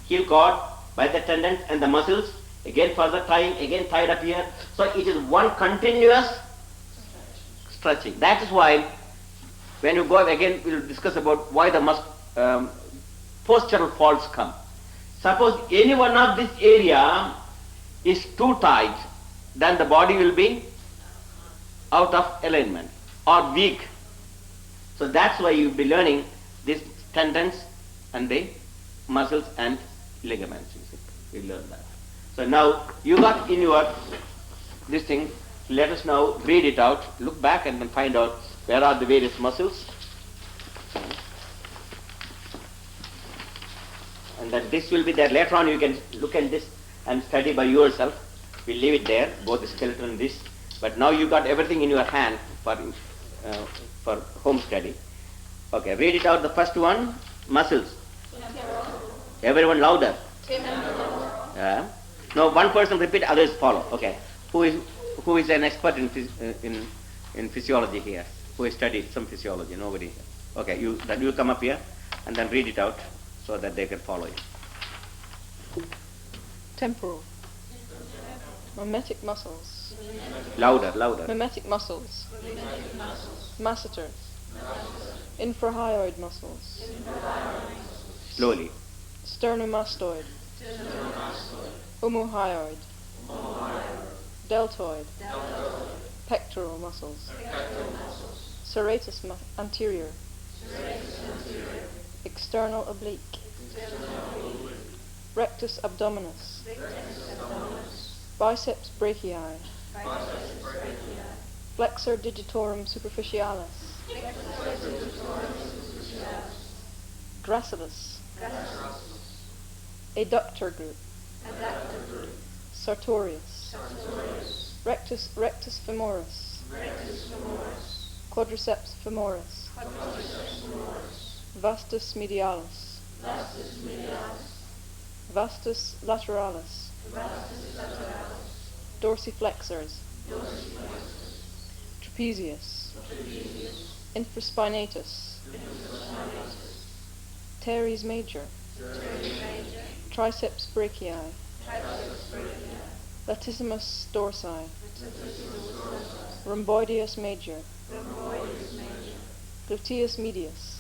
Speaker 1: heel cord, by the tendons and the muscles. Again further tying, again tied up here. So it is one continuous stretching. That is why when you go again, we will discuss about why the postural faults come. Suppose any one of this area is too tight, then the body will be out of alignment or weak. So that's why you'll be learning these tendons and the muscles and ligaments. You see, you learn that. So now you got in your this thing. Let us now read it out. Look back and then find out where are the various muscles. And then this will be there. Later on you can look at this and study by yourself. We'll leave it there, both the skeleton and this. But now you got everything in your hand for home study. Okay, read it out. The first one, muscles. Everyone louder. Yeah. No, one person repeat, others follow. Okay. Who is an expert in physiology here? Who has studied some physiology? Nobody. Okay, you come up here and then read it out so that they can follow you.
Speaker 6: Temporal. Mimetic muscles.
Speaker 1: Louder.
Speaker 6: Mimetic muscles. Masseters. Infrahyoid muscles.
Speaker 1: Slowly.
Speaker 6: Sternomastoid. Omohyoid. Deltoid. Pectoral muscles. Serratus anterior. External oblique. Rectus abdominis. Biceps brachii. Flexor digitorum superficialis. Gracilis. Adductor group. Sartorius. Rectus femoris. Quadriceps femoris. Vastus medialis. Vastus lateralis. Dorsiflexors. Trapezius. Infraspinatus. Teres major. Triceps brachii. Latissimus dorsi. Rhomboideus major. Gluteus medius.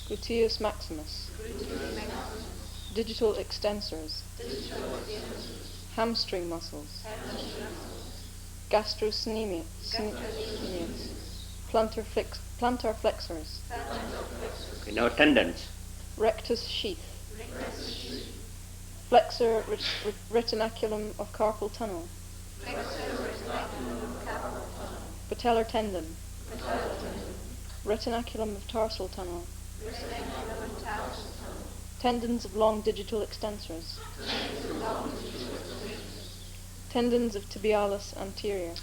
Speaker 6: Gluteus maximus. Digital extensors. Hamstring muscles. Gastrocnemius. Plantar flexors.
Speaker 1: Okay, now tendons.
Speaker 6: Rectus sheath. Flexor retinaculum of carpal tunnel. Patellar tendon. Retinaculum of tarsal tunnel. Tendons of long digital extensors. Tendons of tibialis anterior.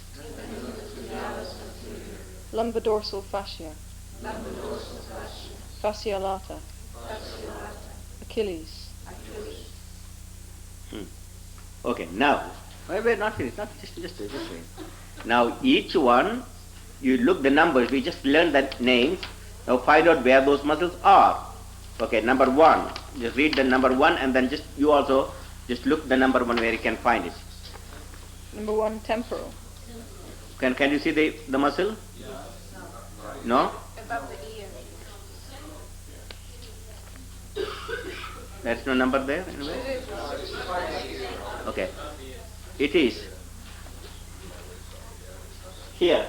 Speaker 6: Lumbodorsal fascia. Fascia lata. Achilles.
Speaker 1: Okay, now, we're not finished, just wait. Now each one, you look the numbers, we just learned the names, now find out where those muscles are. Okay, number one, just read the number one and then you also just look the number one where you can find it.
Speaker 6: Number one, temporal.
Speaker 1: Can you see the muscle? No?
Speaker 2: Above the ear.
Speaker 1: There's no number there anyway? Okay. It is here.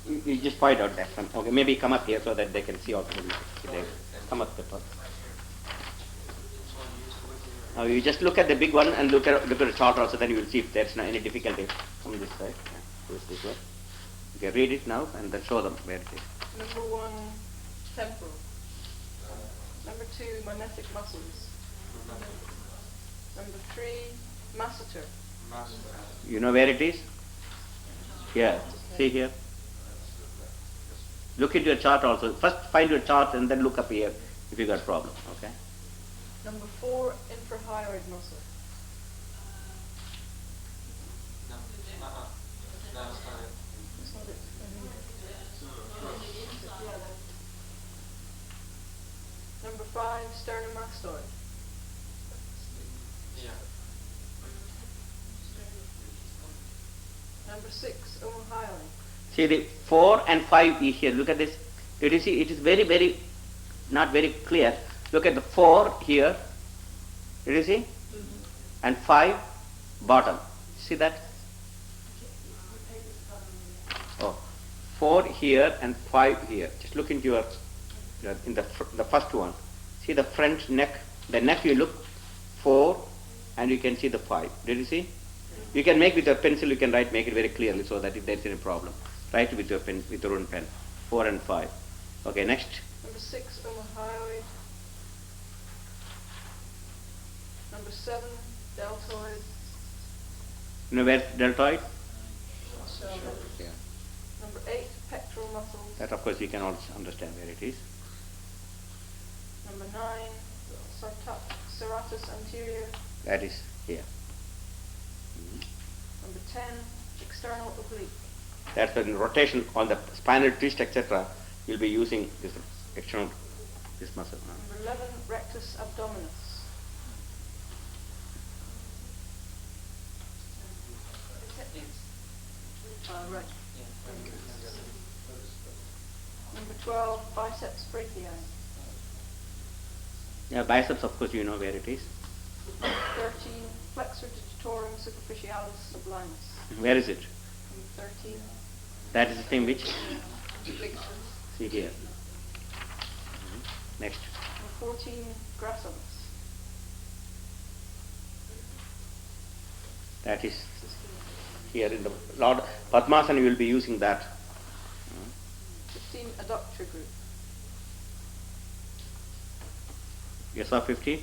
Speaker 1: You just find out that one. Okay, maybe come up here so that they can see also. Come up the top. Now you just look at the big one and look at the chart also, then you will see if there's no any difficulty from this side. This way. Okay, read it now and then show them where it is.
Speaker 6: Number 1, temporal. Number 2, magnetic muscles. Number 3, masseter.
Speaker 1: You know where it is? Here. See here. Look at your chart also. First find your chart and then look up here if you got problem. Okay.
Speaker 6: Number 4, infrahyoid muscle. That's not it. Number 5, sternomastoid. Number 6, omohyoid.
Speaker 1: See the 4 and 5 is here. Look at this. Did you see? It is very, very, not very clear. Look at the 4 here. Did you see? And 5 bottom. See that? Oh, 4 here and 5 here. Just look into your in the first one. See the front neck. The neck you look 4, and you can see the 5. Did you see? You can make with your pencil. You can write, make it very clearly, so that if there is any problem, write with your pen, with your own pen. 4 and 5. Okay, next.
Speaker 6: Number 6, omohyoid. Number 7, deltoid.
Speaker 1: You know where's deltoid? Yeah.
Speaker 6: Number 8, pectoral muscles.
Speaker 1: That of course you can also understand where it is.
Speaker 6: Number 9, serratus anterior.
Speaker 1: That is here.
Speaker 6: Number 10, external oblique.
Speaker 1: That's when rotation on the spinal twist, etc. You'll be using this external, this muscle.
Speaker 6: Number 11, rectus abdominis. Right. Number 12, biceps brachii.
Speaker 1: Yeah, biceps, of course, you know where it is.
Speaker 6: 13, flexor digitorum superficialis sublimis.
Speaker 1: Where is it?
Speaker 6: Number 13,
Speaker 1: That is the same which?
Speaker 6: big.
Speaker 1: See here. Next.
Speaker 6: Number 14, gracilis.
Speaker 1: That is here in the Lord Padmasana. You will be using that.
Speaker 6: 15, adductor group.
Speaker 1: You saw 15?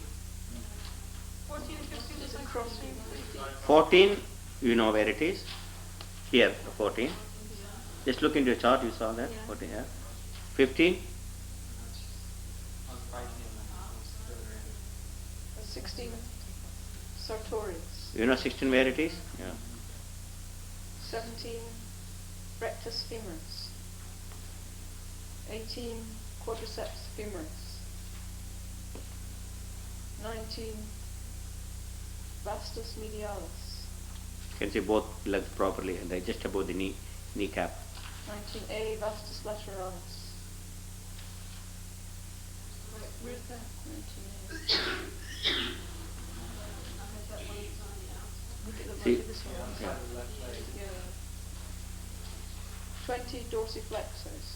Speaker 2: 14 and 15 is like
Speaker 6: Cross
Speaker 1: 14, you know where it is. Here, the 14. Just look into your chart, you saw that. 14, yeah. 15,
Speaker 6: 16, sartorius.
Speaker 1: you know 16 where it is? Yeah.
Speaker 6: 17, rectus femoris. 18, quadriceps femoris. 19, vastus medialis.
Speaker 1: You can see both legs properly, and they're just above the kneecap.
Speaker 6: 19A, vastus lateralis. Where's that? 19A.
Speaker 1: See?
Speaker 6: Look at this one.
Speaker 1: Yeah.
Speaker 6: Yeah. 20 dorsiflexors.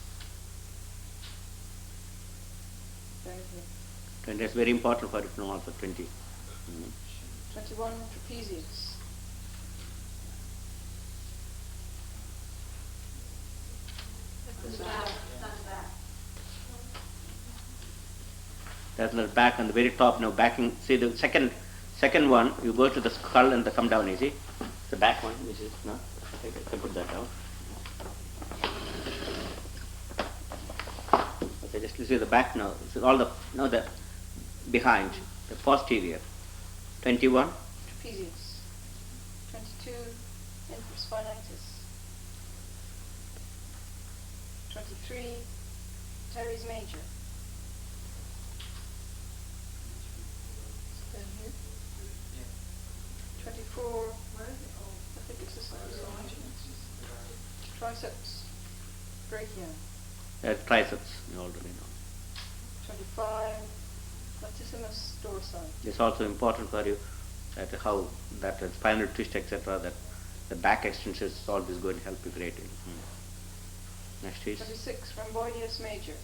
Speaker 6: Very good.
Speaker 1: And that's very important for it to know also 20.
Speaker 6: 21 trapezius.
Speaker 1: That's the back on the very top now. Backing. See the second one. You go to the skull and come down. You see, the back one. This is no. I can put that out. Okay, just see the back now. This is all the the behind the posterior. 21.
Speaker 6: Trapezius. 22 infraspinatus. 23 teres major. Down here. 24. Where is it? I think it's this one. Triceps brachii.
Speaker 1: Triceps. You already know.
Speaker 6: 25 latissimus dorsi.
Speaker 1: It's also important for you that how that spinal twist, etc. That the back extensions always going to help you greatly. Next is
Speaker 6: 26 rhomboideus major.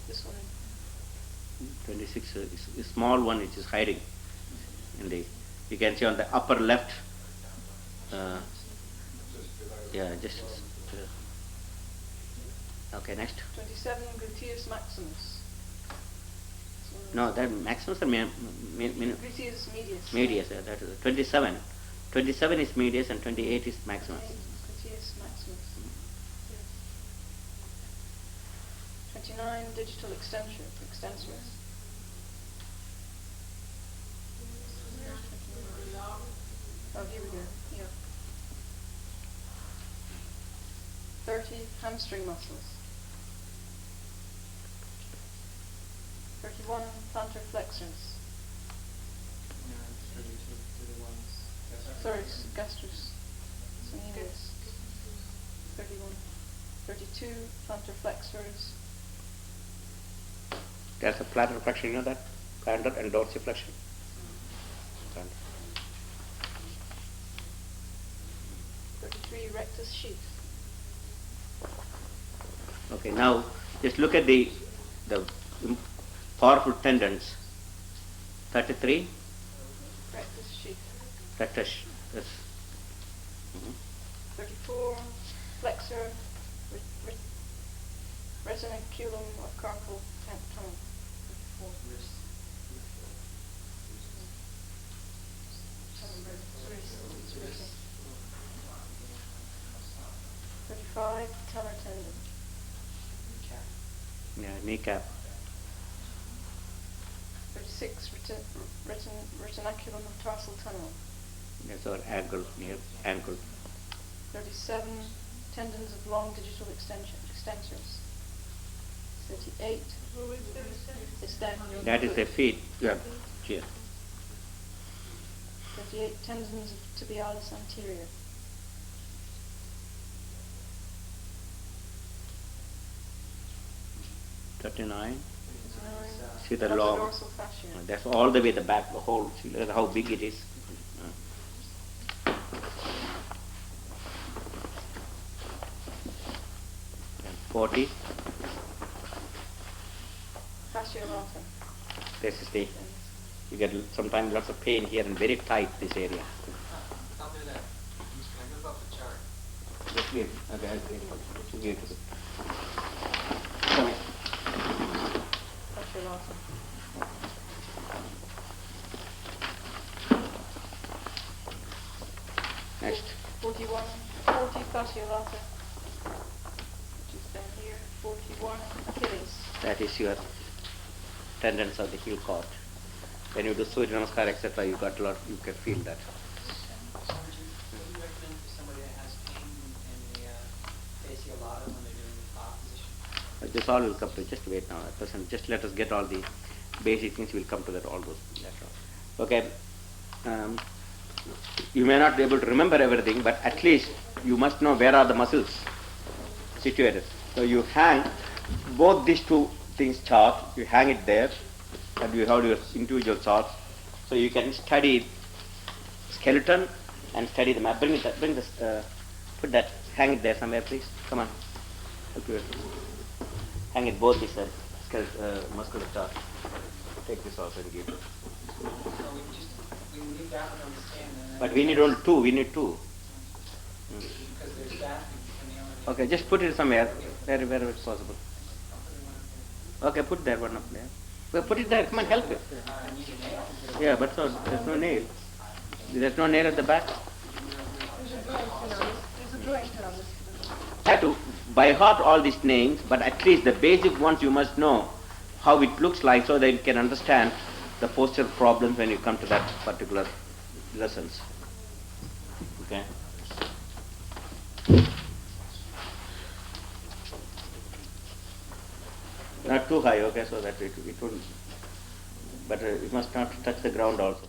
Speaker 6: This one.
Speaker 1: 26 is a small one which is hiding in the. You can see on the upper left. Yeah, just Okay, next.
Speaker 6: 27, gluteus maximus.
Speaker 1: No, that maximus or
Speaker 6: Gluteus medius.
Speaker 1: medius. That is 27. 27 is medius and 28 is maximus.
Speaker 6: Gluteus maximus. 29, digital extensors. Oh, here we go. Yeah. 30, hamstring muscles. 31, plantar flexors. Sorry, gastrus. Senius. 31. 32, plantar flexors.
Speaker 1: There's a plantar flexion, you know that? Plantar and dorsiflexion. Plantar.
Speaker 6: 33, rectus sheath.
Speaker 1: Okay, now just look at the powerful tendons. 33,
Speaker 6: Rectus sheath.
Speaker 1: rectus. Yes.
Speaker 6: 34, flexor retinaculum of carpal tunnel. 35, patellar tendon.
Speaker 1: Yeah, kneecap.
Speaker 6: 36, retinaculum of tarsal tunnel.
Speaker 1: That's our ankle, near ankle.
Speaker 6: 37, tendons of long digital extensors. 38, it's down your
Speaker 1: That is the
Speaker 6: foot.
Speaker 1: feet. Yeah, here.
Speaker 6: 38, tendons of tibialis anterior.
Speaker 1: 39.
Speaker 6: 39,
Speaker 1: See the long.
Speaker 6: dorsal fascia.
Speaker 1: That's all the way the back, the whole. See look at how big it is. 40.
Speaker 6: Fascia lata.
Speaker 1: This is the. You get sometimes lots of pain here and very tight this area.
Speaker 5: I'll do that. Can I move up the chart?
Speaker 1: Just give. Okay, I'll give it to you. Come here.
Speaker 6: Fascia lata.
Speaker 1: Next.
Speaker 6: 41, 40, fascia lata. Which is down here. 41, Achilles.
Speaker 1: That is your tendons of the heel cord. When you do Surya Namaskar, etc., you got a lot. You can feel that.
Speaker 5: Swamiji, what do you recommend for somebody that has pain in the fasciolata when they're doing the bow position?
Speaker 1: This all will come to. Just wait now. Just let us get all the basic things. We'll come to that. All those. Later on. Okay. You may not be able to remember everything, but at least you must know where are the muscles situated. So you hang both these two things chart. You hang it there, and you have your individual charts. So you can study skeleton and study the map. Bring this. Put that. Hang it there somewhere, please. Come on. Help you. Hang it both this muscular chart. Take this also and give it.
Speaker 5: No, we need that one on the stand. And then
Speaker 1: But we need only two. We need two.
Speaker 5: because there's that and the other.
Speaker 1: Okay, just put it somewhere, wherever it's possible.
Speaker 5: I'll put it one up there.
Speaker 1: Okay, put that one up there. Well, put it there. Come on, help it.
Speaker 5: I need a nail.
Speaker 1: Yeah, but so there's no nail. There's no nail at the back.
Speaker 6: There's a joint on this.
Speaker 1: Try to by heart all these names, but at least the basic ones you must know how it looks like, so that you can understand the postural problems when you come to that particular lessons. Okay. Not too high, okay, so that it wouldn't. But it must not touch the ground also.